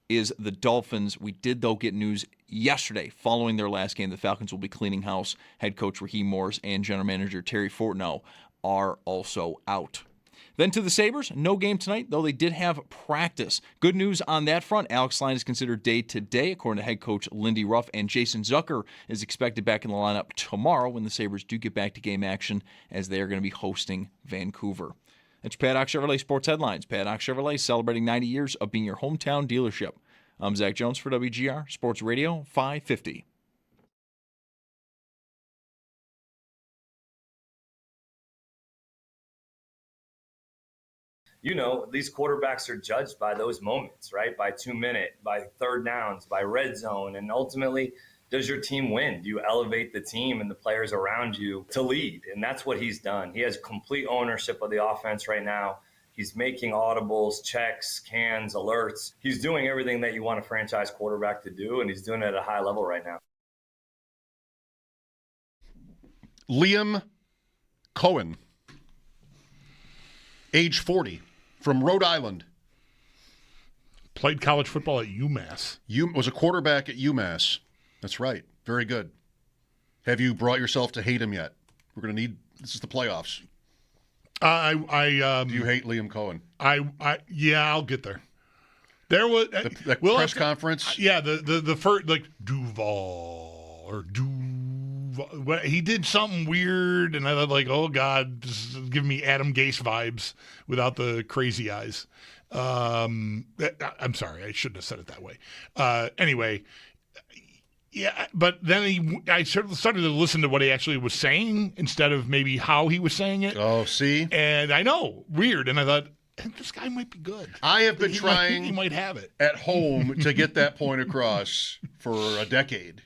is the Dolphins. We did, though, get news yesterday following their last game. The Falcons will be cleaning house. Head coach Raheem Morris and general manager Terry Fortneau are also out. Then to the Sabres, no game tonight, though they did have practice. Good news on that front. Alex Line is considered day-to-day, according to head coach Lindy Ruff, and Jason Zucker is expected back in the lineup tomorrow when the Sabres do get back to game action, as they are going to be hosting Vancouver. That's Paddock Chevrolet Sports Headlines. Paddock Chevrolet celebrating 90 years of being your hometown dealership. I'm Zach Jones for WGR Sports Radio 550. You know, these quarterbacks are judged by those moments, right? By 2-minute, by third downs, by red zone, and ultimately, does your team win? Do you elevate the team and the players around you to lead? And that's what he's done. He has complete ownership of the offense right now. He's making audibles, checks, cans, alerts. He's doing everything that you want a franchise quarterback to do, and he's doing it at a high level right now. Liam Cohen, age 40, from Rhode Island. Played college football at UMass. Was a quarterback at UMass. That's right. Very good. Have you brought yourself to hate him yet? We're going to need. This is the playoffs. Do you hate Liam Cohen? Yeah, I'll get there. There was the press conference. Yeah, the first, like, Duval or Duval. He did something weird, and I thought, like, oh God, this is giving me Adam Gase vibes without the crazy eyes. I'm sorry, I shouldn't have said it that way. Anyway. Yeah, but then I started to listen to what he actually was saying instead of maybe how he was saying it. Oh, see? And I know, weird. And I thought, this guy might be good. I have been trying he might have it at home to get that point across for a decade.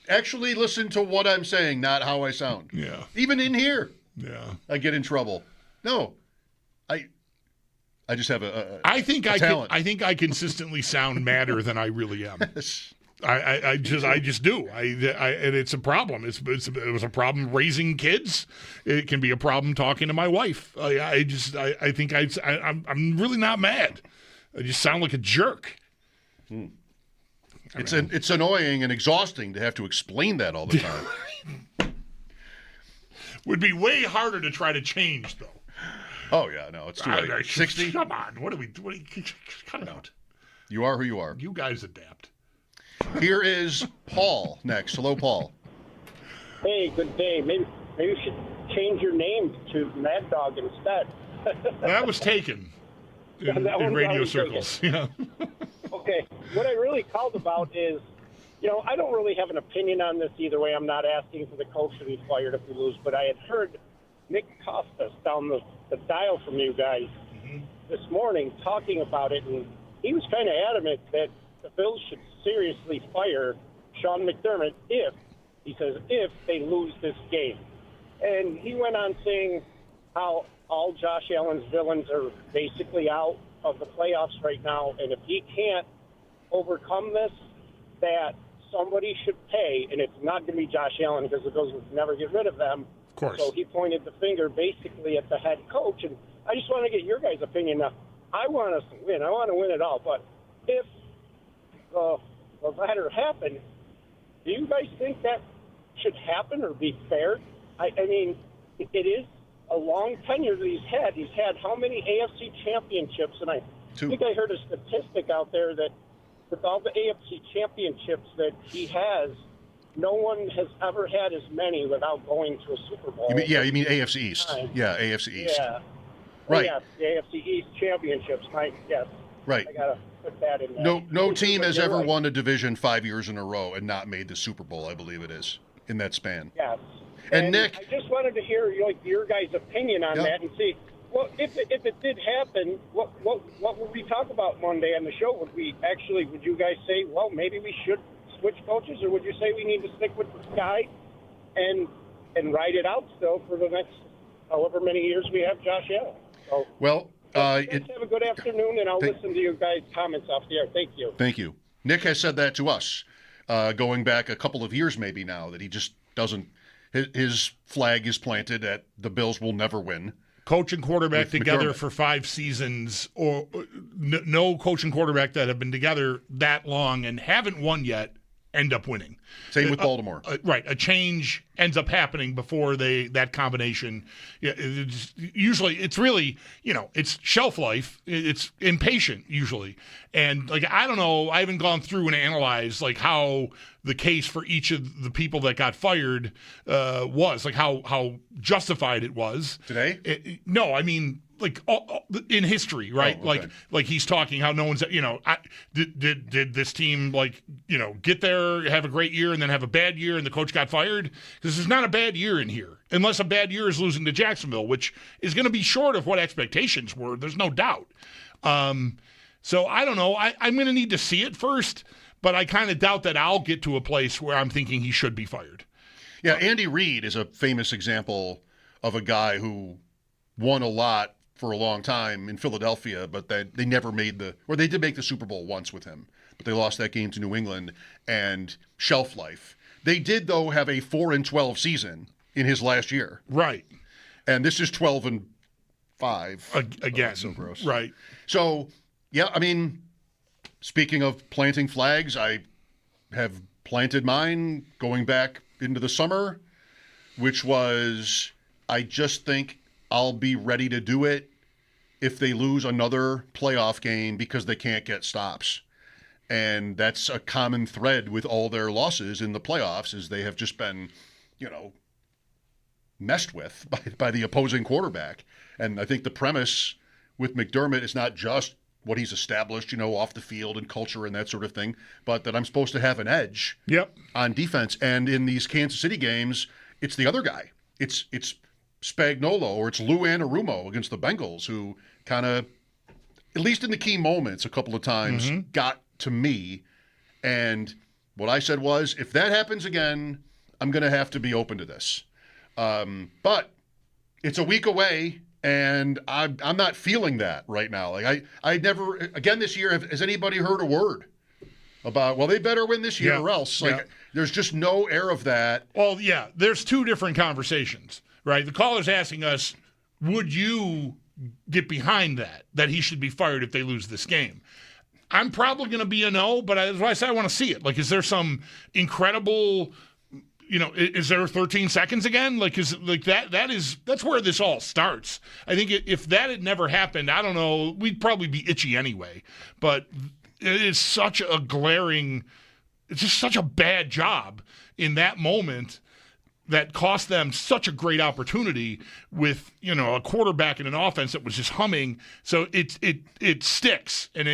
Actually listen to what I'm saying, not how I sound. Yeah. Even in here. Yeah. I get in trouble. No. I just have a talent. I think I consistently sound madder than I really am. I just do. And it's a problem. It was a problem raising kids. It can be a problem talking to my wife. I think I'm really not mad. I just sound like a jerk. It's annoying and exhausting to have to explain that all the time. Would be way harder to try to change, though. Oh yeah, no, it's too late. 60. Come on, what are we cut it out? You are who you are. You guys adapt. Here is Paul next. Hello, Paul. Hey, good day. Maybe you should change your name to Mad Dog instead. That was taken in radio circles. Yeah. Okay. What I really called about is, I don't really have an opinion on this either way. I'm not asking for the coach to be fired if we lose, but I had heard Nick Costas down the dial from you guys this morning talking about it, and he was kind of adamant that the Bills should seriously fire Sean McDermott if they lose this game. And he went on saying how all Josh Allen's villains are basically out of the playoffs right now, and if he can't overcome this, that somebody should pay, and it's not going to be Josh Allen because the Bills would never get rid of them. Of course. So he pointed the finger basically at the head coach, and I just want to get your guys' opinion. Now, I want us to win. I want to win it all, but if the latter happened, do you guys think that should happen or be fair? I mean, it is a long tenure that he's had. He's had how many AFC championships? And I think I heard a statistic out there that with all the AFC championships that he has, no one has ever had as many without going to a Super Bowl. You mean AFC East. Yeah, AFC East. Yeah. Right. Oh, yeah, the AFC East championships. Yes. Right. I got to put that in there. No team has ever right. won a division 5 years in a row and not made the Super Bowl, I believe it is, in that span. Yes. And Nick, I just wanted to hear your guys' opinion on that and see, well, if it did happen, what would we talk about Monday on the show? Would you guys say, well, maybe we should switch coaches, or would you say we need to stick with this guy and ride it out still for the next however many years we have Josh Allen? So, have a good afternoon, and I'll listen to your guys' comments off the air. Thank you. Thank you. Nick has said that to us, going back a couple of years maybe now, that he just doesn't. His flag is planted at the Bills will never win. Coach and quarterback together McDermott. for 5 seasons, or no coach and quarterback that have been together that long and haven't won yet end up winning. Same with Baltimore. Right. A change ends up happening before that combination. Yeah, usually it's really, it's shelf life. It's impatient usually. And I don't know, I haven't gone through and analyzed how the case for each of the people that got fired was, how justified it was. Today? No, I mean, in history, right? Oh, okay. Like he's talking how no one's, did this team get there, have a great year, and then have a bad year, and the coach got fired? Because there's not a bad year in here, unless a bad year is losing to Jacksonville, which is going to be short of what expectations were. There's no doubt. So I don't know. I'm going to need to see it first, but I kind of doubt that I'll get to a place where I'm thinking he should be fired. Yeah, Andy Reid is a famous example of a guy who won a lot for a long time in Philadelphia, but they never made they did make the Super Bowl once with him, but they lost that game to New England, and shelf life. They did, though, have a 4-12 season in his last year. Right. And this is 12-5. Again. Oh, so gross. Right. So, yeah, I mean, speaking of planting flags, I have planted mine going back into the summer, which was, I just think I'll be ready to do it if they lose another playoff game because they can't get stops. And that's a common thread with all their losses in the playoffs, is they have just been, messed with by the opposing quarterback. And I think the premise with McDermott is not just what he's established, off the field and culture and that sort of thing, but that I'm supposed to have an edge on defense. And in these Kansas City games, it's the other guy. It's Spagnuolo, or it's Lou Anarumo against the Bengals, who kind of, at least in the key moments a couple of times, got to me. And what I said was, if that happens again, I'm going to have to be open to this. But it's a week away, and I'm not feeling that right now. I never, again this year, has anybody heard a word about, well, they better win this year or else? There's just no air of that. Well, yeah, there's two different conversations. Right, the caller's asking us, would you get behind that he should be fired if they lose this game? I'm probably going to be a no, but that's why I say I want to see it. Is there some incredible, is there 13 seconds again? That's where this all starts. I think if that had never happened, I don't know, we'd probably be itchy anyway. But it is such a glaring, it's just such a bad job in that moment that cost them such a great opportunity with, a quarterback and an offense that was just humming. So it sticks. And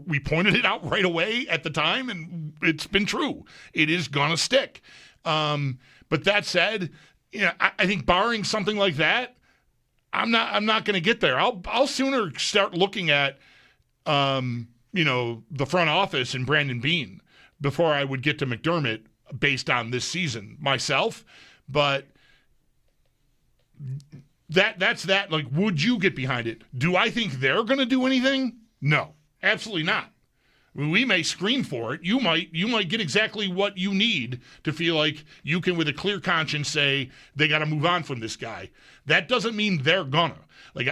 we pointed it out right away at the time, and it's been true. It is gonna stick. But that said, I think barring something like that, I'm not gonna get there. I'll sooner start looking at the front office and Brandon Beane before I would get to McDermott, based on this season myself. But that's that. Would you get behind it? Do I think they're going to do anything? No, absolutely not. We may scream for it. You might get exactly what you need to feel like you can, with a clear conscience, say they got to move on from this guy. That doesn't mean they're gonna.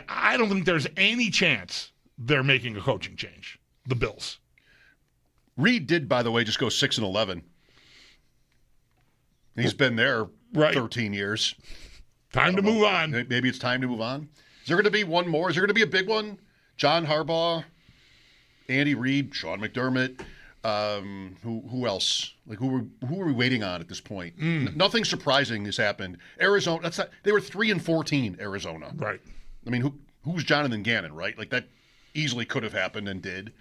I don't think there's any chance they're making a coaching change. The Bills. Reid did, by the way, just go 6-11. He's been there 13 years. Time to move on. Maybe it's time to move on. Is there going to be one more? Is there going to be a big one? John Harbaugh, Andy Reid, Sean McDermott. Who else? Like who are we waiting on at this point? Nothing surprising has happened. Arizona. They were 3-14. Arizona. Right. I mean, who's Jonathan Gannon? Right. Like that easily could have happened and did.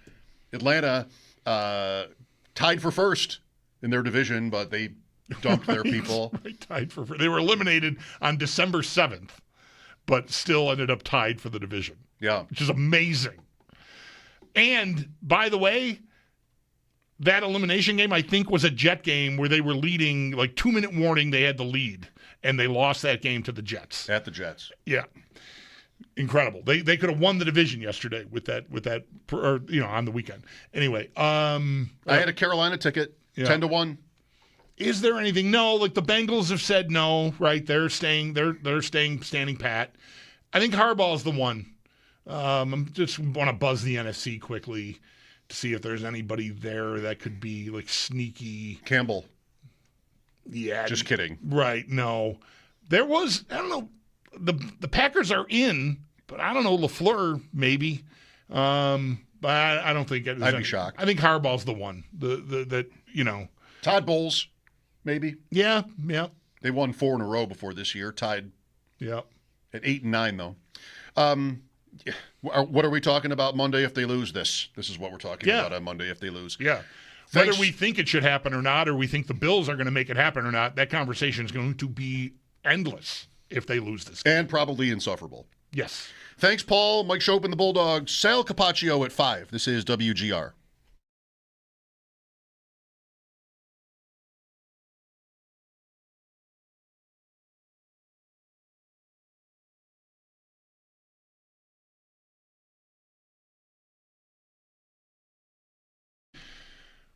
Atlanta tied for first in their division, but they dumped their people. They tied for. They were eliminated on December 7th, but still ended up tied for the division. Yeah, which is amazing. And by the way, that elimination game I think was a Jet game where they were leading, like 2-minute warning. They had the lead, and they lost that game to the Jets. At the Jets. Yeah. Incredible. They could have won the division yesterday with that or, on the weekend. Anyway, I had a Carolina ticket, 10-1. Is there anything? No, like the Bengals have said no, right? They're staying standing pat. I think Harbaugh is the one. I just want to buzz the NFC quickly to see if there's anybody there that could be like sneaky. Campbell. Yeah. Just kidding. Right. No. There was, I don't know. The Packers are in, but I don't know, LaFleur maybe. But I don't think I'd be shocked. I think Harbaugh's the one. Todd Bowles, maybe. Yeah. They won 4 in a row before this year, tied. Yeah. At 8-9 though. What are we talking about Monday if they lose this? This is what we're talking about on Monday if they lose. Yeah. Thanks. Whether we think it should happen or not, or we think the Bills are going to make it happen or not, that conversation is going to be endless if they lose this game. And probably insufferable. Yes. Thanks, Paul. Mike Schopp and the Bulldogs. Sal Capacio at 5. This is WGR.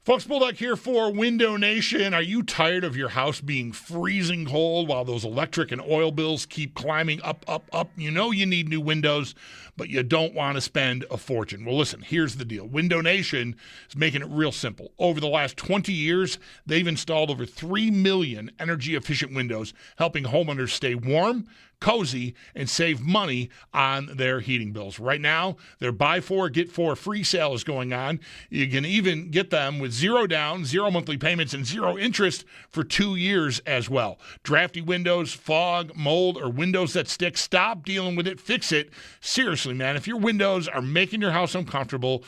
Folks, Bulldog here for Window Nation. Are you tired of your house being freezing cold while those electric and oil bills keep climbing up? You know you need new windows, but you don't want to spend a fortune. Well, listen, here's the deal. Window Nation is making it real simple. Over the last 20 years, they've installed over 3 million energy-efficient windows, helping homeowners stay warm, cozy, and save money on their heating bills. Right now, their buy 4, get 4 free sale is going on. You can even get them with 0 down, 0 monthly payments, and 0 interest for 2 years as well. Drafty windows, fog, mold, or windows that stick, stop dealing with it, fix it. Seriously, man, if your windows are making your house uncomfortable,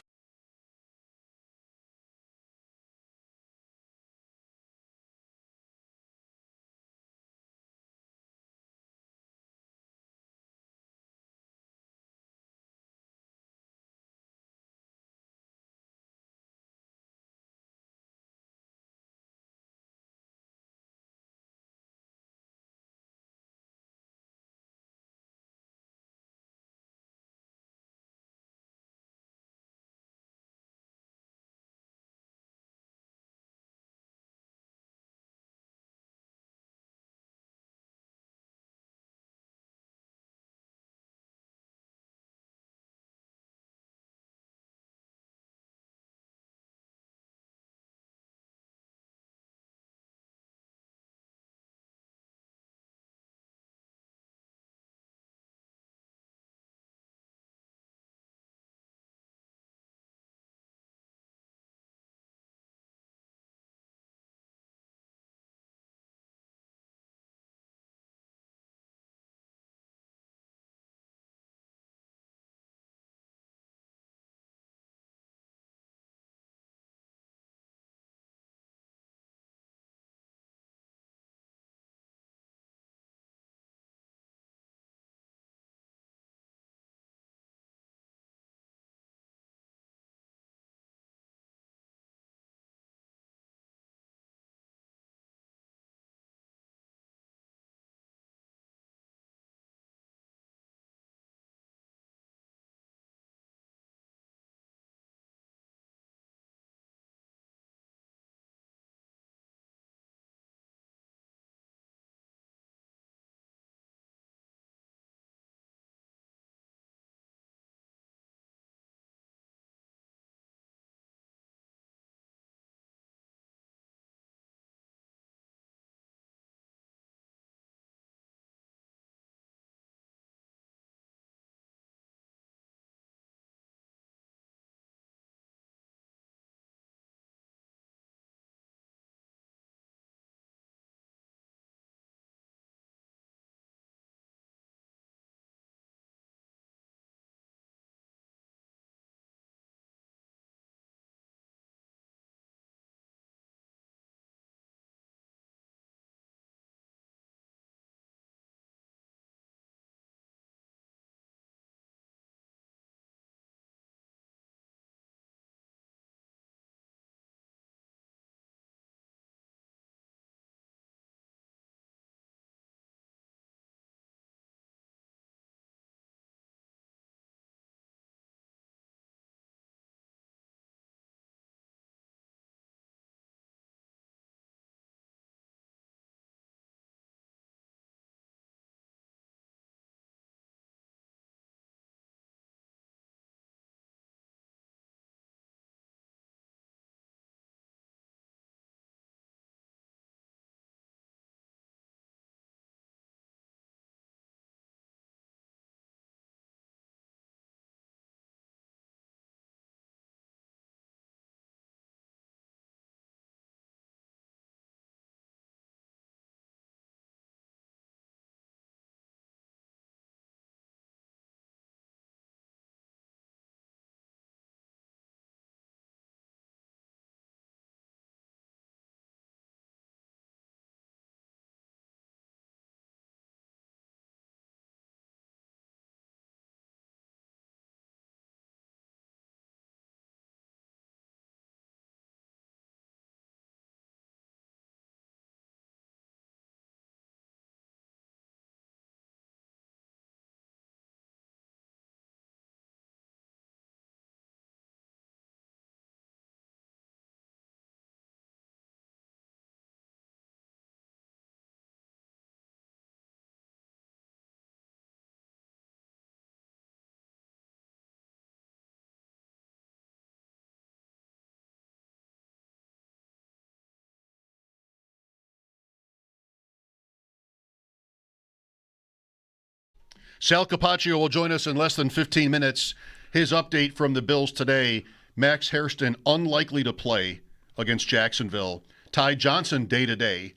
Sal Capacio will join us in less than 15 minutes. His update from the Bills today, Max Hairston unlikely to play against Jacksonville. Ty Johnson day-to-day.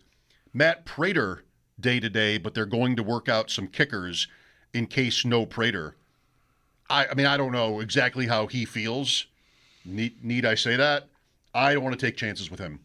Matt Prater day-to-day, but they're going to work out some kickers in case no Prater. I mean, I don't know exactly how he feels. Need I say that? I don't want to take chances with him.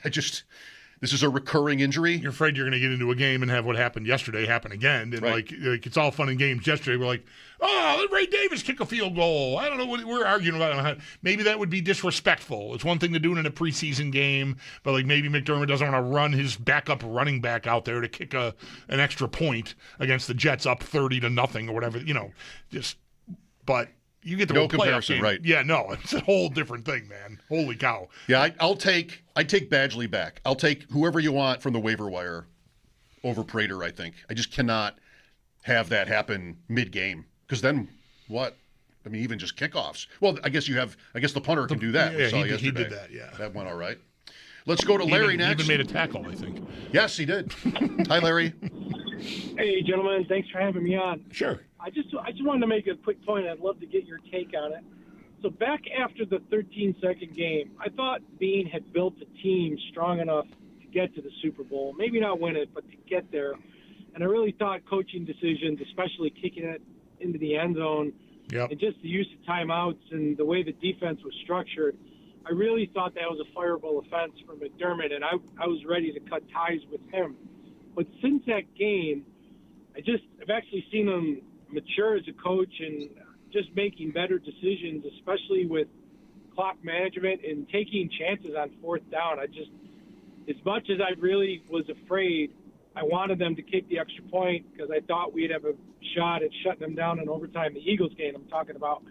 This is a recurring injury. You're afraid you're going to get into a game and have what happened yesterday happen again. And like it's all fun and games. Yesterday we're like, oh, let Ray Davis kick a field goal. I don't know what we're arguing about. Maybe that would be disrespectful. It's one thing to do it in a preseason game, but like maybe McDermott doesn't want to run his backup running back out there to kick an extra point against the Jets up 30-0 or whatever. But you get to no a playoff comparison, game. right? Yeah, no, it's a whole different thing, man. Holy cow! Yeah, I'd take Badgley back. I'll take whoever you want from the waiver wire over Prater. I think I just cannot have that happen mid-game because then what? I mean, even just kickoffs. Well, I guess the punter can do that. Yeah, we saw he did that. Yeah, that went all right. Let's go to Larry next. He even made a tackle, I think. Yes, he did. Hi, Larry. Hey, gentlemen. Thanks for having me on. Sure. I just wanted to make a quick point. I'd love to get your take on it. So back after the 13-second game, I thought Bean had built a team strong enough to get to the Super Bowl. Maybe not win it, but to get there. And I really thought coaching decisions, especially kicking it into the end zone, and just the use of timeouts and the way the defense was structured, I really thought that was a fireable offense for McDermott, and I was ready to cut ties with him. But since that game, I've actually seen him mature as a coach and just making better decisions, especially with clock management and taking chances on fourth down. As much as I really was afraid, I wanted them to kick the extra point because I thought we'd have a shot at shutting them down in overtime, the Eagles game I'm talking about.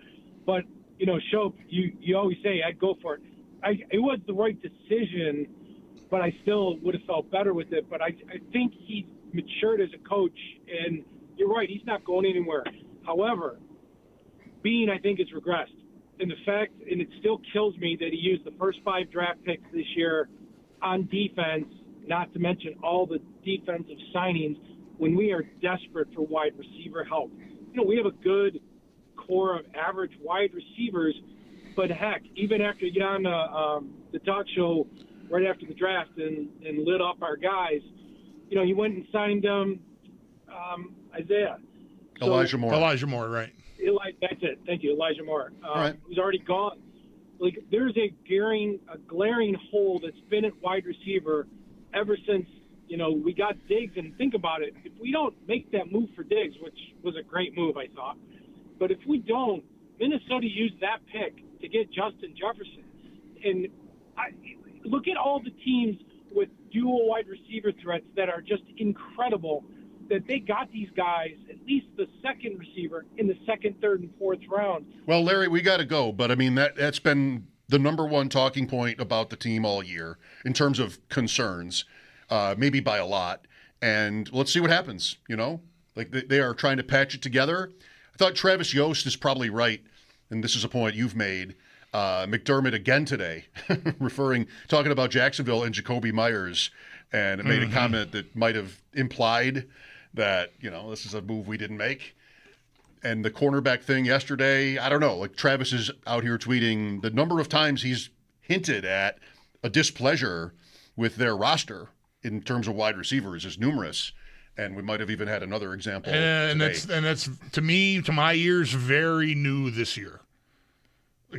But, Schopp, you always say, I'd go for it. It was the right decision, but I still would have felt better with it. But I think he matured as a coach, and you're right, he's not going anywhere. However, Bean, I think, has regressed. And it still kills me that he used the first 5 draft picks this year on defense, not to mention all the defensive signings, when we are desperate for wide receiver help. We have a good core of average wide receivers, but heck, even after you get on the talk show right after the draft and lit up our guys, he went and signed Isaiah. Elijah Moore, right. That's it. Thank you, Elijah Moore. Right. Who's already gone. There's a glaring hole that's been at wide receiver ever since, we got Diggs. And think about it. If we don't make that move for Diggs, which was a great move, I thought, but if we don't, Minnesota used that pick to get Justin Jefferson. And look at all the teams with dual wide receiver threats that are just incredible, that they got these guys, at least the second receiver, in the second, third, and fourth round. Well, Larry, we got to go, but I mean that's been the number one talking point about the team all year in terms of concerns, maybe by a lot. And let's see what happens. They are trying to patch it together. I thought Travis Yost is probably right, and this is a point you've made. McDermott again today, talking about Jacksonville and Jacoby Myers, and it made a comment that might have implied that, this is a move we didn't make. And the cornerback thing yesterday, I don't know, Travis is out here tweeting the number of times he's hinted at a displeasure with their roster in terms of wide receivers is numerous. And we might have even had another example. And that's to me, to my ears, very new this year.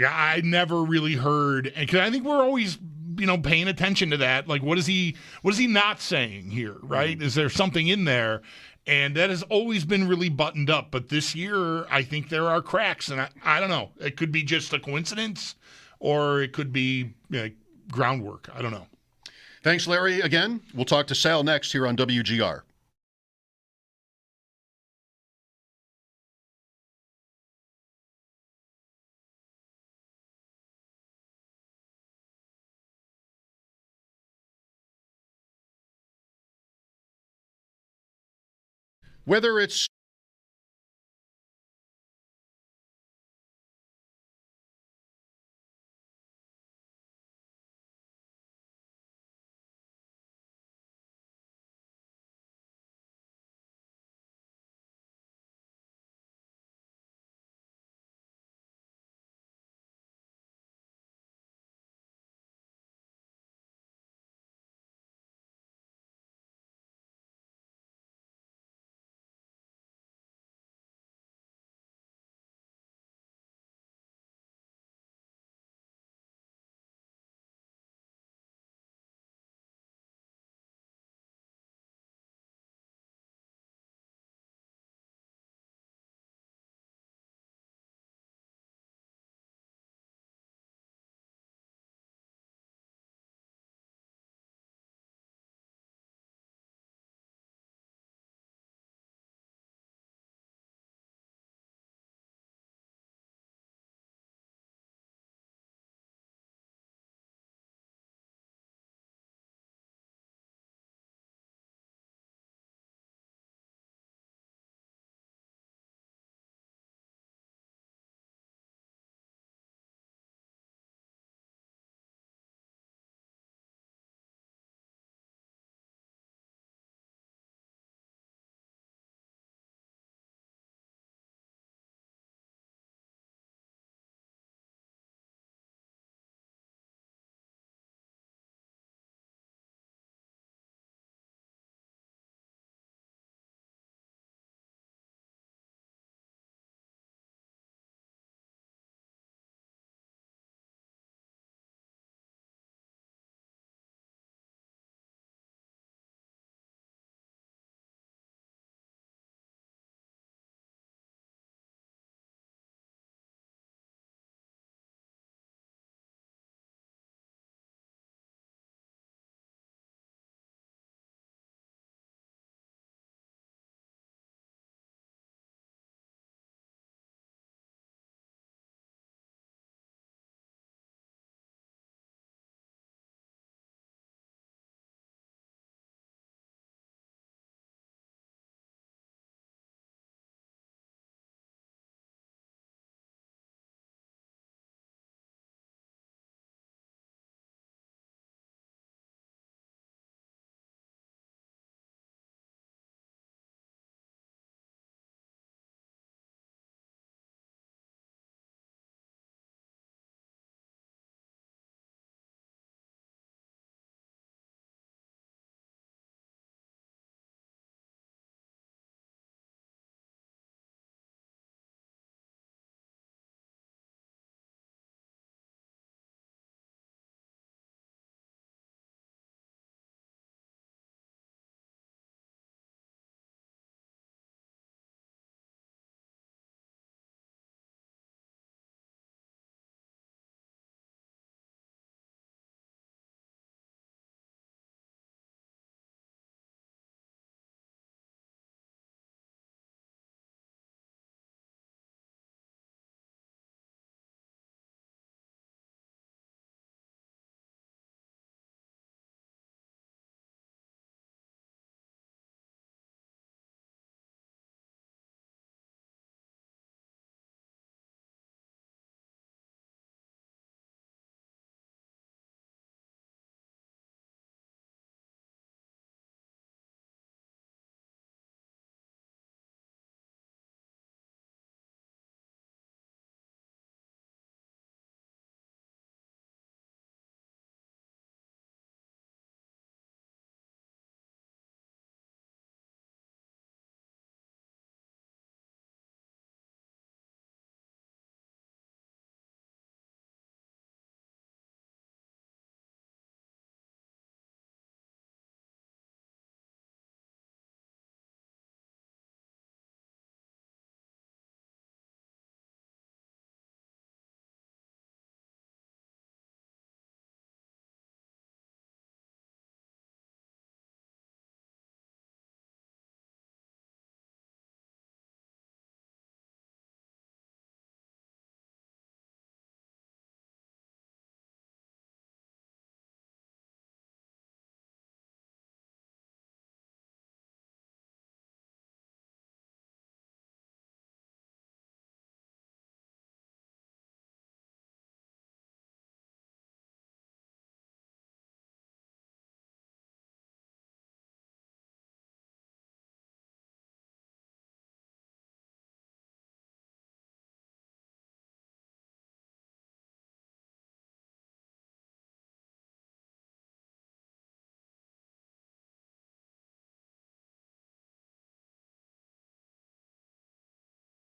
I never really heard, because I think we're always, paying attention to that. What is he not saying here, right? Is there something in there? And that has always been really buttoned up. But this year, I think there are cracks, and I don't know. It could be just a coincidence, or it could be groundwork. I don't know. Thanks, Larry. Again, we'll talk to Sal next here on WGR. Whether it's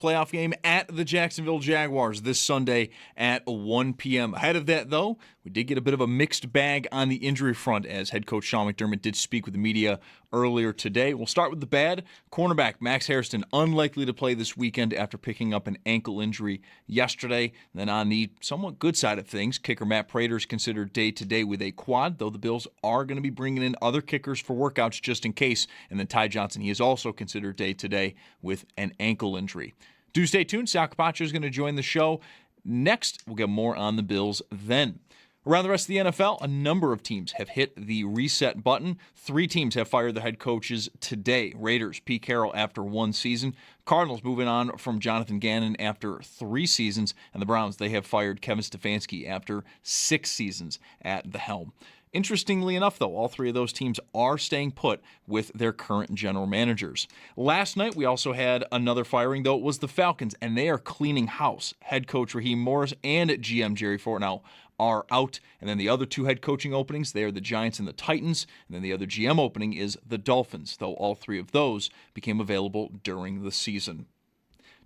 playoff game at the Jacksonville Jaguars this Sunday at 1 p.m. Ahead of that, though, we did get a bit of a mixed bag on the injury front as head coach Sean McDermott did speak with the media earlier today. We'll start with the bad. Cornerback Max Hairston unlikely to play this weekend after picking up an ankle injury yesterday. And then on the somewhat good side of things, kicker Matt Prater is considered day-to-day with a quad, though the Bills are going to be bringing in other kickers for workouts just in case. And then Ty Johnson, he is also considered day-to-day with an ankle injury. Do stay tuned. Sal Capacio is going to join the show. Next, we'll get more on the Bills then. Around the rest of the NFL, a number of teams have hit the reset button. 3 teams have fired their head coaches today. Raiders, Pete Carroll after 1 season. Cardinals moving on from Jonathan Gannon after 3 seasons. And the Browns, they have fired Kevin Stefanski after 6 seasons at the helm. Interestingly enough, though, all 3 of those teams are staying put with their current general managers. Last night, we also had another firing, though it was the Falcons, and they are cleaning house. Head coach Raheem Morris and GM Jerry Fortnell are out. And then the other 2 head coaching openings, they are the Giants and the Titans. And then the other GM opening is the Dolphins, though all 3 of those became available during the season.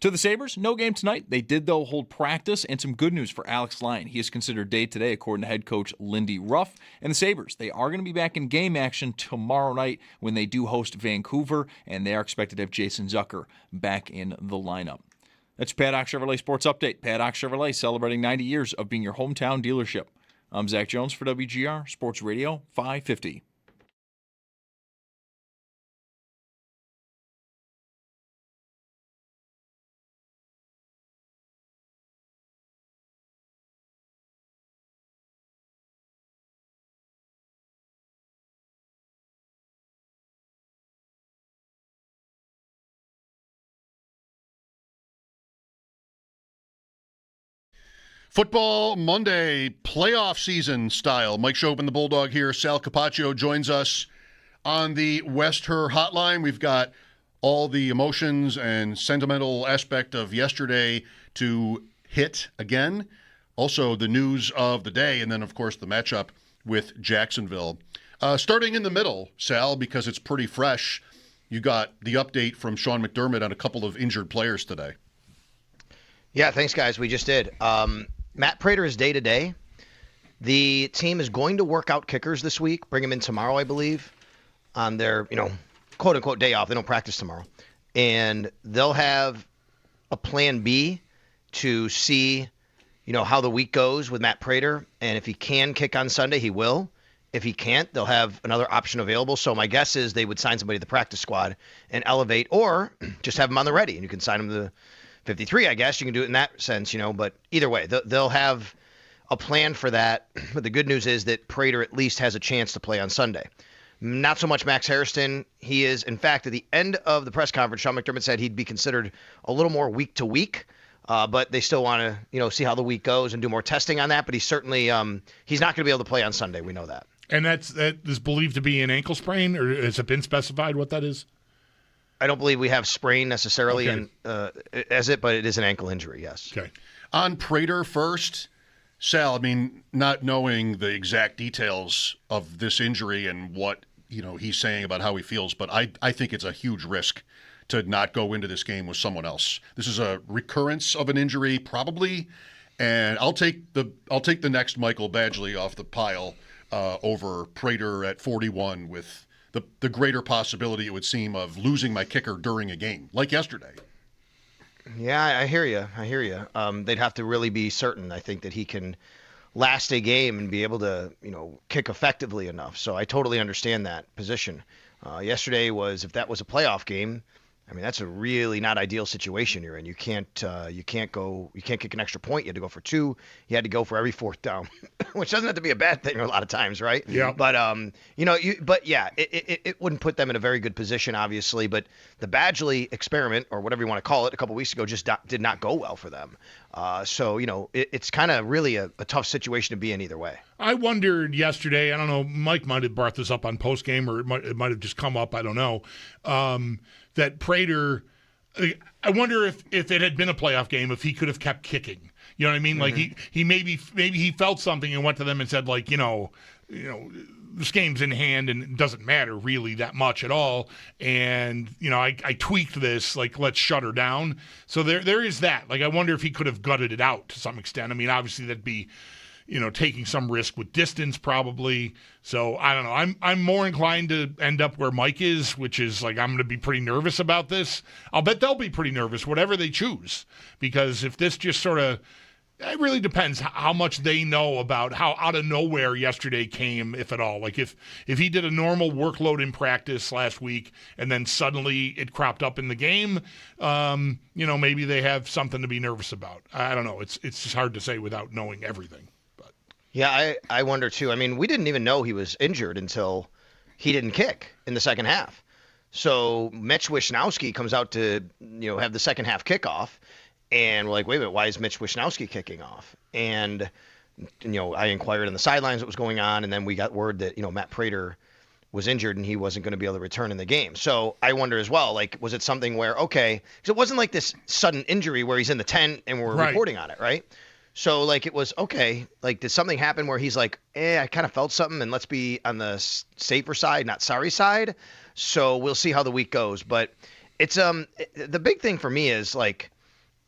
To the Sabres, no game tonight. They did, though, hold practice, and some good news for Alex Lyon. He is considered day-to-day, according to head coach Lindy Ruff. And the Sabres, they are going to be back in game action tomorrow night when they do host Vancouver, and they are expected to have Jason Zucker back in the lineup. That's Paddock Chevrolet Sports Update. Paddock Chevrolet celebrating 90 years of being your hometown dealership. I'm Zach Jones for WGR Sports Radio 550. Football Monday, playoff season style. Mike Schopp and the Bulldog here. Sal Capacio joins us on the West Her hotline. We've got all the emotions and sentimental aspect of yesterday to hit again. Also, the news of the day, and then, of course, the matchup with Jacksonville. Starting in the middle, Sal, because it's pretty fresh, you got the update from Sean McDermott on a couple of injured players today. Yeah, thanks, guys. We just did. Matt Prater is day-to-day. The team is going to work out kickers this week, bring them in tomorrow, I believe, on their, quote-unquote day off. They don't practice tomorrow. And they'll have a plan B to see, how the week goes with Matt Prater. And if he can kick on Sunday, he will. If he can't, they'll have another option available. So my guess is they would sign somebody to the practice squad and elevate, or just have him on the ready, and you can sign him to the 53, I guess. You can do it in that sense, but either way, they'll have a plan for that. But the good news is that Prater at least has a chance to play on Sunday. Not so much Max Hairston. He is, in fact, at the end of the press conference, Sean McDermott said he'd be considered a little more week to week, but they still want to, see how the week goes and do more testing on that. But he's certainly, he's not going to be able to play on Sunday. We know that. And that is believed to be an ankle sprain, or has it been specified what that is? I don't believe we have sprain necessarily as it, but it is an ankle injury, yes. Okay. On Prater first, Sal, not knowing the exact details of this injury and what, he's saying about how he feels, but I think it's a huge risk to not go into this game with someone else. This is a recurrence of an injury, probably, and I'll take the next Michael Badgley off the pile over Prater at 41 with the greater possibility, it would seem, of losing my kicker during a game, like yesterday. Yeah, I hear you. They'd have to really be certain, I think, that he can last a game and be able to, kick effectively enough. So I totally understand that position. Yesterday if that was a playoff game, that's a really not ideal situation you're in. You can't kick an extra point. You had to go for 2. You had to go for every 4th down, which doesn't have to be a bad thing a lot of times, right? Yeah. But it wouldn't put them in a very good position, obviously. But the Badgley experiment, or whatever you want to call it, a couple weeks ago just did not go well for them. It's kind of really a tough situation to be in either way. I wondered yesterday, I don't know, Mike might have brought this up on postgame, or it might have just come up, I don't know, that Prater, I wonder if it had been a playoff game, if he could have kept kicking. You know what I mean? Mm-hmm. Like he maybe he felt something and went to them and said, like, this game's in hand and it doesn't matter really that much at all. And, I tweaked this, like, let's shut her down. So there is that. Like, I wonder if he could have gutted it out to some extent. I mean, obviously that'd be, taking some risk with distance probably. So I don't know. I'm more inclined to end up where Mike is, which is like, I'm going to be pretty nervous about this. I'll bet they'll be pretty nervous, whatever they choose, because if this just sort of, it really depends how much they know about how out of nowhere yesterday came, if at all. Like if he did a normal workload in practice last week and then suddenly it cropped up in the game, maybe they have something to be nervous about. I don't know. It's just hard to say without knowing everything. Yeah, I wonder too. I mean, we didn't even know he was injured until he didn't kick in the second half. So Mitch Wishnowsky comes out to, have the second half kickoff. And we're like, wait a minute, why is Mitch Wishnowsky kicking off? And, I inquired on the sidelines what was going on, and then we got word that, Matt Prater was injured and he wasn't going to be able to return in the game. So I wonder as well, like, was it something where, okay, because it wasn't like this sudden injury where he's in the tent and we're reporting on it, right? So, like, it was, okay, like, did something happen where he's like, I kind of felt something, and let's be on the safer side, not sorry side. So we'll see how the week goes. But it's the big thing for me is, like,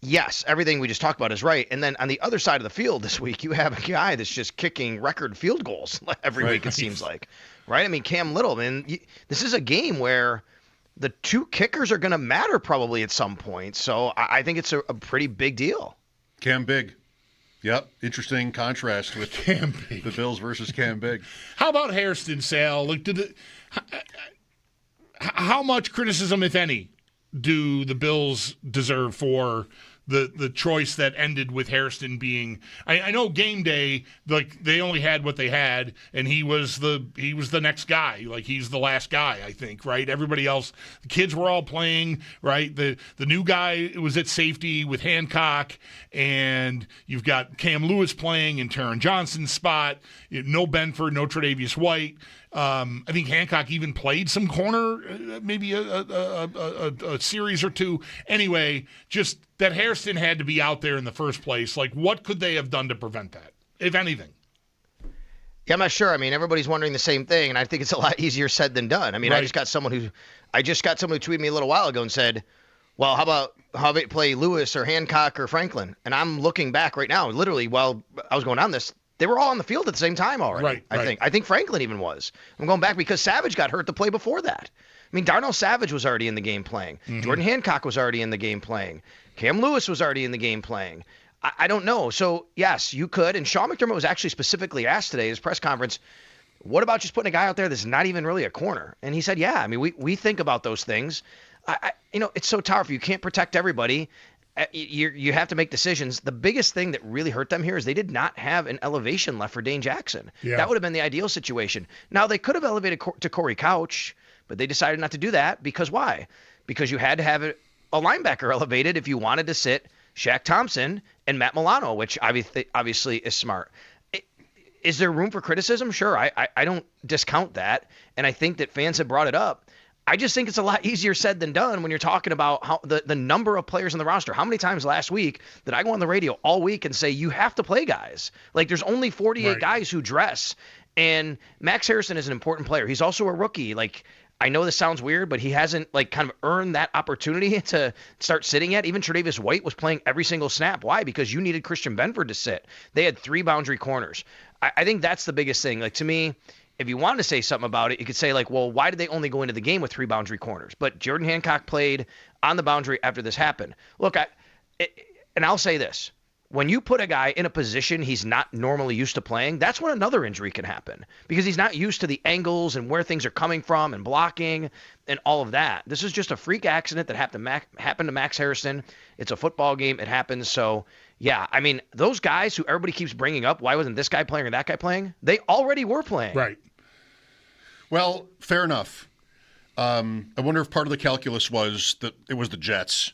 yes, everything we just talked about is right. And then on the other side of the field this week, you have a guy that's just kicking record field goals every week, it seems like. Right? I mean, Cam Little, man, this is a game where the two kickers are going to matter probably at some point. So I think it's a pretty big deal. Cam Big. Yep. Interesting contrast with Cam Big. The Bills versus Cam Big. How about Hairston, Sal? Like, how much criticism, if any, do the Bills deserve for the choice that ended with Hairston being, I know game day, like, they only had what they had, and he was the next guy. Like, he's the last guy, I think, right? Everybody else, the kids were all playing, right? The new guy was at safety with Hancock, and you've got Cam Lewis playing in Taron Johnson's spot. No Benford, no Tre'Davious White. I think Hancock even played some corner, maybe a series or two. Anyway, just that Hairston had to be out there in the first place. Like, what could they have done to prevent that, if anything? Yeah, I'm not sure. I mean, everybody's wondering the same thing, and I think it's a lot easier said than done. I mean, I just got someone who tweeted me a little while ago and said, well, how about play Lewis or Hancock or Franklin? And I'm looking back right now, literally, while I was going on this, they were all on the field at the same time already. I think Franklin even was. I'm going back because Savage got hurt to play before that. I mean, Darnell Savage was already in the game playing. Mm-hmm. Jordan Hancock was already in the game playing. Cam Lewis was already in the game playing. I don't know. So, yes, you could. And Sean McDermott was actually specifically asked today at his press conference, what about just putting a guy out there that's not even really a corner? And he said, yeah, I mean, we think about those things. It's so tough. You can't protect everybody. You have to make decisions. The biggest thing that really hurt them here is they did not have an elevation left for Dane Jackson. Yeah. That would have been the ideal situation. Now, they could have elevated to Corey Couch, but they decided not to do that because why? Because you had to have a linebacker elevated if you wanted to sit Shaq Thompson and Matt Milano, which obviously is smart. Is there room for criticism? Sure. I don't discount that. And I think that fans have brought it up. I just think it's a lot easier said than done when you're talking about how the number of players on the roster. How many times last week did I go on the radio all week and say, you have to play guys? Like, there's only 48 guys who dress. And Max Harrison is an important player. He's also a rookie. Like, I know this sounds weird, but he hasn't, like, kind of earned that opportunity to start sitting yet. Even Tre'Davious White was playing every single snap. Why? Because you needed Christian Benford to sit. They had 3 boundary corners. I think that's the biggest thing. Like, to me, if you wanted to say something about it, you could say, like, well, why did they only go into the game with 3 boundary corners? But Jordan Hancock played on the boundary after this happened. Look, and I'll say this. When you put a guy in a position he's not normally used to playing, that's when another injury can happen because he's not used to the angles and where things are coming from and blocking and all of that. This is just a freak accident that happened to Max Harrison. It's a football game. It happens. So, yeah, I mean, those guys who everybody keeps bringing up, why wasn't this guy playing or that guy playing? They already were playing. Right. Well, fair enough. I wonder if part of the calculus was that it was the Jets.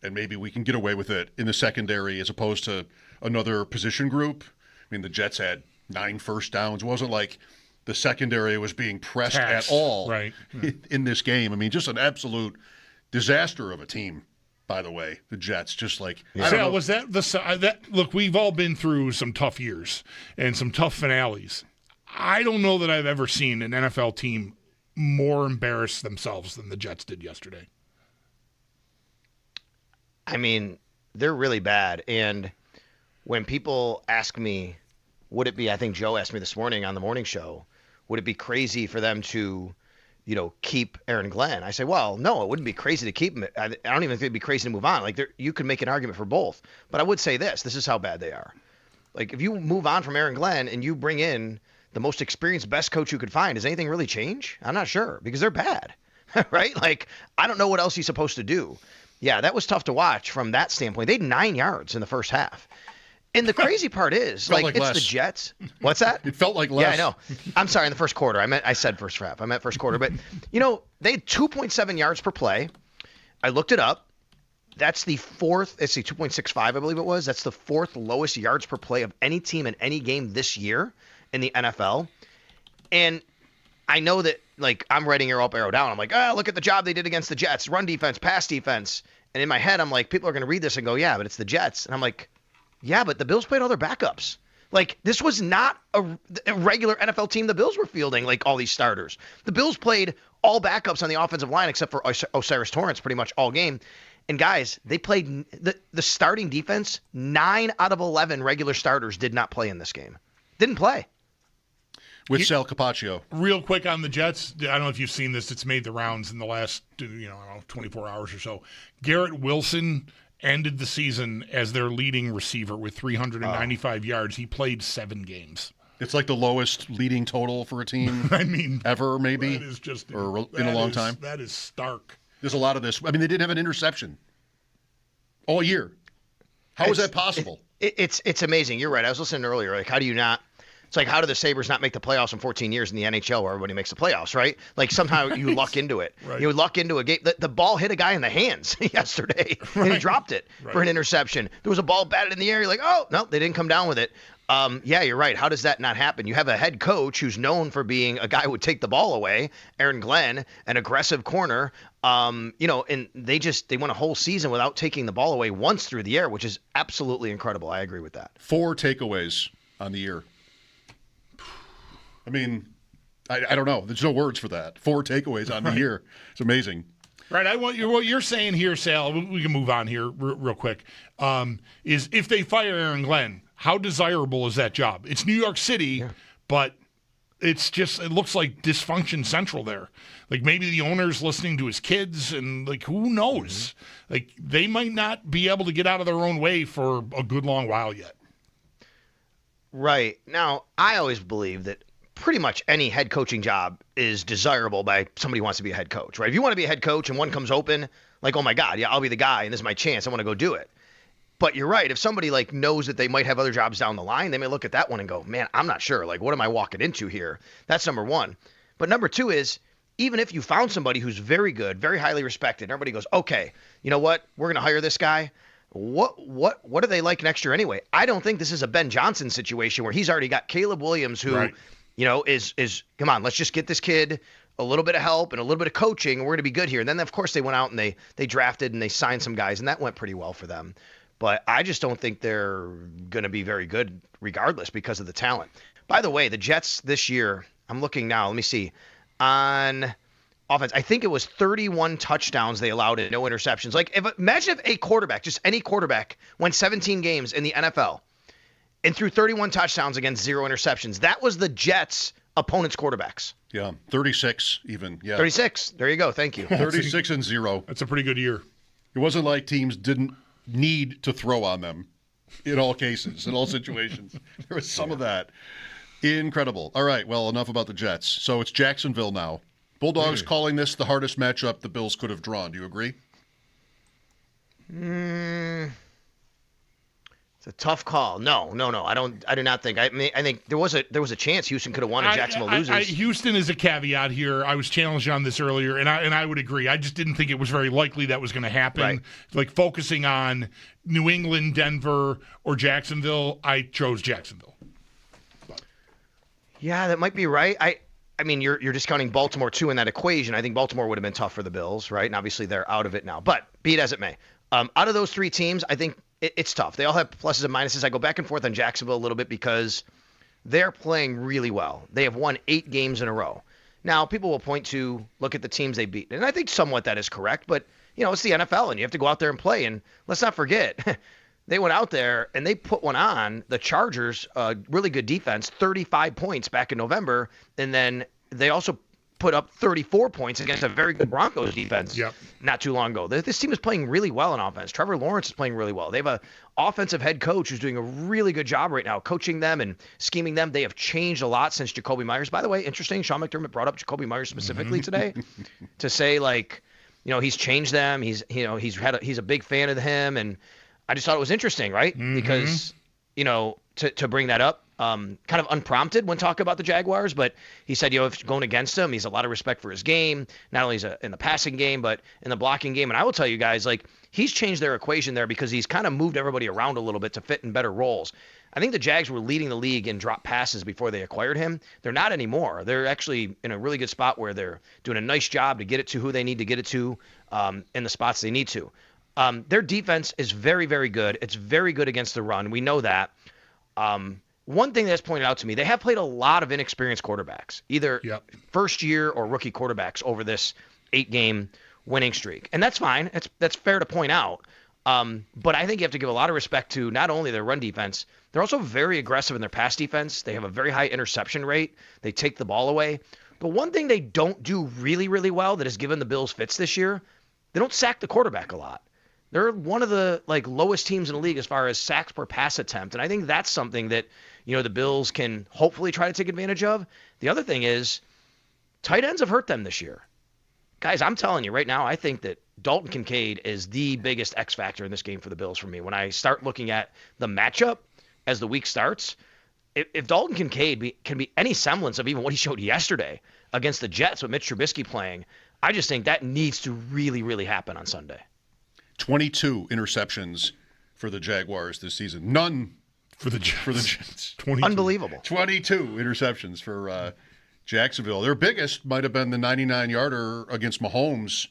And maybe we can get away with it in the secondary as opposed to another position group. I mean, the Jets had 9 first downs. It wasn't like the secondary was being pressed at all in this game. I mean, just an absolute disaster of a team, by the way, the Jets. Just like, I don't know. Was that look, we've all been through some tough years and some tough finales. I don't know that I've ever seen an NFL team more embarrass themselves than the Jets did yesterday. I mean, they're really bad. And when people ask me, would it be, I think Joe asked me this morning on the morning show, would it be crazy for them to, keep Aaron Glenn? I say, well, no, it wouldn't be crazy to keep him. I don't even think it'd be crazy to move on. Like, you could make an argument for both. But I would say this is how bad they are. Like, if you move on from Aaron Glenn and you bring in the most experienced, best coach you could find, does anything really change? I'm not sure, because they're bad, right? Like, I don't know what else he's supposed to do. Yeah, that was tough to watch from that standpoint. They had 9 yards in the first half. And the crazy part is, it's less. the Jets. What's that? It felt like less. Yeah, I know. I'm sorry, in the first quarter. I said first half. I meant first quarter. But, they had 2.7 yards per play. I looked it up. That's the fourth, 2.65, I believe it was. That's the fourth lowest yards per play of any team in any game this year in the NFL. And I know that, I'm writing arrow up, arrow down. I'm like, look at the job they did against the Jets. Run defense, pass defense. And in my head, I'm like, people are going to read this and go, yeah, but it's the Jets. And I'm like, yeah, but the Bills played all their backups. This was not a regular NFL team the Bills were fielding, all these starters. The Bills played all backups on the offensive line except for Osiris Torrance pretty much all game. And, guys, they played the starting defense. 9 out of 11 regular starters did not play in this game. Didn't play. With Sal Capacio. Real quick on the Jets, I don't know if you've seen this. It's made the rounds in the last 24 hours or so. Garrett Wilson ended the season as their leading receiver with 395 yards. He played 7 games. It's like the lowest leading total for a team ever, maybe, that is just, or in a long time. That is stark. There's a lot of this. I mean, they didn't have an interception all year. How is that possible? It's amazing. You're right. I was listening earlier. How do you not? It's how do the Sabres not make the playoffs in 14 years in the NHL where everybody makes the playoffs, right? Somehow you luck into it. Right. You luck into a game. The ball hit a guy in the hands yesterday, and he dropped it for an interception. There was a ball batted in the air. You're like, oh, no, they didn't come down with it. Yeah, you're right. How does that not happen? You have a head coach who's known for being a guy who would take the ball away, Aaron Glenn, an aggressive corner, and they went a whole season without taking the ball away once through the air, which is absolutely incredible. I agree with that. 4 takeaways on the year. I mean, I don't know. There's no words for that. 4 takeaways on the year. It's amazing. Right. What you're saying here, Sal, we can move on here real quick, is if they fire Aaron Glenn, how desirable is that job? It's New York City, but it looks like dysfunction central there. Maybe the owner's listening to his kids, and who knows? They might not be able to get out of their own way for a good long while yet. Right. Now, I always believe that pretty much any head coaching job is desirable by somebody who wants to be a head coach, right? If you want to be a head coach and one comes open, oh my God, yeah, I'll be the guy and this is my chance. I want to go do it. But you're right. If somebody knows that they might have other jobs down the line, they may look at that one and go, man, I'm not sure. What am I walking into here? That's number one. But number two is, even if you found somebody who's very good, very highly respected, and everybody goes, okay, you know what? We're going to hire this guy. What are they like next year anyway? I don't think this is a Ben Johnson situation where he's already got Caleb Williams who, is come on, let's just get this kid a little bit of help and a little bit of coaching, and we're going to be good here. And then, of course, they went out and they drafted and they signed some guys, and that went pretty well for them. But I just don't think they're going to be very good regardless because of the talent. By the way, the Jets this year, I'm looking now, let me see, on offense, I think it was 31 touchdowns they allowed and no interceptions. Imagine if a quarterback, just any quarterback, went 17 games in the NFL and threw 31 touchdowns against 0 interceptions. That was the Jets' opponents' quarterbacks. Yeah, 36 even. Yeah, 36. There you go. Thank you. 36 and 0. That's a pretty good year. It wasn't like teams didn't need to throw on them in all cases, in all situations. There was some of that. Incredible. All right, well, enough about the Jets. So it's Jacksonville now. Bulldogs calling this the hardest matchup the Bills could have drawn. Do you agree? It's a tough call. No. I do not think. I think there was a chance Houston could have won and Jacksonville loses. Houston is a caveat here. I was challenged on this earlier, and I would agree. I just didn't think it was very likely that was going to happen. Right. Focusing on New England, Denver, or Jacksonville, I chose Jacksonville. Yeah, that might be right. I mean, you're discounting Baltimore too in that equation. I think Baltimore would have been tough for the Bills, right? And obviously they're out of it now. But be it as it may, out of those 3 teams, I think it's tough. They all have pluses and minuses. I go back and forth on Jacksonville a little bit because they're playing really well. They have won 8 games in a row. Now, people will point to, look at the teams they beat. And I think somewhat that is correct, but, it's the NFL, and you have to go out there and play. And let's not forget, they went out there and they put one on the Chargers, really good defense, 35 points back in November. And then they also put up 34 points against a very good Broncos defense not too long ago. This team is playing really well on offense. Trevor Lawrence is playing really well. They have a offensive head coach who's doing a really good job right now, coaching them and scheming them. They have changed a lot since Jacoby Myers. By the way, interesting, Sean McDermott brought up Jacoby Myers specifically today to say, he's changed them. He's a big fan of him, and I just thought it was interesting, right? Because, to bring that up, kind of unprompted when talking about the Jaguars, but he said, if going against him, he's a lot of respect for his game. Not only is in the passing game, but in the blocking game. And I will tell you guys, he's changed their equation there because he's kind of moved everybody around a little bit to fit in better roles. I think the Jags were leading the league in drop passes before they acquired him. They're not anymore. They're actually in a really good spot where they're doing a nice job to get it to who they need to get it to in the spots they need to. Their defense is very, very good. It's very good against the run. We know that. One thing that's pointed out to me, they have played a lot of inexperienced quarterbacks, either first year or rookie quarterbacks over this 8-game winning streak. And that's fine. That's fair to point out. But I think you have to give a lot of respect to not only their run defense, they're also very aggressive in their pass defense. They have a very high interception rate. They take the ball away. But one thing they don't do really, really well that has given the Bills fits this year, they don't sack the quarterback a lot. They're one of the lowest teams in the league as far as sacks per pass attempt. And I think that's something that, the Bills can hopefully try to take advantage of. The other thing is tight ends have hurt them this year. Guys, I'm telling you right now, I think that Dalton Kincaid is the biggest X factor in this game for the Bills for me. When I start looking at the matchup as the week starts, if Dalton Kincaid can be any semblance of even what he showed yesterday against the Jets with Mitch Trubisky playing, I just think that needs to really, really happen on Sunday. 22 interceptions for the Jaguars this season. None for the Jets. 22. Unbelievable. 22 interceptions for Jacksonville. Their biggest might have been the 99-yarder against Mahomes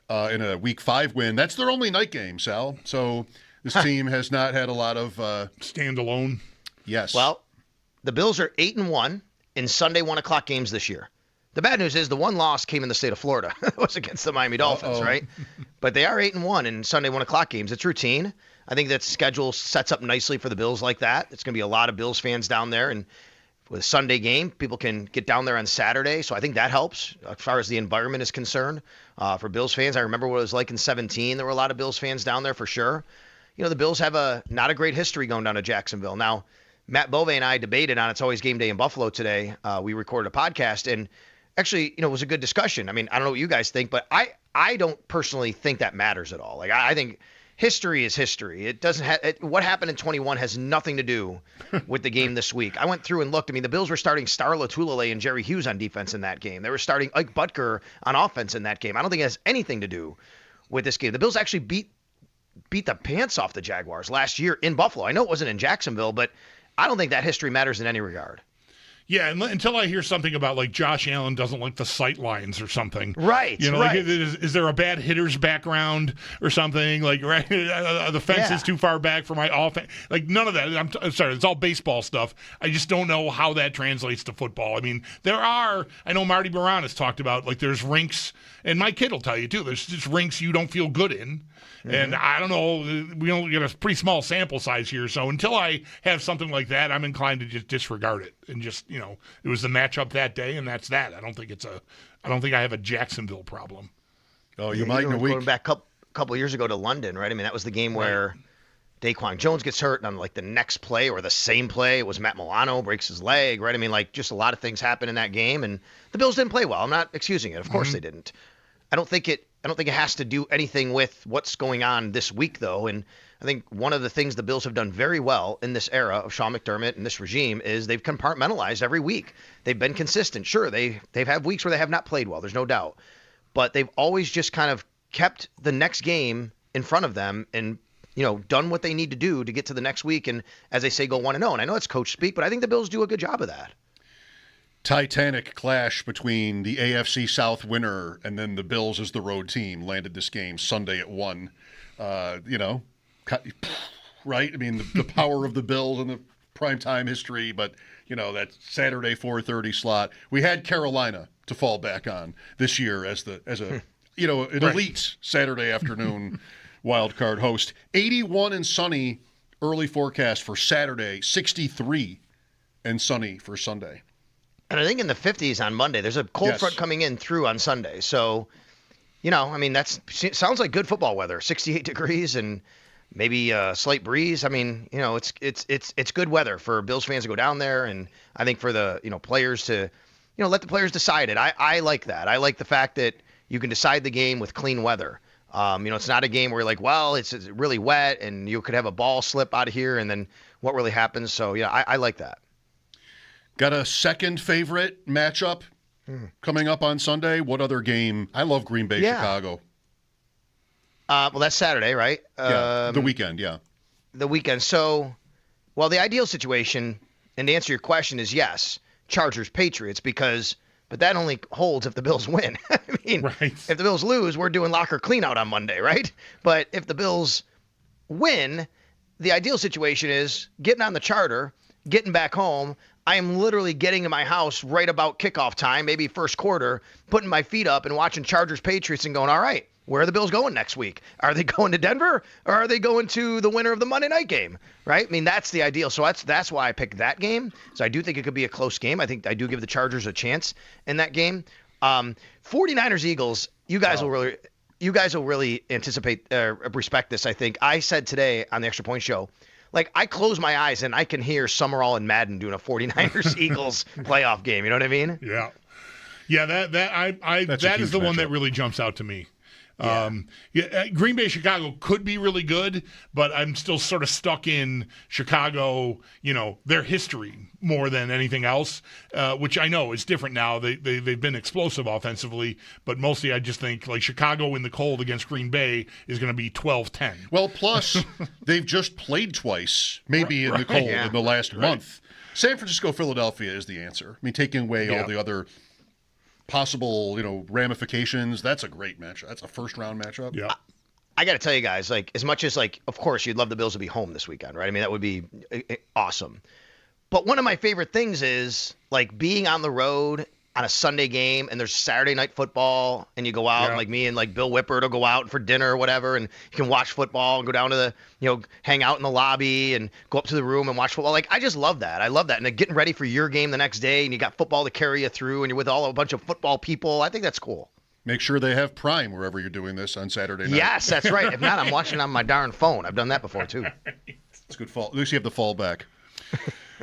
in a Week 5 win. That's their only night game, Sal. So this team has not had a lot of standalone. Yes. Well, the Bills are 8-1 in Sunday 1:00 games this year. The bad news is the one loss came in the state of Florida. It was against the Miami Dolphins, right? But they are 8-1 in Sunday 1:00 games. It's routine. I think that schedule sets up nicely for the Bills like that. It's going to be a lot of Bills fans down there. And with a Sunday game, people can get down there on Saturday. So I think that helps as far as the environment is concerned for Bills fans. I remember what it was like in 2017. There were a lot of Bills fans down there for sure. The Bills have not a great history going down to Jacksonville. Now, Matt Bove and I debated on It's Always Game Day in Buffalo today. We recorded a podcast, and actually, it was a good discussion. I mean, I don't know what you guys think, but I don't personally think that matters at all. I think history is history. It doesn't what happened in 21 has nothing to do with the game this week. I went through and looked. I mean, the Bills were starting Star Lotulelei and Jerry Hughes on defense in that game. They were starting Ike Butker on offense in that game. I don't think it has anything to do with this game. The Bills actually beat the pants off the Jaguars last year in Buffalo. I know it wasn't in Jacksonville, but I don't think that history matters in any regard. Yeah, until I hear something about Josh Allen doesn't like the sight lines or something. Right. Right. Is there a bad hitter's background or something? Right? The fence is too far back for my offense. None of that. I'm sorry. It's all baseball stuff. I just don't know how that translates to football. I mean, I know Marty Baron has talked about there's rinks, and my kid will tell you too. There's just rinks you don't feel good in. Mm-hmm. And I don't know, we only get a pretty small sample size here. So until I have something like that, I'm inclined to just disregard it and just, it was the matchup that day, and that's that. I don't think I have a Jacksonville problem. Oh, you might in a week. Going back a couple years ago to London, right? I mean, that was the game where Daquan Jones gets hurt, and on the next play or the same play, it was Matt Milano breaks his leg, right? I mean, just a lot of things happen in that game, and the Bills didn't play well. I'm not excusing it. Of course they didn't. I don't think it has to do anything with what's going on this week, though. And I think one of the things the Bills have done very well in this era of Sean McDermott and this regime is they've compartmentalized every week. They've been consistent. Sure, they've had weeks where they have not played well. There's no doubt. But they've always just kind of kept the next game in front of them and, done what they need to do to get to the next week. And as they say, go 1-0. And I know it's coach speak, but I think the Bills do a good job of that. Titanic clash between the AFC South winner and then the Bills as the road team landed this game Sunday at 1. Right? I mean, the power of the Bills and the primetime history, but that Saturday 4:30 slot. We had Carolina to fall back on this year as an elite Saturday afternoon wild card host. 81 and sunny early forecast for Saturday, 63 and sunny for Sunday. And I think in the 50s on Monday. There's a cold front coming in through on Sunday. So, that sounds like good football weather. 68 degrees and maybe a slight breeze. I mean, it's good weather for Bills fans to go down there, and I think for the players to let the players decide it. I like that. I like the fact that you can decide the game with clean weather. It's not a game where you're like, well, it's really wet and you could have a ball slip out of here and then what really happens. So, I like that. Got a second favorite matchup coming up on Sunday? What other game? I love Green Bay, Chicago. Well, that's Saturday, right? The weekend, yeah. The weekend. So, the ideal situation, and to answer your question, is yes, Chargers-Patriots, but that only holds if the Bills win. I mean, if the Bills lose, we're doing locker cleanout on Monday, right? But if the Bills win, the ideal situation is getting on the charter, getting back home. I am literally getting in my house right about kickoff time, maybe first quarter, putting my feet up and watching Chargers-Patriots and going, all right, where are the Bills going next week? Are they going to Denver or are they going to the winner of the Monday night game, right? I mean, that's the ideal. So that's why I picked that game. So I do think it could be a close game. I think I do give the Chargers a chance in that game. 49ers-Eagles, you guys will really anticipate respect this, I think. I said today on the Extra Point Show, I close my eyes and I can hear Summerall and Madden doing a 49ers-Eagles playoff game. You know what I mean? Yeah. Yeah, that is the one that really jumps out to me. Green Bay, Chicago could be really good, but I'm still sort of stuck in Chicago, their history more than anything else, which I know is different now. They've been explosive offensively, but mostly I just think Chicago in the cold against Green Bay is going to be 12-10. Well, plus they've just played twice, maybe in the cold in the last month. San Francisco, Philadelphia is the answer. I mean, taking away all the other possible, ramifications. That's a great matchup. That's a first-round matchup. Yeah. I got to tell you guys, as much as, of course, you'd love the Bills to be home this weekend, right? I mean, that would be awesome. But one of my favorite things is, being on the road on a Sunday game and there's Saturday night football and you go out, like me and, Bill Whippert will go out for dinner or whatever, and you can watch football and go down to the, hang out in the lobby and go up to the room and watch football. I just love that. I love that. And then getting ready for your game the next day and you got football to carry you through and you're with a bunch of football people. I think that's cool. Make sure they have Prime wherever you're doing this on Saturday night. Yes, that's right. If not, I'm watching on my darn phone. I've done that before, too. It's good fall. At least you have the fallback.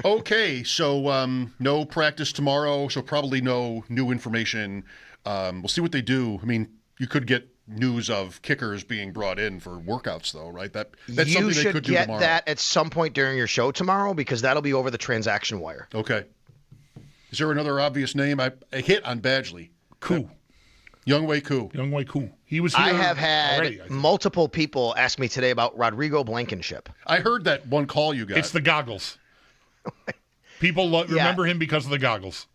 Okay, so no practice tomorrow, so probably no new information. We'll see what they do. I mean, you could get news of kickers being brought in for workouts, though, right? That's something they could do tomorrow. You should get that at some point during your show tomorrow because that'll be over the transaction wire. Okay. Is there another obvious name? I hit on Badgley. Koo. Younghoe Koo. Younghoe Koo. He was here I have had already, multiple people ask me today about Rodrigo Blankenship. I heard that one call you got. It's the goggles. People remember him because of the goggles.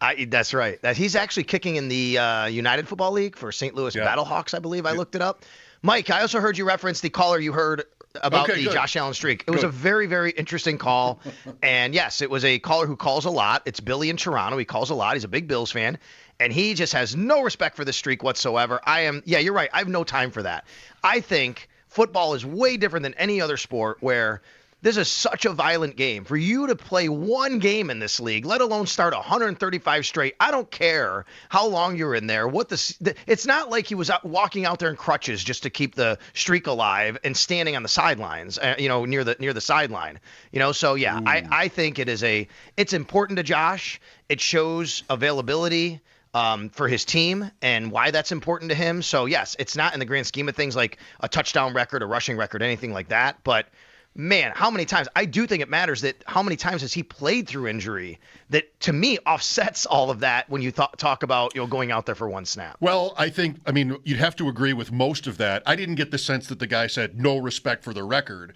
That's right. He's actually kicking in the United Football League for St. Louis Battlehawks, I believe. I looked it up. Mike, I also heard you reference the caller you heard about the Josh Allen streak. It was a very, very interesting call. And, yes, it was a caller who calls a lot. It's Billy in Toronto. He calls a lot. He's a big Bills fan. And he just has no respect for the streak whatsoever. You're right. I have no time for that. I think football is way different than any other sport where this is such a violent game. For you to play one game in this league, let alone start 135 straight, I don't care how long you're in there. It's not like he was walking out there in crutches just to keep the streak alive and standing on the sidelines, near the sideline. So yeah, I think it's important to Josh. It shows availability for his team and why that's important to him. So yes, it's not in the grand scheme of things like a touchdown record, a rushing record, anything like that, but man, how many times? I do think it matters that how many times has he played through injury that, to me, offsets all of that when you talk about going out there for one snap. Well, you'd have to agree with most of that. I didn't get the sense that the guy said no respect for the record.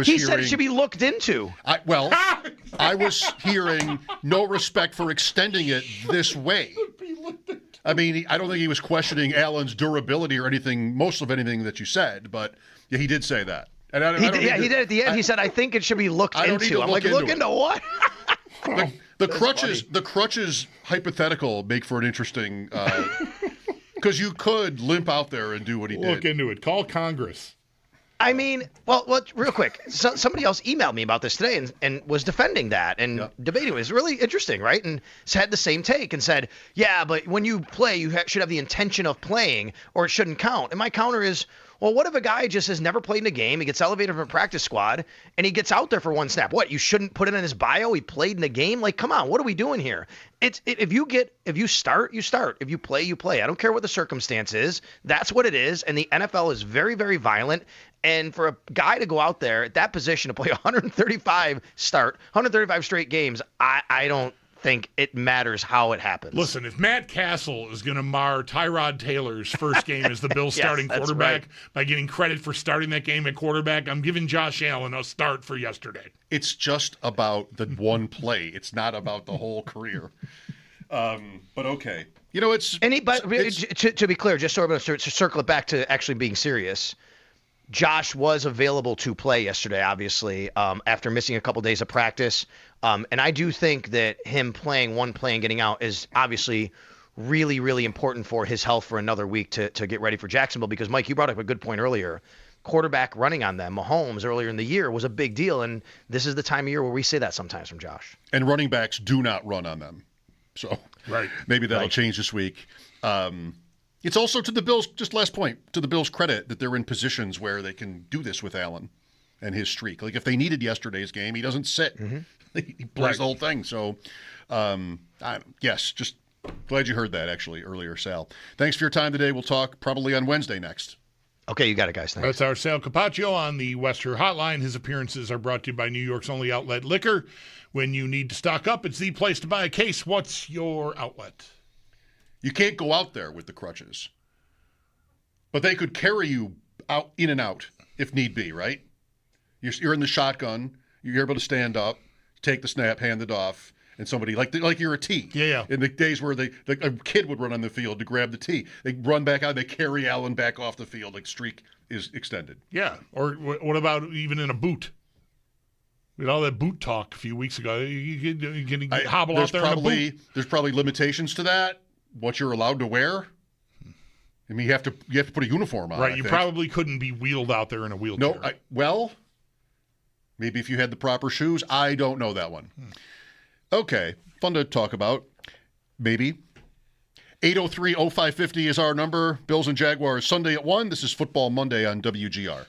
He said it should be looked into. I was hearing no respect for extending it this way. I don't think he was questioning Allen's durability or anything, most of anything that you said, but yeah, he did say that. And he did at the end. He said, "I think it should be looked into." I'm like, "Look into what?" The crutches hypothetical make for an interesting because you could limp out there and do what he did. Look into it. Call Congress. I mean, well, real quick. Somebody else emailed me about this today and was defending that and debating it. It was really interesting, right? And had the same take and said, yeah, but when you play, you should have the intention of playing or it shouldn't count. And my counter is, well, what if a guy just has never played in a game, he gets elevated from a practice squad, and he gets out there for one snap? What, you shouldn't put it in his bio? He played in the game? Like, come on, what are we doing here? If you start, you start. If you play, you play. I don't care what the circumstance is. That's what it is. And the NFL is very, very violent. And for a guy to go out there at that position to play 135 straight games, I don't think it matters how it happens. Listen, if Matt Castle is going to mar Tyrod Taylor's first game as the Bills starting quarterback by getting credit for starting that game at quarterback, I'm giving Josh Allen a start for yesterday. It's just about the one play. It's not about the whole career. But okay. You know, to be clear, just sort of to circle it back to actually being serious, Josh was available to play yesterday, obviously, after missing a couple days of practice. And I do think that him playing one play and getting out is obviously really, really important for his health for another week to get ready for Jacksonville. Because, Mike, you brought up a good point earlier. Quarterback running on them, Mahomes, earlier in the year was a big deal. And this is the time of year where we say that sometimes from Josh. And running backs do not run on them. So maybe that'll change this week. It's also to the Bills, just last point, to the Bills' credit that they're in positions where they can do this with Allen and his streak. Like if they needed yesterday's game, he doesn't sit. He plays the whole thing. So, yes, just glad you heard that actually earlier, Sal. Thanks for your time today. We'll talk probably on Wednesday next. Okay, you got it, guys. Thanks. That's our Sal Capacio on the Wester Hotline. His appearances are brought to you by New York's only outlet liquor. When you need to stock up, it's the place to buy a case. What's your outlet? You can't go out there with the crutches, but they could carry you out in and out if need be, right? You're in the shotgun. You're able to stand up, take the snap, hand it off, and somebody like you're a T. Yeah. In the days where a kid would run on the field to grab the T, they run back out, they carry Allen back off the field, like streak is extended. Yeah. Or what about even in a boot? With all that boot talk a few weeks ago, you can hobble out there in a boot. There's probably limitations to that. What you're allowed to wear. I mean, you have to put a uniform on. Right. You probably couldn't be wheeled out there in a wheelchair. No. Maybe if you had the proper shoes. I don't know that one. Okay. Fun to talk about. Maybe. 803-0550 is our number. Bills and Jaguars Sunday at 1. This is Football Monday on WGR.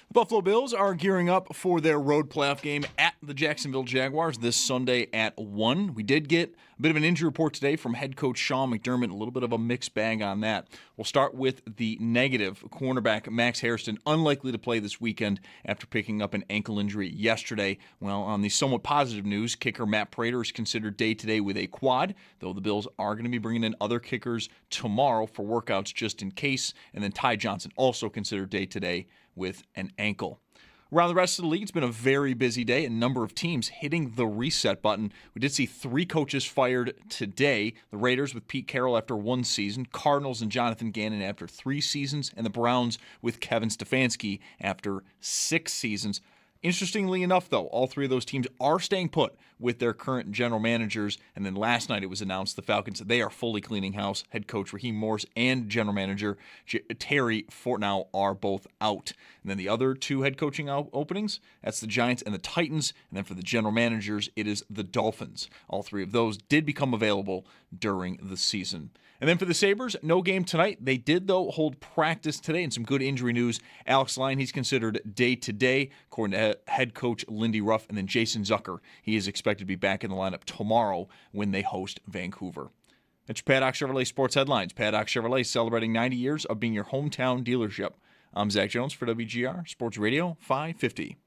The Buffalo Bills are gearing up for their road playoff game at the Jacksonville Jaguars this Sunday at 1. We did get a bit of an injury report today from head coach Sean McDermott, a little bit of a mixed bag on that. We'll start with the negative. Cornerback Max Hairston unlikely to play this weekend after picking up an ankle injury yesterday. Well, on the somewhat positive news, kicker Matt Prater is considered day-to-day with a quad, though the Bills are going to be bringing in other kickers tomorrow for workouts just in case. And then Ty Johnson also considered day-to-day with an ankle. Around the rest of the league, it's been a very busy day. A number of teams hitting the reset button. We did see 3 coaches fired today. The Raiders with Pete Carroll after 1 season, Cardinals and Jonathan Gannon after 3 seasons, and the Browns with Kevin Stefanski after 6 seasons. Interestingly enough, though, all 3 of those teams are staying put with their current general managers. And then last night it was announced the Falcons, they are fully cleaning house. Head coach Raheem Morris and general manager Terry Fortnow are both out. And then the other 2 head coaching openings, that's the Giants and the Titans. And then for the general managers, it is the Dolphins. All 3 of those did become available during the season. And then for the Sabres, no game tonight. They did, though, hold practice today, and some good injury news. Alex Lyon, he's considered day-to-day, according to head coach Lindy Ruff. And then Jason Zucker, he is expected to be back in the lineup tomorrow when they host Vancouver. That's your Paddock Chevrolet Sports Headlines. Paddock Chevrolet celebrating 90 years of being your hometown dealership. I'm Zach Jones for WGR Sports Radio 550.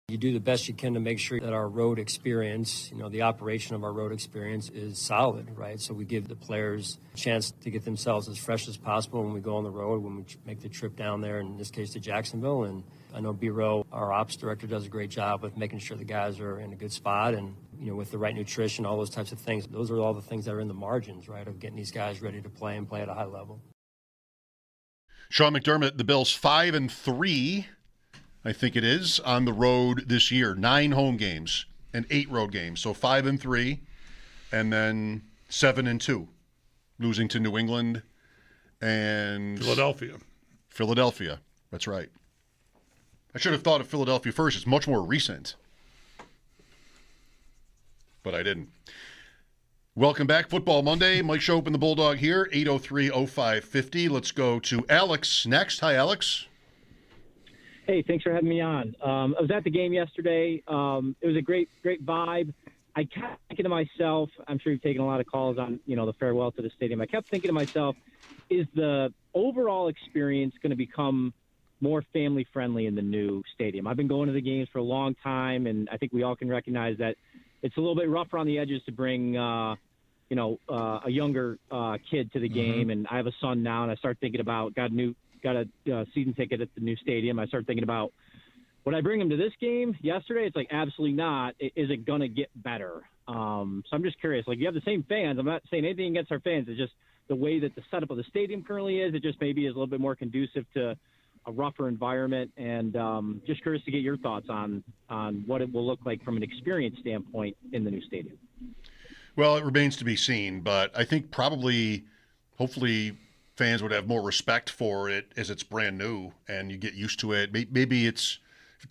You do the best you can to make sure that our road experience, the operation of our road experience is solid, right? So we give the players a chance to get themselves as fresh as possible when we go on the road, when we make the trip down there, in this case to Jacksonville. And I know B-Row, our ops director, does a great job of making sure the guys are in a good spot and, with the right nutrition, all those types of things. Those are all the things that are in the margins, right, of getting these guys ready to play and play at a high level. Sean McDermott, the Bills 5-3. I think it is, on the road this year. 9 home games and 8 road games. So 5-3, and then 7-2, losing to New England and Philadelphia. That's right. I should have thought of Philadelphia first. It's much more recent, but I didn't. Welcome back, Football Monday. Mike Schopp and the Bulldog here, 803-0550. Let's go to Alex next. Hi, Alex. Hey, thanks for having me on. I was at the game yesterday. It was a great vibe. I kept thinking to myself, I'm sure you've taken a lot of calls on, the farewell to the stadium. I kept thinking to myself, is the overall experience going to become more family-friendly in the new stadium? I've been going to the games for a long time, and I think we all can recognize that it's a little bit rougher on the edges to bring, a younger kid to the game. And I have a son now, and I start thinking about got a season ticket at the new stadium. I started thinking about, would I bring him to this game yesterday? It's like, absolutely not. Is it going to get better? So I'm just curious. Like, you have the same fans. I'm not saying anything against our fans. It's just the way that the setup of the stadium currently is. It just maybe is a little bit more conducive to a rougher environment. And just curious to get your thoughts on what it will look like from an experience standpoint in the new stadium. Well, it remains to be seen, but I think hopefully, fans would have more respect for it as it's brand new and you get used to it. Maybe it's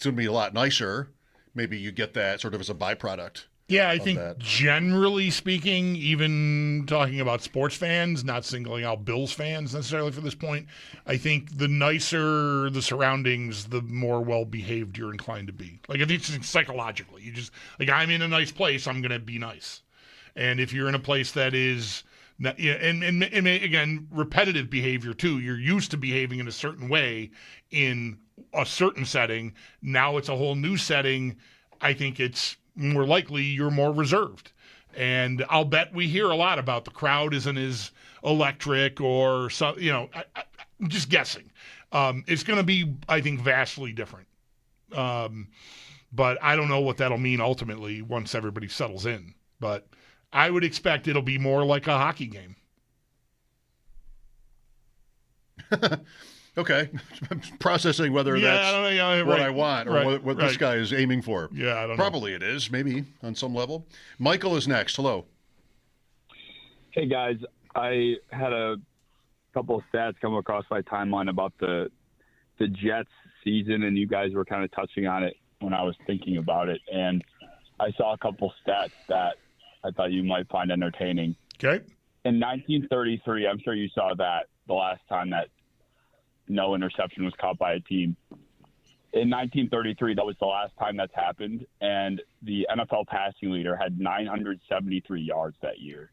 going to be a lot nicer. Maybe you get that sort of as a byproduct. Yeah, I think generally speaking, even talking about sports fans, not singling out Bills fans necessarily for this point, I think the nicer the surroundings, the more well-behaved you're inclined to be. Like, I think it's psychologically. You just, like, I'm in a nice place, I'm going to be nice. And if you're in a place that is... And again, repetitive behavior too. You're used to behaving in a certain way in a certain setting. Now it's a whole new setting. I think it's more likely you're more reserved. And I'll bet we hear a lot about the crowd isn't as electric or so. I'm just guessing. It's going to be, I think, vastly different. But I don't know what that'll mean ultimately once everybody settles in. But I would expect it'll be more like a hockey game. Okay. I'm processing whether that's what I want or what this guy is aiming for. Yeah, I don't know. Probably it is, maybe on some level. Michael is next. Hello. Hey, guys. I had a couple of stats come across my timeline about the Jets season, and you guys were kind of touching on it when I was thinking about it. And I saw a couple stats that I thought you might find entertaining. Okay. In 1933, I'm sure you saw that the last time that no interception was caught by a team. In 1933, that was the last time that's happened, and the NFL passing leader had 973 yards that year.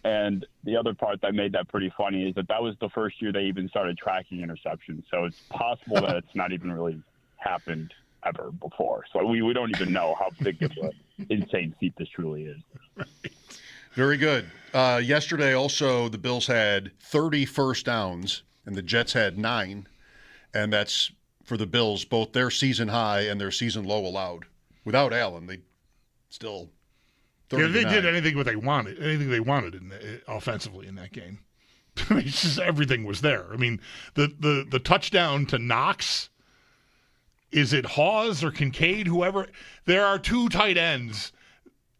And the other part that made that pretty funny is that was the first year they even started tracking interceptions. So it's possible that it's not even really happened ever before. So we don't even know how big of an insane feat this truly is. Right. Very good. Yesterday also the Bills had 30 first downs and the Jets had 9. And that's for the Bills, both their season high and their season low allowed. Without Allen, they still 39. Yeah, they did anything they wanted offensively in that game. I mean, it's just everything was there. I mean, the touchdown to Knox, is it Hawes or Kincaid, whoever? There are 2 tight ends,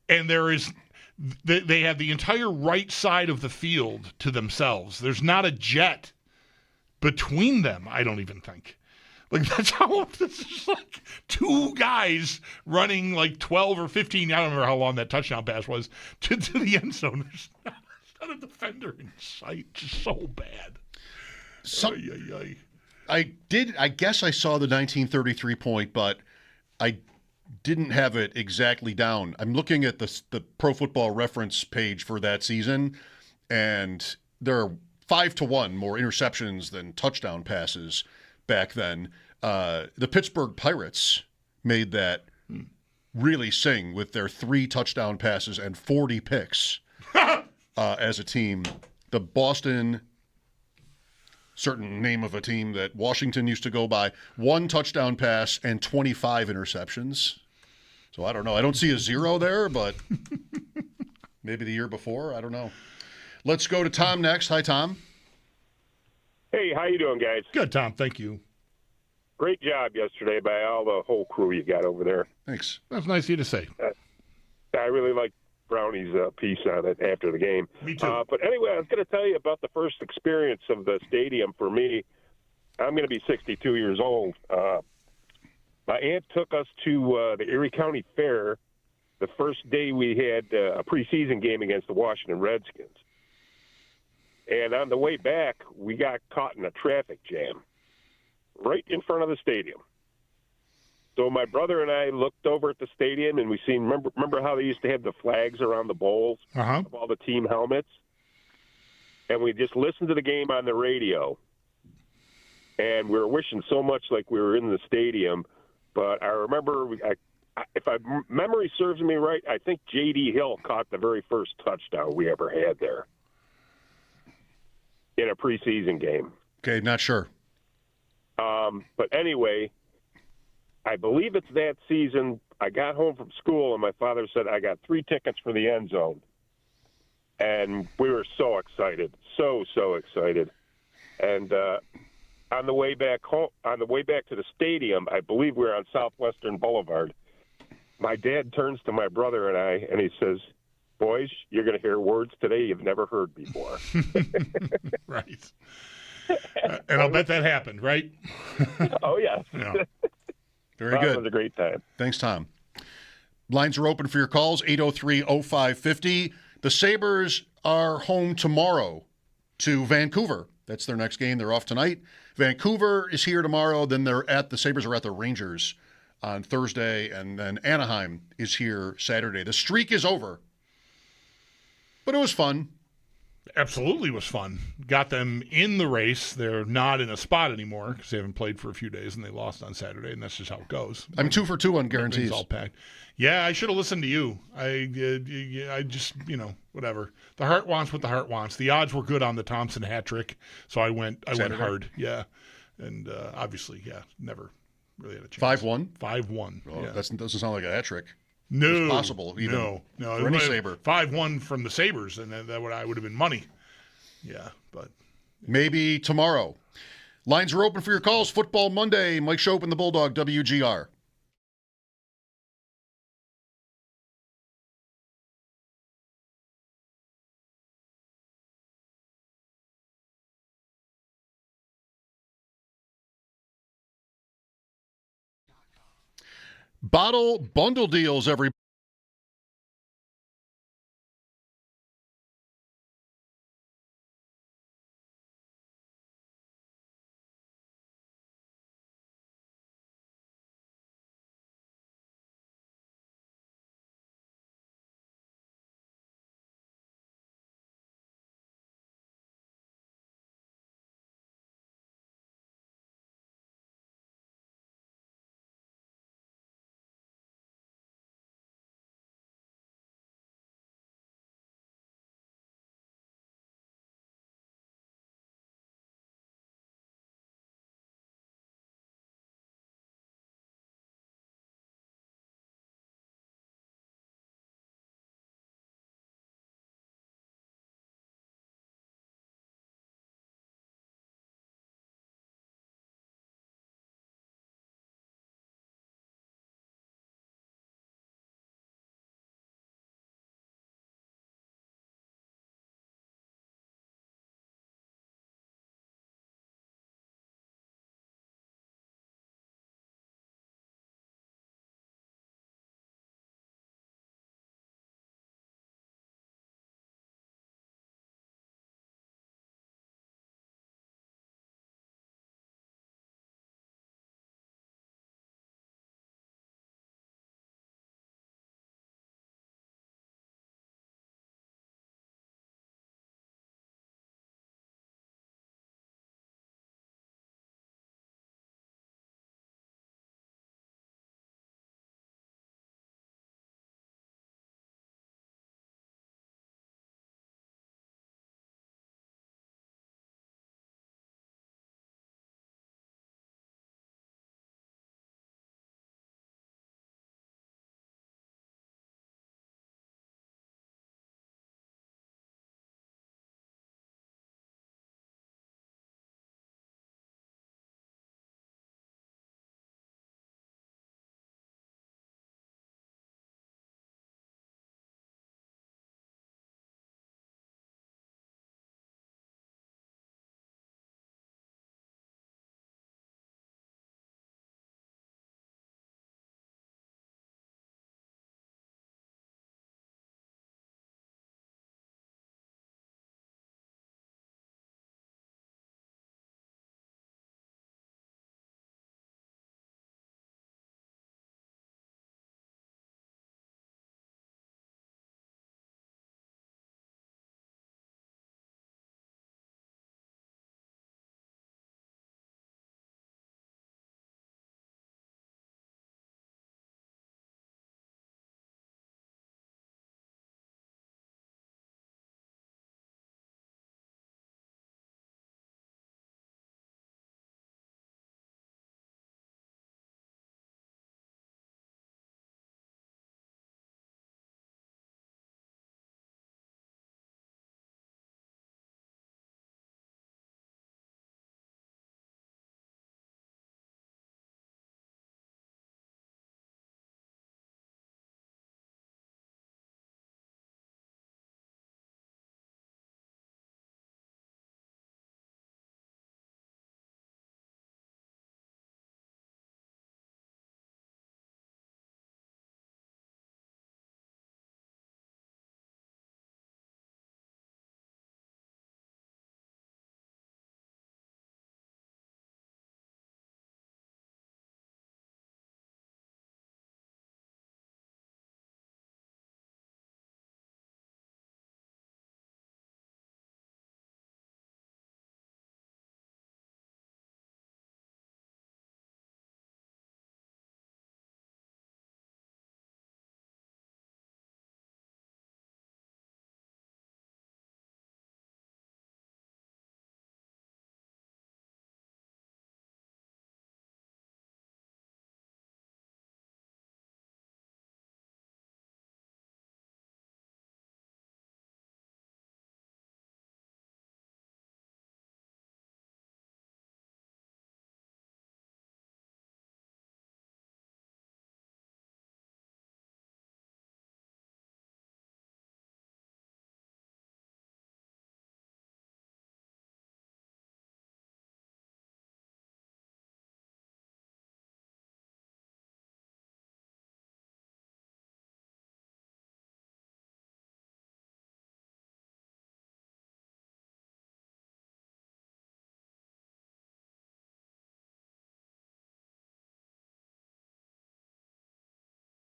and they have the entire right side of the field to themselves. There's not a jet between them, I don't even think. Like, that's how this is, like 2 guys running like 12 or 15, I don't remember how long that touchdown pass was, to the end zone. There's not a defender in sight. Just so bad. I guess I saw the 1933 point, but I didn't have it exactly down. I'm looking at the Pro Football Reference page for that season, and there are 5-1 more interceptions than touchdown passes back then. The Pittsburgh Pirates made that really sing with their 3 touchdown passes and 40 picks as a team. The Boston, certain name of a team that Washington used to go by, 1 touchdown pass and 25 interceptions. So I don't know. I don't see a 0 there, but maybe the year before. I don't know. Let's go to Tom next. Hi, Tom. Hey, how you doing, guys? Good, Tom. Thank you. Great job yesterday by all the whole crew you got over there. Thanks. That's nice of you to say. I really liked Brownie's piece on it after the game. Me too. But anyway, I was going to tell you about the first experience of the stadium for me. I'm going to be 62 years old. My aunt took us to the Erie County Fair the first day we had a preseason game against the Washington Redskins. And on the way back, we got caught in a traffic jam right in front of the stadium. So my brother and I looked over at the stadium, and we seen, remember how they used to have the flags around the bowls of all the team helmets? And we just listened to the game on the radio. And we were wishing so much like we were in the stadium. But I remember, if memory serves me right, I think J.D. Hill caught the very first touchdown we ever had there in a preseason game. Okay, not sure. But anyway, I believe it's that season. I got home from school, and my father said, I got 3 tickets for the end zone. And we were so excited, so excited. And on the way back home, on the way back to the stadium, I believe we were on Southwestern Boulevard. My dad turns to my brother and I, and he says, boys, you're going to hear words today you've never heard before. Right. And I'll bet that happened, right? Oh, yes. Yeah. Very good. It was a great time. Thanks, Tom. Lines are open for your calls, 803-0550. The Sabres are home tomorrow to Vancouver. That's their next game. They're off tonight. Vancouver is here tomorrow. Then the Sabres are at the Rangers on Thursday, and then Anaheim is here Saturday. The streak is over, but it was fun. Absolutely was fun. Got them in the race. They're not in a spot anymore because they haven't played for a few days and they lost on Saturday, and that's just how it goes. I'm 2 for 2 on guarantees. Everything's all packed. Yeah, I should have listened to you. I just, whatever. The heart wants what the heart wants. The odds were good on the Thompson hat trick, so I went hard. Yeah, and obviously, never really had a chance. 5-1? 5-1. Oh, yeah. that doesn't sound like a hat trick. No, it was possible. Even no. For any Sabre. 5-1 from the Sabres, and that would have been money. Yeah, but maybe tomorrow. Lines are open for your calls. Football Monday. Mike Schopp and the Bulldog, WGR. Bottle bundle deals, everybody.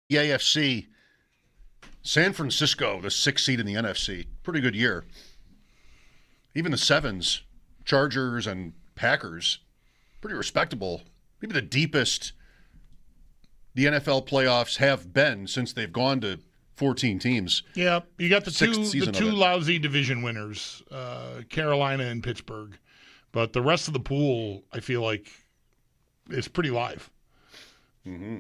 The AFC, San Francisco, the 6th seed in the NFC, pretty good year. Even the 7s, Chargers and Packers, pretty respectable. Maybe the deepest the NFL playoffs have been since they've gone to 14 teams. Yeah, you got the two it. lousy division winners, Carolina and Pittsburgh. But the rest of the pool, I feel like, is pretty live. Mm-hmm.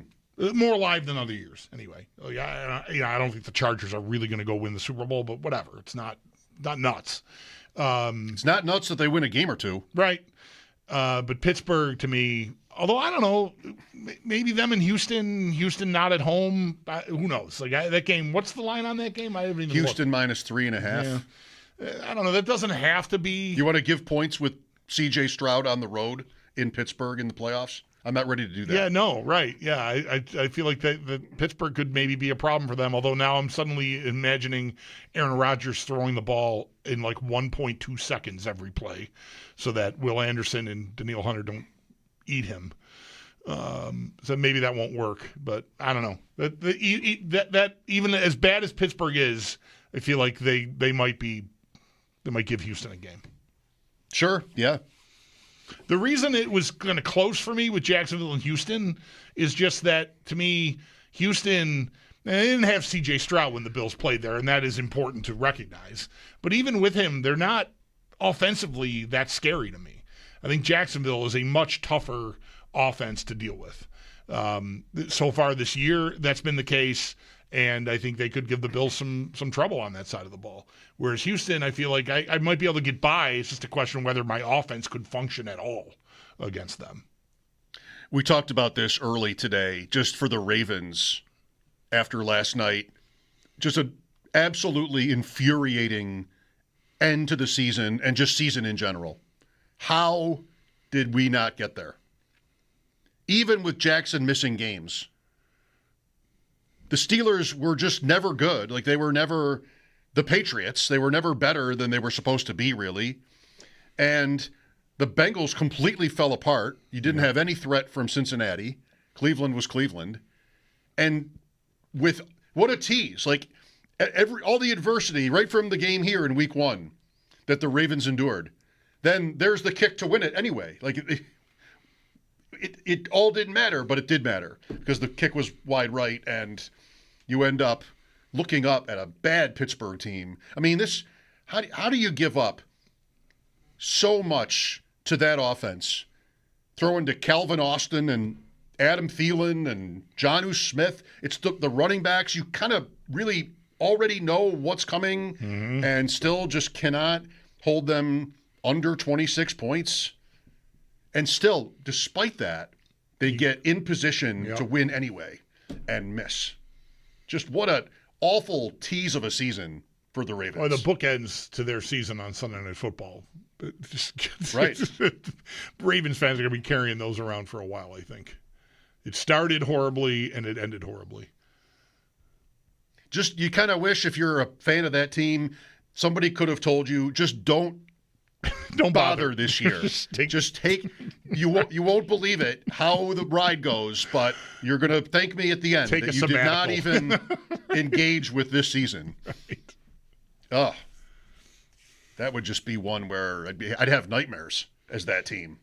More live than other years, anyway. I don't think the Chargers are really going to go win the Super Bowl, but whatever. It's not nuts. It's not nuts that they win a game or two. Right. But Pittsburgh, to me, although I don't know, maybe them in Houston not at home. Who knows? Like that game, what's the line on that game? I haven't even Houston looked. -3.5. Yeah. I don't know. That doesn't have to be. You want to give points with C.J. Stroud on the road in Pittsburgh in the playoffs? I'm not ready to do that. Yeah, no, right. Yeah, I feel like that Pittsburgh could maybe be a problem for them, although now I'm suddenly imagining Aaron Rodgers throwing the ball in like 1.2 seconds every play so that Will Anderson and Danielle Hunter don't eat him. So maybe that won't work, but I don't know. That even as bad as Pittsburgh is, I feel like they might give Houston a game. Sure, yeah. The reason it was kind of close for me with Jacksonville and Houston is just that, to me, Houston, they didn't have C.J. Stroud when the Bills played there, and that is important to recognize. But even with him, they're not offensively that scary to me. I think Jacksonville is a much tougher offense to deal with. So far this year, that's been the case, and I think they could give the Bills some trouble on that side of the ball. Whereas Houston, I feel like I might be able to get by. It's just a question of whether my offense could function at all against them. We talked about this early today, just for the Ravens after last night. Just an absolutely infuriating end to the season and just season in general. How did we not get there? Even with Jackson missing games, the Steelers were just never good. Like, they were never the Patriots. They were never better than they were supposed to be, really. And the Bengals completely fell apart. You didn't have any threat from Cincinnati. Cleveland was Cleveland. And with what a tease. Like, all the adversity right from the game here in week 1 that the Ravens endured. Then there's the kick to win it anyway. Like, it all didn't matter, but it did matter because the kick was wide right, and you end up looking up at a bad Pittsburgh team. I mean, how do you give up so much to that offense? Throwing to Calvin Austin and Adam Thielen and Jonnu Smith. It's the running backs. You kind of really already know what's coming and still just cannot hold them under 26 points. And still, despite that, they get in position to win anyway and miss. Just what an awful tease of a season for the Ravens. Or the bookends to their season on Sunday Night Football. Right. Ravens fans are going to be carrying those around for a while, I think. It started horribly and it ended horribly. Just, you kind of wish, if you're a fan of that team, somebody could have told you, just don't bother this year. just take you won't believe it how the ride goes, but you're going to thank me at the end that you did not even engage with this season. Right. Oh, that would just be one where I'd have nightmares as that team.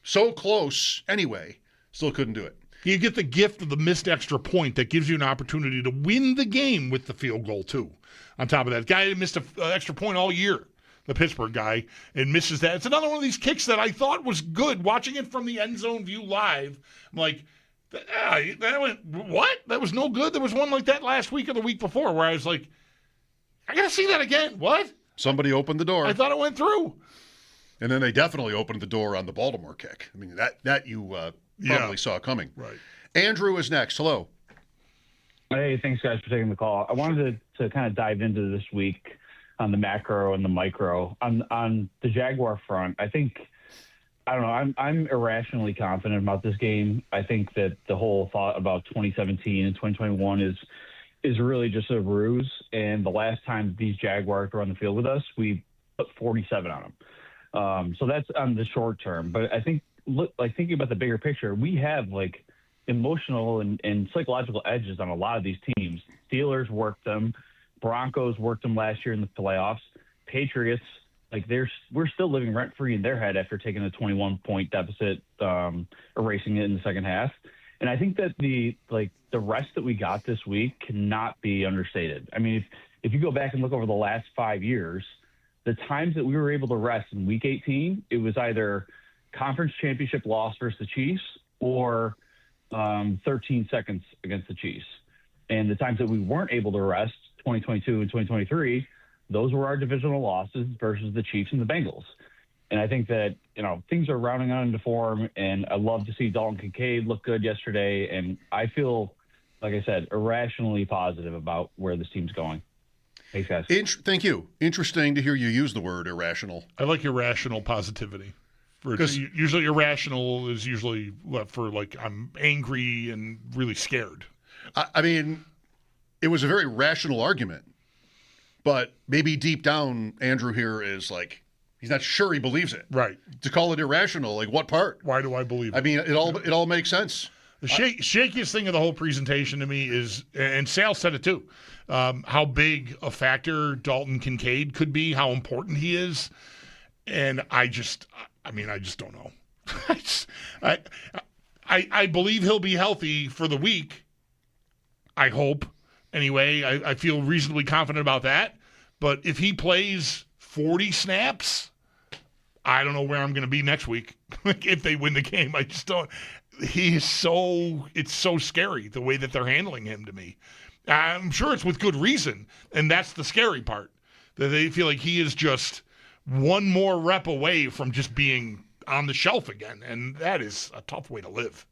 So close anyway, still couldn't do it. You get the gift of the missed extra point that gives you an opportunity to win the game with the field goal too. On top of that, guy missed an extra point all year. The Pittsburgh guy, and misses that. It's another one of these kicks that I thought was good. Watching it from the end zone view live, I'm like, that went, what? That was no good? There was one like that last week or the week before where I was like, I got to see that again. What? Somebody opened the door. I thought it went through. And then they definitely opened the door on the Baltimore kick. I mean, that you probably saw coming. Right. Andrew is next. Hello. Hey, thanks, guys, for taking the call. I wanted to kind of dive into this week on the macro and the micro. On the Jaguar front, I don't know, I'm irrationally confident about this game. I think that the whole thought about 2017 and 2021 is really just a ruse. And the last time these Jaguars were on the field with us, we put 47 on them. So that's on the short term. But I think, thinking about the bigger picture, we have like emotional and psychological edges on a lot of these teams. Steelers worked them. Broncos worked them last year in the playoffs. Patriots, like we're still living rent-free in their head after taking a 21-point deficit, erasing it in the second half. And I think that the rest that we got this week cannot be understated. I mean, if you go back and look over the last 5 years, the times that we were able to rest in Week 18, it was either conference championship loss versus the Chiefs or 13 seconds against the Chiefs. And the times that we weren't able to rest, 2022 and 2023, those were our divisional losses versus the Chiefs and the Bengals. And I think that, things are rounding out into form, and I love to see Dalton Kincaid look good yesterday. And I feel, like I said, irrationally positive about where this team's going. Thanks, guys. Thank you. Interesting to hear you use the word irrational. I like irrational positivity. Because usually irrational is usually for like I'm angry and really scared. I mean, it was a very rational argument, but maybe deep down, Andrew here is like, he's not sure he believes it. Right. To call it irrational, like what part? Why do I believe it? I mean, it all makes sense. The shakiest thing of the whole presentation to me is, and Sal said it too, how big a factor Dalton Kincaid could be, how important he is. And I just don't know. I believe he'll be healthy for the week. I hope. Anyway, I feel reasonably confident about that. But if he plays 40 snaps, I don't know where I'm going to be next week if they win the game. I just don't. It's so scary the way that they're handling him to me. I'm sure it's with good reason, and that's the scary part, that they feel like he is just one more rep away from just being on the shelf again, and that is a tough way to live.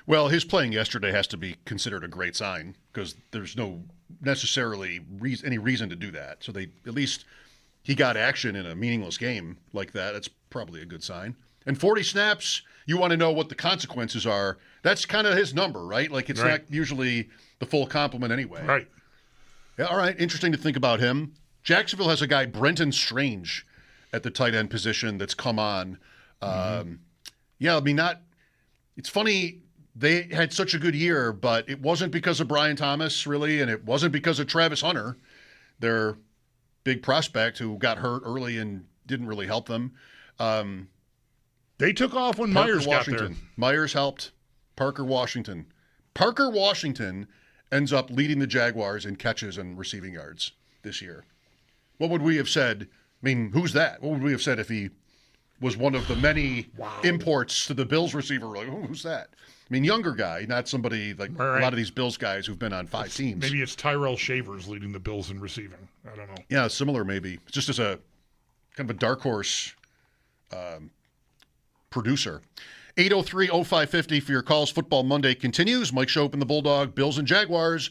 Well, his playing yesterday has to be considered a great sign because there's no necessarily any reason to do that. So at least he got action in a meaningless game like that. That's probably a good sign. And 40 snaps, you want to know what the consequences are. That's kind of his number, right? Like it's not usually the full complement anyway. Right. Yeah, all right. Interesting to think about him. Jacksonville has a guy, Brenton Strange, at the tight end position that's come on. Yeah, I mean, it's funny. They had such a good year, but it wasn't because of Brian Thomas, really, and it wasn't because of Travis Hunter, their big prospect who got hurt early and didn't really help them. They took off when Parker Myers Washington. got there. Myers helped. Parker Washington. Parker Washington ends up leading the Jaguars in catches and receiving yards this year. What would we have said? I mean, who's that? What would we have said if he was one of the many imports to the Bills receiver? Like, who's that? I mean, younger guy, not somebody like a lot of these Bills guys who've been on 5 teams. Maybe it's Tyrell Shavers leading the Bills in receiving. I don't know. Yeah, similar maybe. Just as a kind of a dark horse producer. 803-0550 for your calls. Football Monday continues. Mike Schopp and the Bulldog, Bills and Jaguars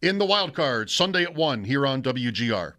in the wild card Sunday at 1 here on WGR.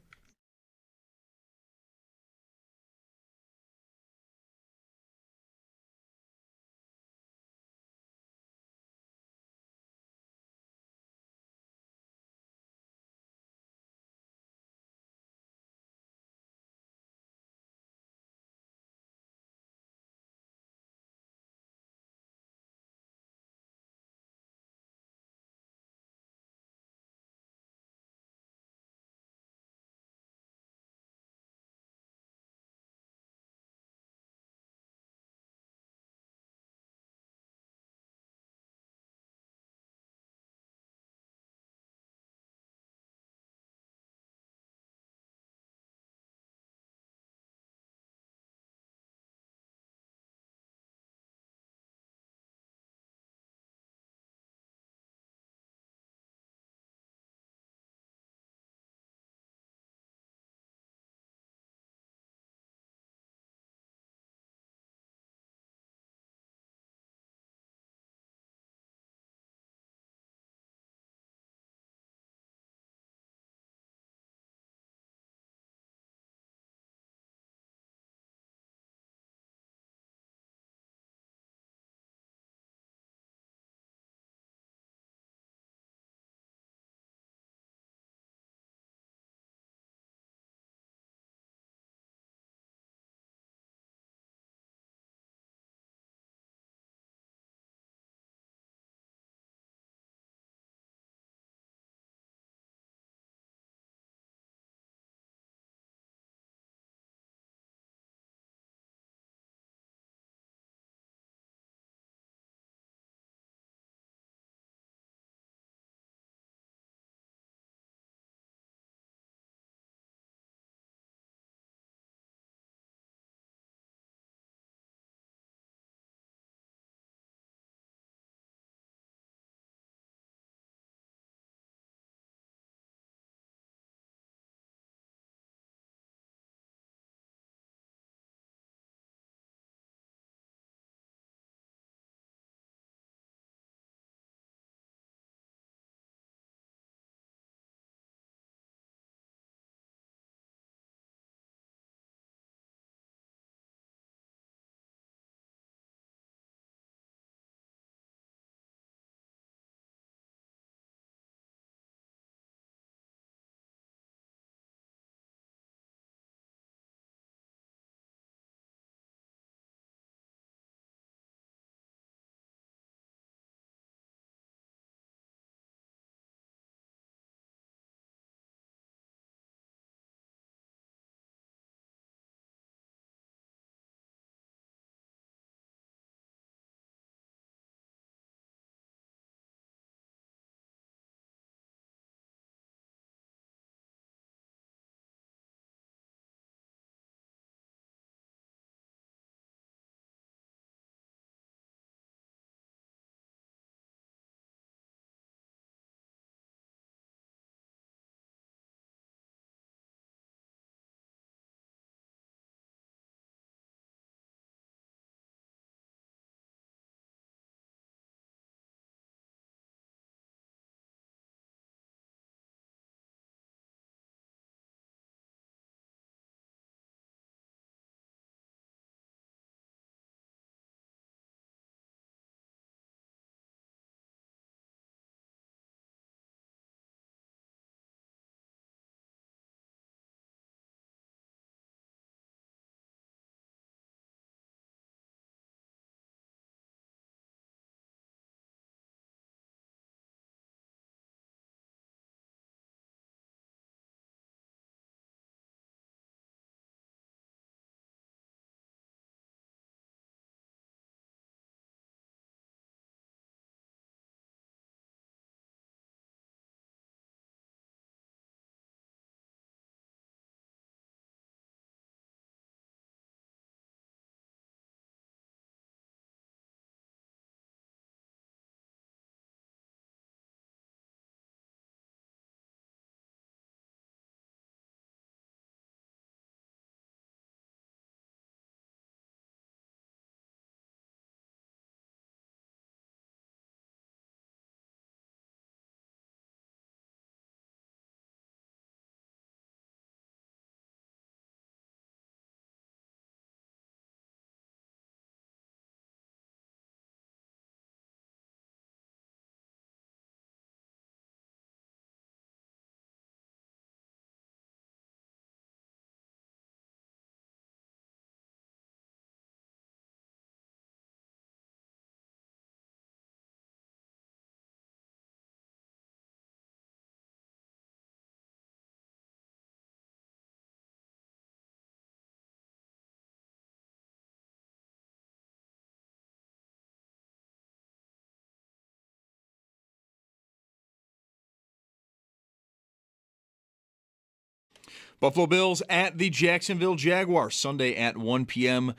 Buffalo Bills at the Jacksonville Jaguars Sunday at 1 p.m.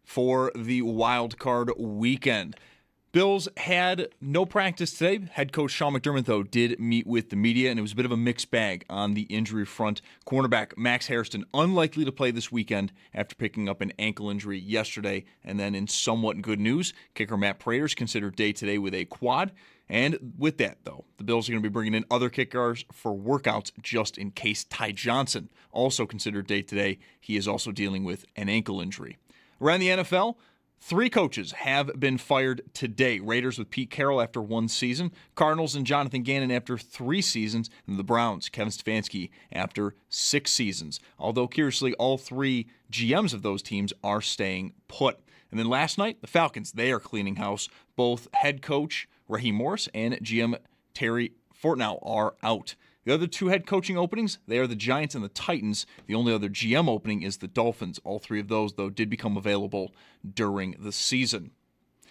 for the wild card weekend. Bills had no practice today. Head coach Sean McDermott, though, did meet with the media, and it was a bit of a mixed bag on the injury front. Cornerback Max Hairston unlikely to play this weekend after picking up an ankle injury yesterday. And then in somewhat good news, kicker Matt Prater is considered day today with a quad. And with that, though, the Bills are going to be bringing in other kickers for workouts just in case. Ty Johnson, also considered day today. He is also dealing with an ankle injury. Around the NFL, 3 coaches have been fired today. Raiders with Pete Carroll after 1 season, Cardinals and Jonathan Gannon after 3 seasons, and the Browns, Kevin Stefanski, after 6 seasons. Although, curiously, all 3 GMs of those teams are staying put. And then last night, the Falcons, they are cleaning house. Both head coach Raheem Morris and GM Terry Fortnow are out. The other 2 head coaching openings, they are the Giants and the Titans. The only other GM opening is the Dolphins. All 3 of those, though, did become available during the season.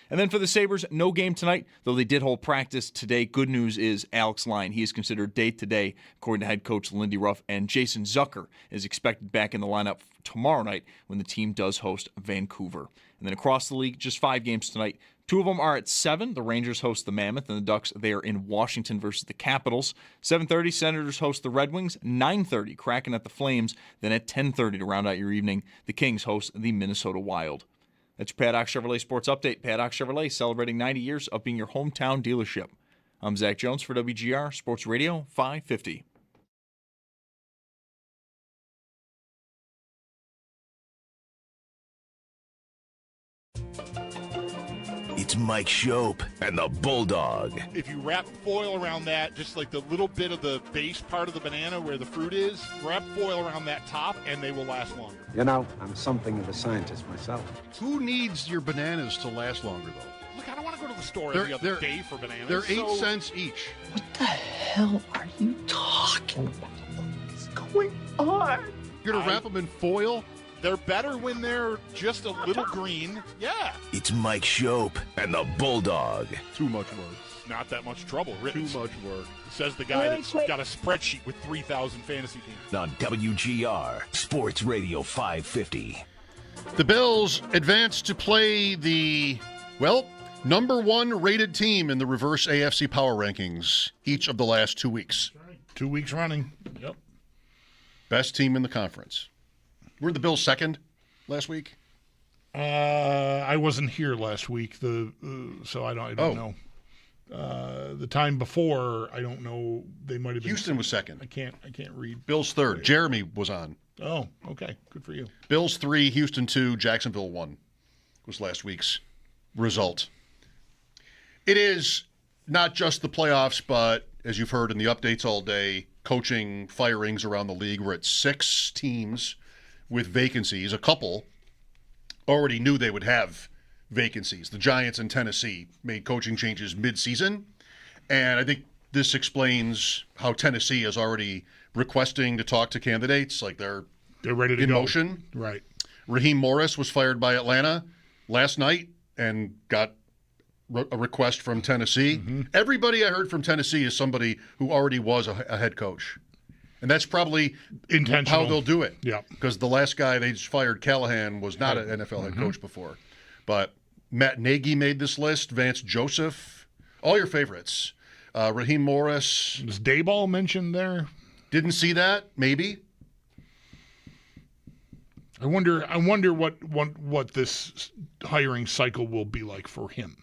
And then for the Sabres, no game tonight, though they did hold practice today. Good news is Alex Lyon. He is considered day-to-day, according to head coach Lindy Ruff, and Jason Zucker is expected back in the lineup tomorrow night when the team does host Vancouver. And then across the league, just 5 games tonight. 2 of them are at 7. The Rangers host the Mammoth, and the Ducks, they are in Washington versus the Capitals. 7:30, Senators host the Red Wings. 9:30, Kraken at the Flames. Then at 10:30 to round out your evening, the Kings host the Minnesota Wild. That's your Paddock Chevrolet Sports Update. Paddock Chevrolet celebrating 90 years of being your hometown dealership. I'm Zach Jones for WGR Sports Radio 550. It's Mike Schopp and the Bulldog. If you wrap foil around that, just like the little bit of the base part of the banana where the fruit is, wrap foil around that top and they will last longer. You know, I'm something of a scientist myself. Who needs your bananas to last longer, though? Look, I don't want to go to the store every other day for bananas. They're 8 cents each. What the hell are you talking about? What is going on? You're going to wrap them in foil? They're better when they're just a little green. Yeah. It's Mike Schopp and the Bulldog. Too much work. Not that much trouble. Too much work. Says the guy that's got a spreadsheet with 3,000 fantasy teams. On WGR Sports Radio 550. The Bills advance to play the, number 1 rated team in the reverse AFC power rankings each of the last 2 weeks. That's right. 2 weeks running. Yep. Best team in the conference. Were the Bills second last week? I wasn't here last week, so I don't know. The time before, I don't know. They might have been. Houston was second. I can't read. Bills third. Jeremy was on. Oh, okay. Good for you. Bills 3, Houston 2, Jacksonville 1 was last week's result. It is not just the playoffs, but as you've heard in the updates all day, coaching firings around the league. We're at 6 teams with vacancies. A couple already knew they would have vacancies. The Giants and Tennessee made coaching changes mid-season, and I think this explains how Tennessee is already requesting to talk to candidates, like they're ready to in go. motion. Right. Raheem Morris was fired by Atlanta last night and got a request from Tennessee. Mm-hmm. Everybody I heard from Tennessee is somebody who already was a head coach. And that's probably intentional. How they'll do it. Yeah. Because the last guy they just fired, Callahan, was not an NFL head coach before. But Matt Nagy made this list, Vance Joseph, all your favorites. Raheem Morris. Was Dayball mentioned there? Didn't see that, maybe. I wonder what this hiring cycle will be like for him.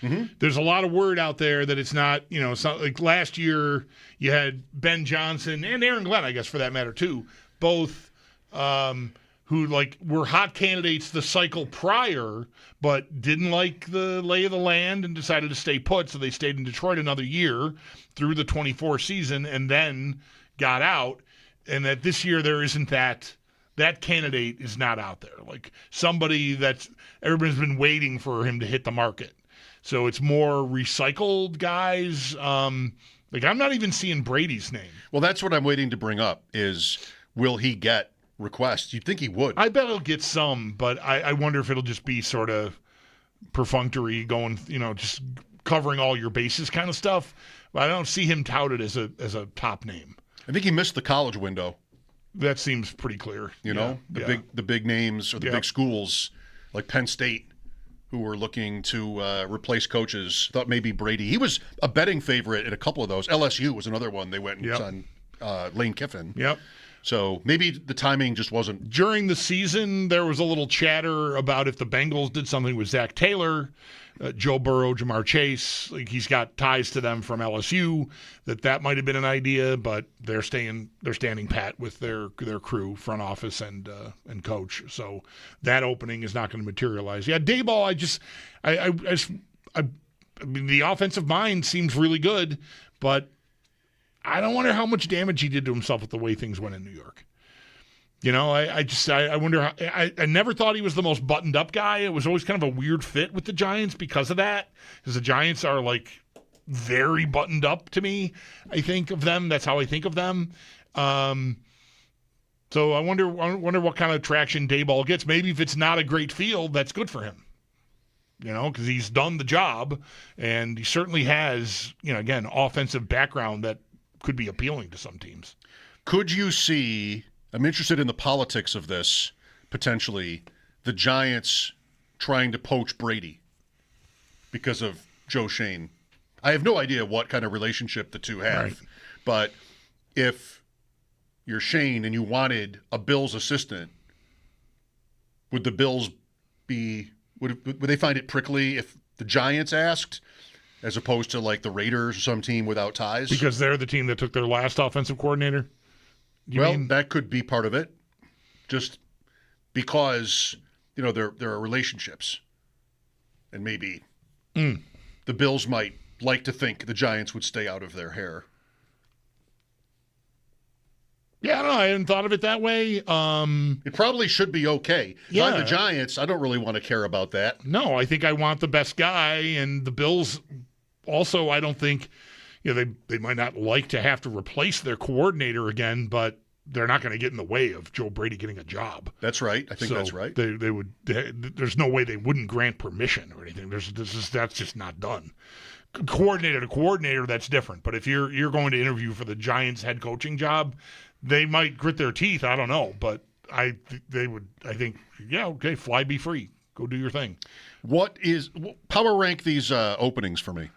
Mm-hmm. There's a lot of word out there that it's not like last year you had Ben Johnson and Aaron Glenn, I guess, for that matter, too, both who were hot candidates the cycle prior, but didn't like the lay of the land and decided to stay put. So they stayed in Detroit another year through the 24 season and then got out. And that this year there isn't that candidate is not out there. Like somebody that's everybody's been waiting for him to hit the market. So it's more recycled guys. I'm not even seeing Brady's name. Well, that's what I'm waiting to bring up is will he get requests? You'd think he would. I bet he'll get some, but I wonder if it'll just be sort of perfunctory going, just covering all your bases kind of stuff. But I don't see him touted as a top name. I think he missed the college window. That seems pretty clear. You know, the big names or the big schools like Penn State, who were looking to replace coaches, thought maybe Brady. He was a betting favorite in a couple of those. LSU was another one. They went on Lane Kiffin. Yep. So maybe the timing just wasn't. During the season, there was a little chatter about if the Bengals did something with Zach Taylor, Joe Burrow, Jamar Chase, like he's got ties to them from LSU, that might have been an idea, but they're standing pat with their crew, front office and coach. So that opening is not going to materialize. Yeah, Daboll, I mean, the offensive mind seems really good, but I don't wonder how much damage he did to himself with the way things went in New York. You know, I wonder how. I never thought he was the most buttoned up guy. It was always kind of a weird fit with the Giants because of that. Because the Giants are like very buttoned up to me. I think of them. That's how I think of them. So I wonder what kind of traction Daboll gets. Maybe if it's not a great field, that's good for him. You know, because he's done the job, and he certainly has, you know, again, offensive background that could be appealing to some teams. Could you see? I'm interested in the politics of this, potentially, the Giants trying to poach Brady because of Joe Shane. I have no idea what kind of relationship the two have, right. But if you're Shane and you wanted a Bills assistant, would the Bills would they find it prickly if the Giants asked, as opposed to like the Raiders or some team without ties? Because they're the team that took their last offensive coordinator? That could be part of it. Just because, you know, there are relationships. And maybe the Bills might like to think the Giants would stay out of their hair. Yeah, I don't know. I hadn't thought of it that way. It probably should be okay. Yeah. If I'm the Giants, I don't really want to care about that. No, I think I want the best guy. And the Bills also, I don't think, you know, they might not like to have to replace their coordinator again, but they're not going to get in the way of Joe Brady getting a job. That's right. I think that's right. They would. There's no way they wouldn't grant permission or anything. That's just not done. Coordinator to coordinator, that's different. But if you're going to interview for the Giants head coaching job, they might grit their teeth. I don't know, but they would. I think, yeah, okay, fly be free. Go do your thing. Power rank these openings for me?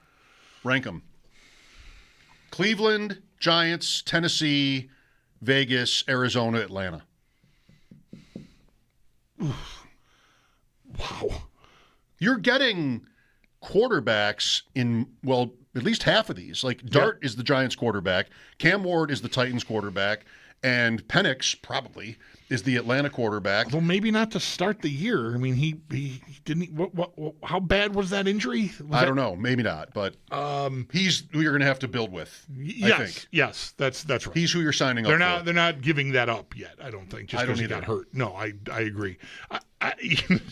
Rank them. Cleveland, Giants, Tennessee, Vegas, Arizona, Atlanta. Oof. Wow. You're getting quarterbacks in, well, at least half of these. Like Dart is the Giants quarterback, Cam Ward is the Titans quarterback, and Penix probably is the Atlanta quarterback. Well, maybe not to start the year. I mean, he didn't. How bad was that injury? I don't know. Maybe not, but he's who you're going to have to build with. Yes, I think. Yes, that's right. He's who you're signing up for. They're not giving that up yet. I don't think. Just because he got hurt. No, I agree.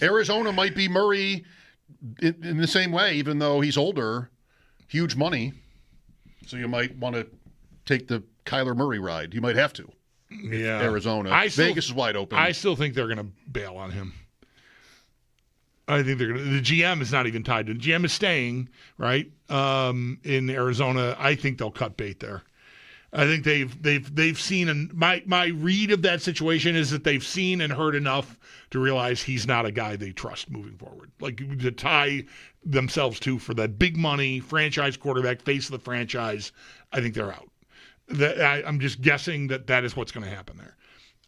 Arizona might be Murray in the same way, even though he's older. Huge money, so you might want to take the Kyler Murray ride. You might have to. Yeah, Arizona. Vegas is wide open. I still think they're going to bail on him. I think they're going to. The GM is not even tied to. The GM is staying right in Arizona. I think they'll cut bait there. I think they've seen, and my read of that situation is that they've seen and heard enough to realize he's not a guy they trust moving forward. Like to tie themselves to for that big money franchise quarterback, face of the franchise. I think they're out. I'm just guessing that is what's going to happen there.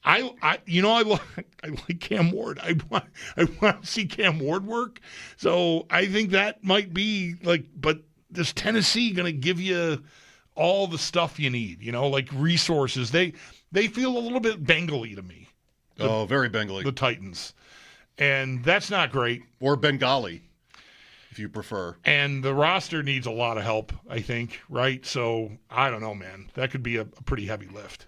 I like Cam Ward. I want to see Cam Ward work. So I think that might be like, but is Tennessee going to give you all the stuff you need? You know, like resources. They feel a little bit Bengali to me. Very Bengali. The Titans, and that's not great. Or Bengali, if you prefer. And the roster needs a lot of help, I think, right? So, I don't know, man. That could be a pretty heavy lift.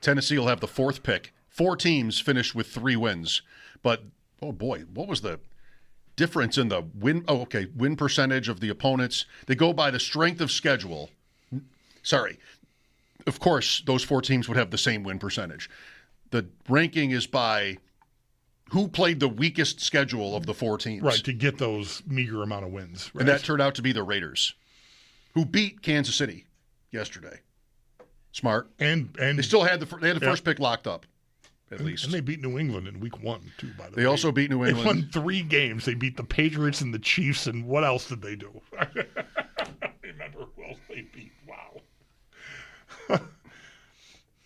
Tennessee will have the 4th pick. 4 teams finished with 3 wins. But, oh boy, what was the difference in the win percentage of the opponents? They go by the strength of schedule. Sorry. Of course, those 4 teams would have the same win percentage. The ranking is by who played the weakest schedule of the 4 teams. Right, to get those meager amount of wins. Right? And that turned out to be the Raiders, who beat Kansas City yesterday. Smart. And they still had the first pick locked up, at least. And they beat New England in week 1, too, by the way. They also beat New England. They won 3 games. They beat the Patriots and the Chiefs, and what else did they do? I don't remember who else they beat. Wow.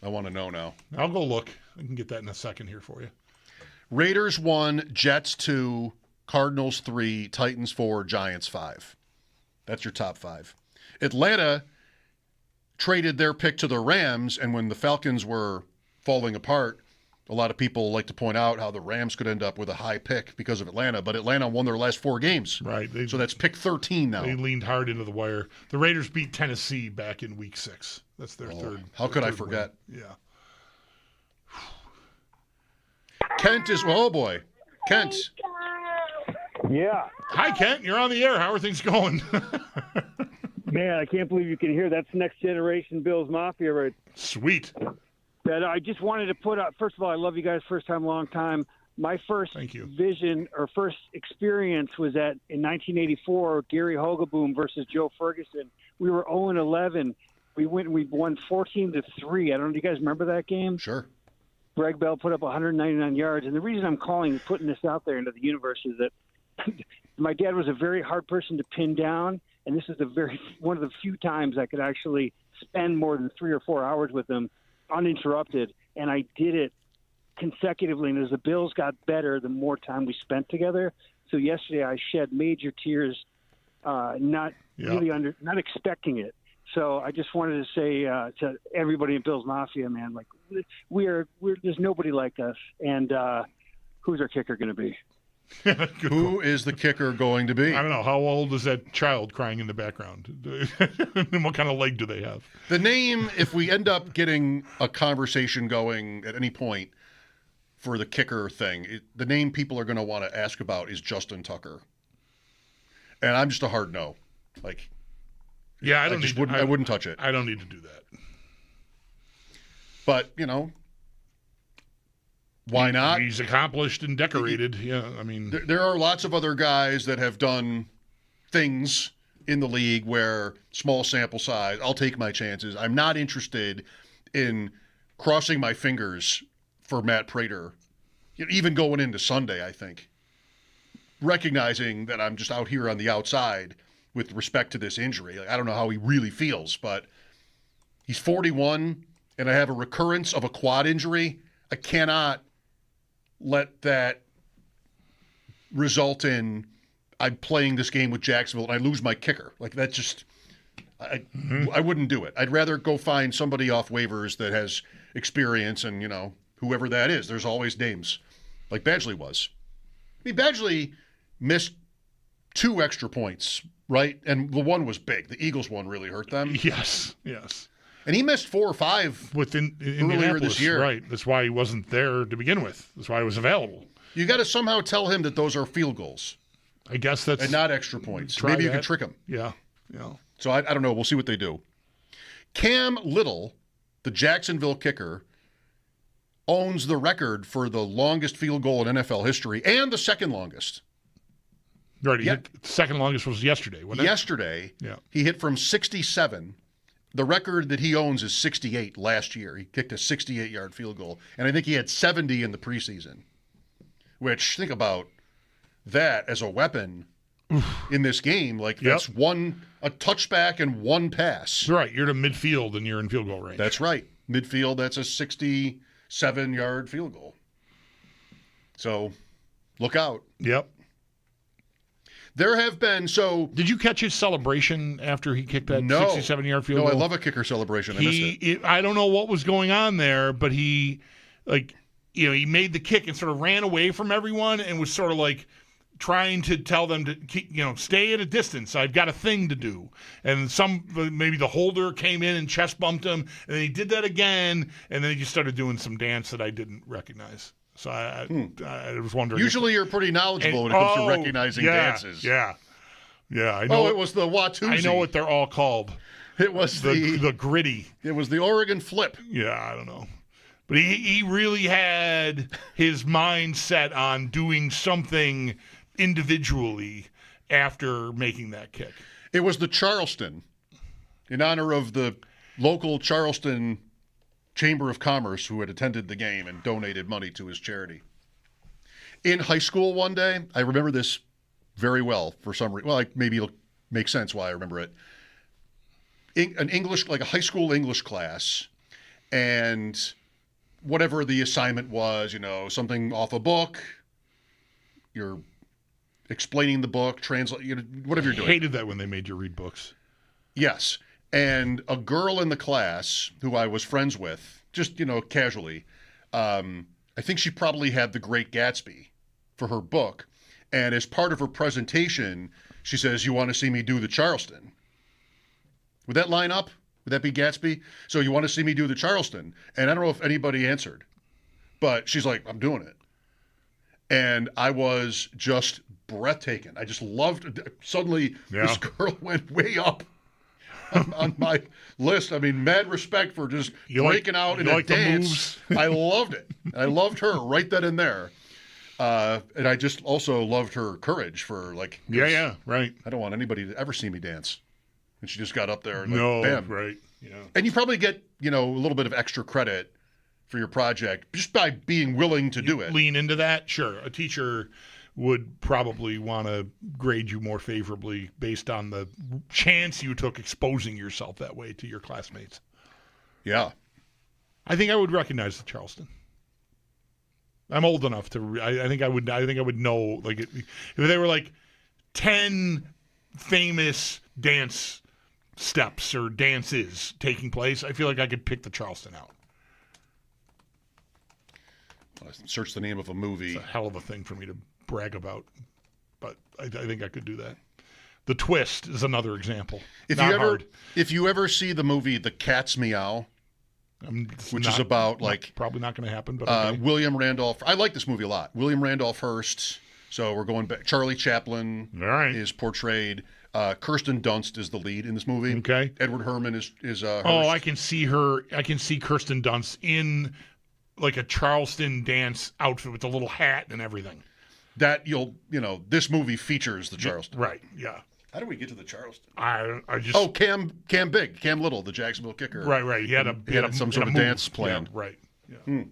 I want to know now. I'll go look. I can get that in a second here for you. Raiders 1, Jets 2, Cardinals 3, Titans 4, Giants 5. That's your top 5. Atlanta traded their pick to the Rams, and when the Falcons were falling apart, a lot of people like to point out how the Rams could end up with a high pick because of Atlanta, but Atlanta won their last 4 games. Right. So that's pick 13 now. They leaned hard into the wire. The Raiders beat Tennessee back in week 6. That's their third. How could I forget? Win. Yeah. Kent is, oh boy. Kent. Yeah. Hi, Kent. You're on the air. How are things going? Man, I can't believe you can hear. That's next generation Bills Mafia, right? Sweet. But I just wanted to put out, first of all, I love you guys, first time, long time. My first vision or first experience was in 1984, Gary Hogaboom versus Joe Ferguson. We were 0-11. We won 14-3. I don't know. Do you guys remember that game? Sure. Greg Bell put up 199 yards. And the reason I'm putting this out there into the universe is that my dad was a very hard person to pin down. And this is one of the few times I could actually spend more than 3 or 4 hours with him uninterrupted. And I did it consecutively. And as the Bills got better, the more time we spent together. So yesterday I shed major tears, not expecting it. So I just wanted to say to everybody in Bills Mafia, man, like there's nobody like us. And who's our kicker going to be? Who is the kicker going to be? I don't know. How old is that child crying in the background? And what kind of leg do they have? The name, if we end up getting a conversation going at any point for the kicker thing, the name people are going to want to ask about is Justin Tucker. And I'm just a hard no. Like, yeah, I wouldn't touch it. I don't need to do that. But, why not? He's accomplished and decorated. Yeah, I mean, there are lots of other guys that have done things in the league where small sample size, I'll take my chances. I'm not interested in crossing my fingers for Matt Prater, even going into Sunday, I think. Recognizing that I'm just out here on the outside with respect to this injury. Like, I don't know how he really feels, but he's 41, and I have a recurrence of a quad injury. I cannot let that result in I'm playing this game with Jacksonville and I lose my kicker. Like, that just I wouldn't do it. I'd rather go find somebody off waivers that has experience and, whoever that is. There's always names. Like Badgley was. I mean, Badgley missed 2 extra points, right? And the one was big. The Eagles one really hurt them. Yes. And he missed 4 or 5 earlier this year. Right. That's why he wasn't there to begin with. That's why he was available. You got to somehow tell him that those are field goals. I guess that's... And not extra points. Maybe you can trick him. Yeah. So I don't know. We'll see what they do. Cam Little, the Jacksonville kicker, owns the record for the longest field goal in NFL history and the second longest. Right. The second longest was yesterday, wasn't it? Yesterday, yeah. He hit from 67. The record that he owns is 68 last year. He kicked a 68-yard field goal. And I think he had 70 in the preseason, which, think about that as a weapon in this game. Like, that's a touchback and 1 pass. Right. You're to midfield and you're in field goal range. That's right. Midfield, that's a 67-yard field goal. So, look out. Yep. There have been, Did you catch his celebration after he kicked that 67-yard field goal? No, I love a kicker celebration. I missed it. I don't know what was going on there, but he made the kick and sort of ran away from everyone and was sort of like trying to tell them to keep, stay at a distance. I've got a thing to do. And maybe the holder came in and chest bumped him, and then he did that again, and then he just started doing some dance that I didn't recognize. So I was wondering. Usually you're pretty knowledgeable when it comes to recognizing dances. Yeah. I know. It was the Watusi. I know what they're all called. It was the gritty. It was the Oregon flip. Yeah, I don't know. But he really had his mind set on doing something individually after making that kick. It was the Charleston in honor of the local Charleston Chamber of Commerce who had attended the game and donated money to his charity. In high school one day, I remember this very well for some reason. Well, maybe it'll make sense why I remember it. An English, like a high school English class, and whatever the assignment was, something off a book, you're explaining the book, translate, whatever you're doing. I hated that when they made you read books. Yes. And a girl in the class who I was friends with, just, casually, I think she probably had The Great Gatsby for her book. And as part of her presentation, she says, "You want to see me do the Charleston?" Would that line up? Would that be Gatsby? So you want to see me do the Charleston? And I don't know if anybody answered, but she's like, "I'm doing it." And I was just breathtaking. I just loved it. Suddenly, this girl went way up on my list. I mean, mad respect for just breaking out in a dance. I loved it. I loved her right then and there. And I just also loved her courage for right. I don't want anybody to ever see me dance. And she just got up there and bam. Right. Yeah. And you probably get, a little bit of extra credit for your project just by being willing to do it. Lean into that? Sure. A teacher would probably want to grade you more favorably based on the chance you took exposing yourself that way to your classmates. Yeah. I think I would recognize the Charleston. I'm old enough to. I think I would know. Like, if they were like 10 famous dance steps or dances taking place, I feel like I could pick the Charleston out. Search the name of a movie. It's a hell of a thing for me to brag about, but I think I could do that. The Twist is another example. If you ever see the movie The Cat's Meow, which is about probably not going to happen, but okay. William Randolph. I like this movie a lot. William Randolph Hearst. So we're going back. Charlie Chaplin is portrayed. Kirsten Dunst is the lead in this movie. Okay. Edward Herrmann is Hearst. I can see her. I can see Kirsten Dunst in like a Charleston dance outfit with a little hat and everything. That this movie features the Charleston. Right. Yeah. How do we get to the Charleston? I just Cam Little, the Jacksonville kicker. Right. He had some sort of dance planned. Yeah, right. Yeah.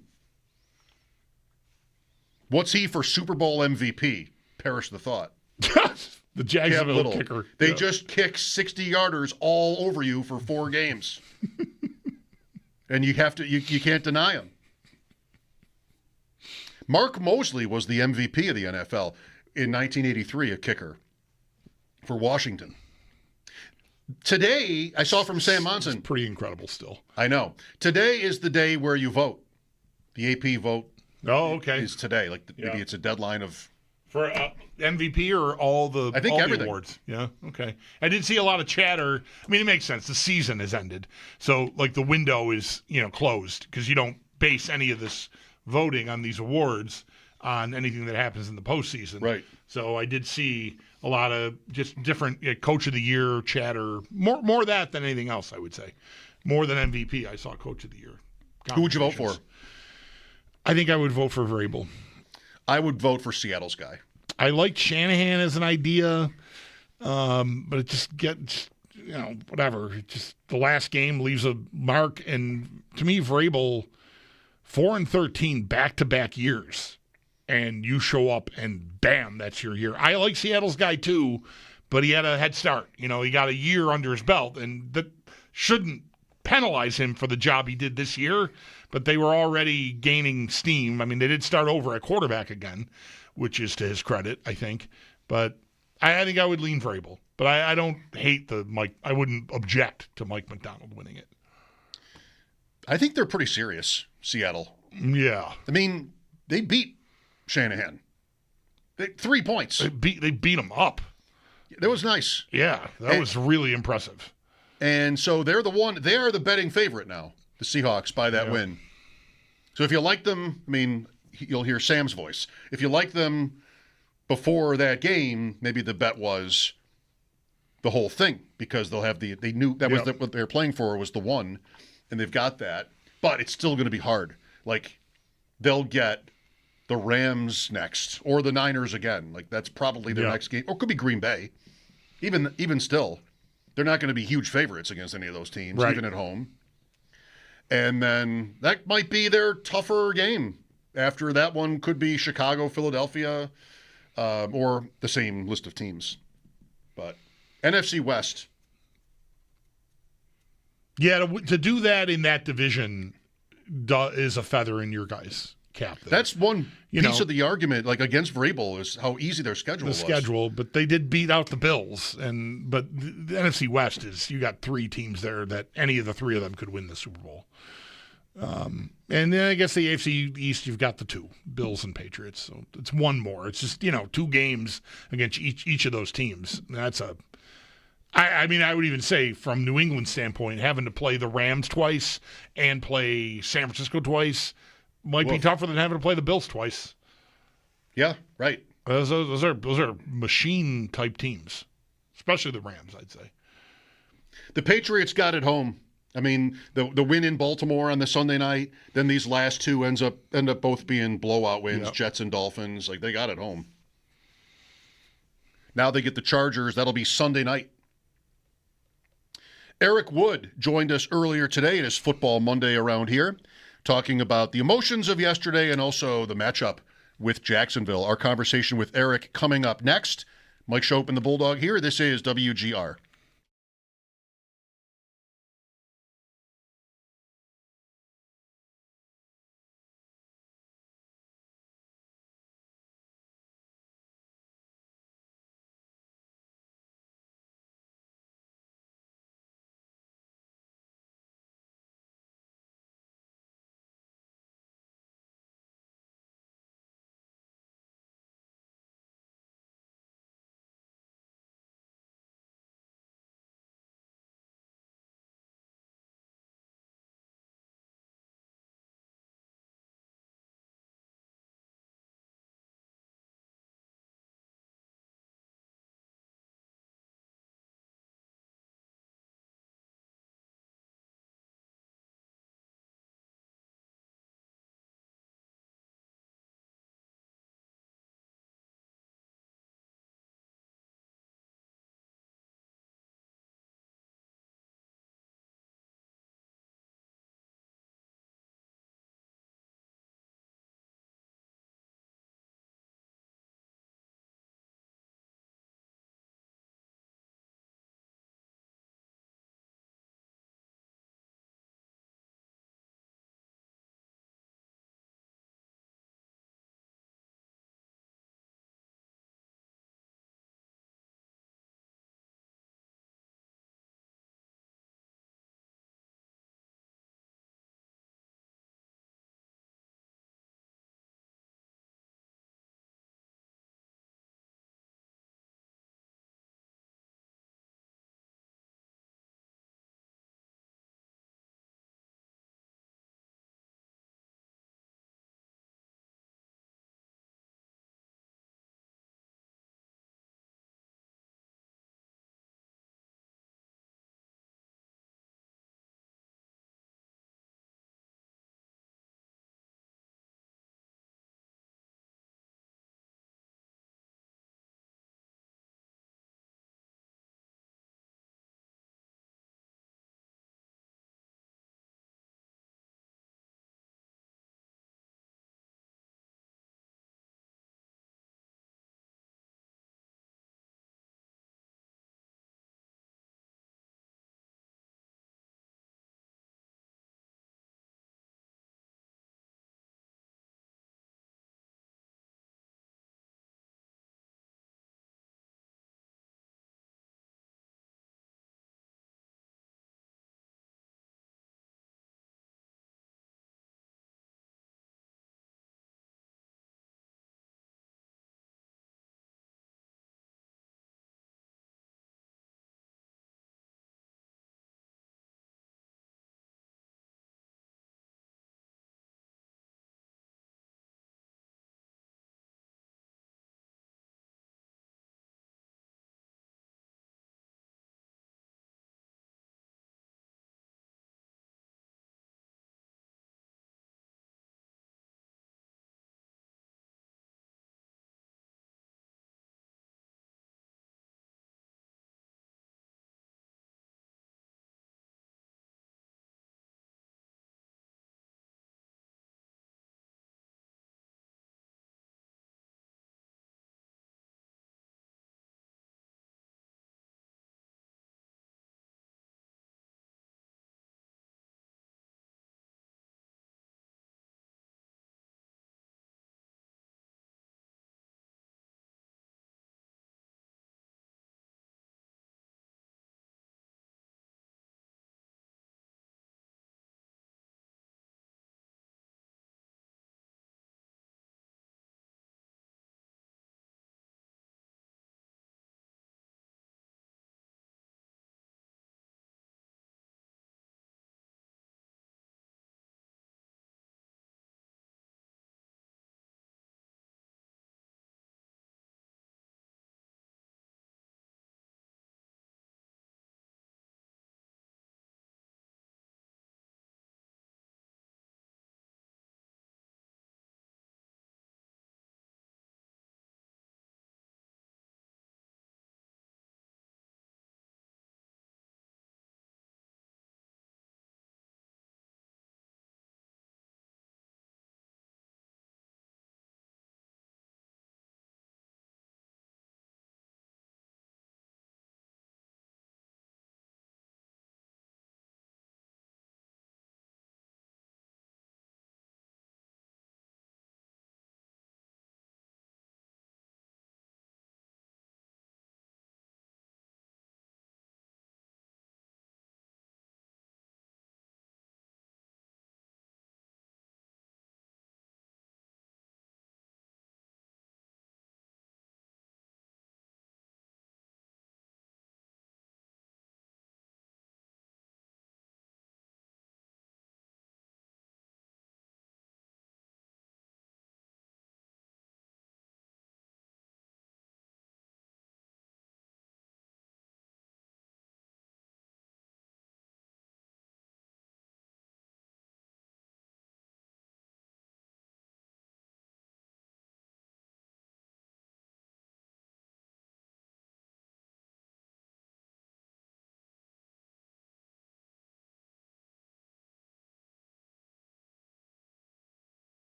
What's he for Super Bowl MVP? Perish the thought. The Jacksonville kicker. They just kick 60-yarders all over you for 4 games. And you can't deny them. Mark Mosley was the MVP of the NFL in 1983, a kicker for Washington. Today, I saw from Sam Monson. It's pretty incredible still. I know. Today is the day where you vote. The AP vote is today. Maybe it's a deadline of... For MVP or all the everything. awards? Yeah, okay. I did see a lot of chatter. I mean, it makes sense. The season has ended. So, the window is, closed because you don't base any of this voting on these awards on anything that happens in the postseason. Right. So I did see a lot of just different Coach of the Year chatter. More of that than anything else, I would say. More than MVP, I saw Coach of the Year. Who would you vote for? I think I would vote for Vrabel. I would vote for Seattle's guy. I liked Shanahan as an idea, but it just gets, whatever. It just the last game leaves a mark, and to me, Vrabel, 4-13 back-to-back years, and you show up and bam, that's your year. I like Seattle's guy too, but he had a head start. He got a year under his belt, and that shouldn't penalize him for the job he did this year, but they were already gaining steam. I mean, they did start over at quarterback again, which is to his credit, I think. But I think I would lean Vrabel. But I don't hate I wouldn't object to Mike McDonald winning it. I think they're pretty serious, Seattle. Yeah. I mean, they beat Shanahan. 3 points. They beat him up. That was nice. Yeah, that was really impressive. And so they are the betting favorite now, the Seahawks, by that win. So if you like them, I mean, you'll hear Sam's voice. If you like them before that game, maybe the bet was the whole thing because they'll have they knew that was what they were playing for was the one, and they've got that. But it's still going to be hard. They'll get the Rams next or the Niners again. That's probably their next game. Or it could be Green Bay. Even still. They're not going to be huge favorites against any of those teams, Right. even at home. And then that might be their tougher game. After that one could be Chicago, Philadelphia, or the same list of teams. But NFC West. Yeah, to do that in that division is a feather in your guys' cap. There. That's one piece of the argument, like against Vrabel, is how easy their schedule was. But they did beat out the Bills, but the NFC West is, you got three teams there that any of the three of them could win the Super Bowl. And then I guess the AFC East, you've got the two, Bills and Patriots. So it's one more. It's just, 2 games against each of those teams. That's I mean, I would even say from New England's standpoint, having to play the Rams twice and play San Francisco twice might be tougher than having to play the Bills twice. Yeah, right. Those are machine type teams, especially the Rams, I'd say. The Patriots got it home. I mean, the win in Baltimore on the Sunday night, then these last two end up both being blowout wins, Jets and Dolphins. Like, they got it home. Now they get the Chargers. That'll be Sunday night. Eric Wood joined us earlier today in his Football Monday around here, talking about the emotions of yesterday and also the matchup with Jacksonville. Our conversation with Eric coming up next. Mike Schopp and the Bulldog here. This is WGR.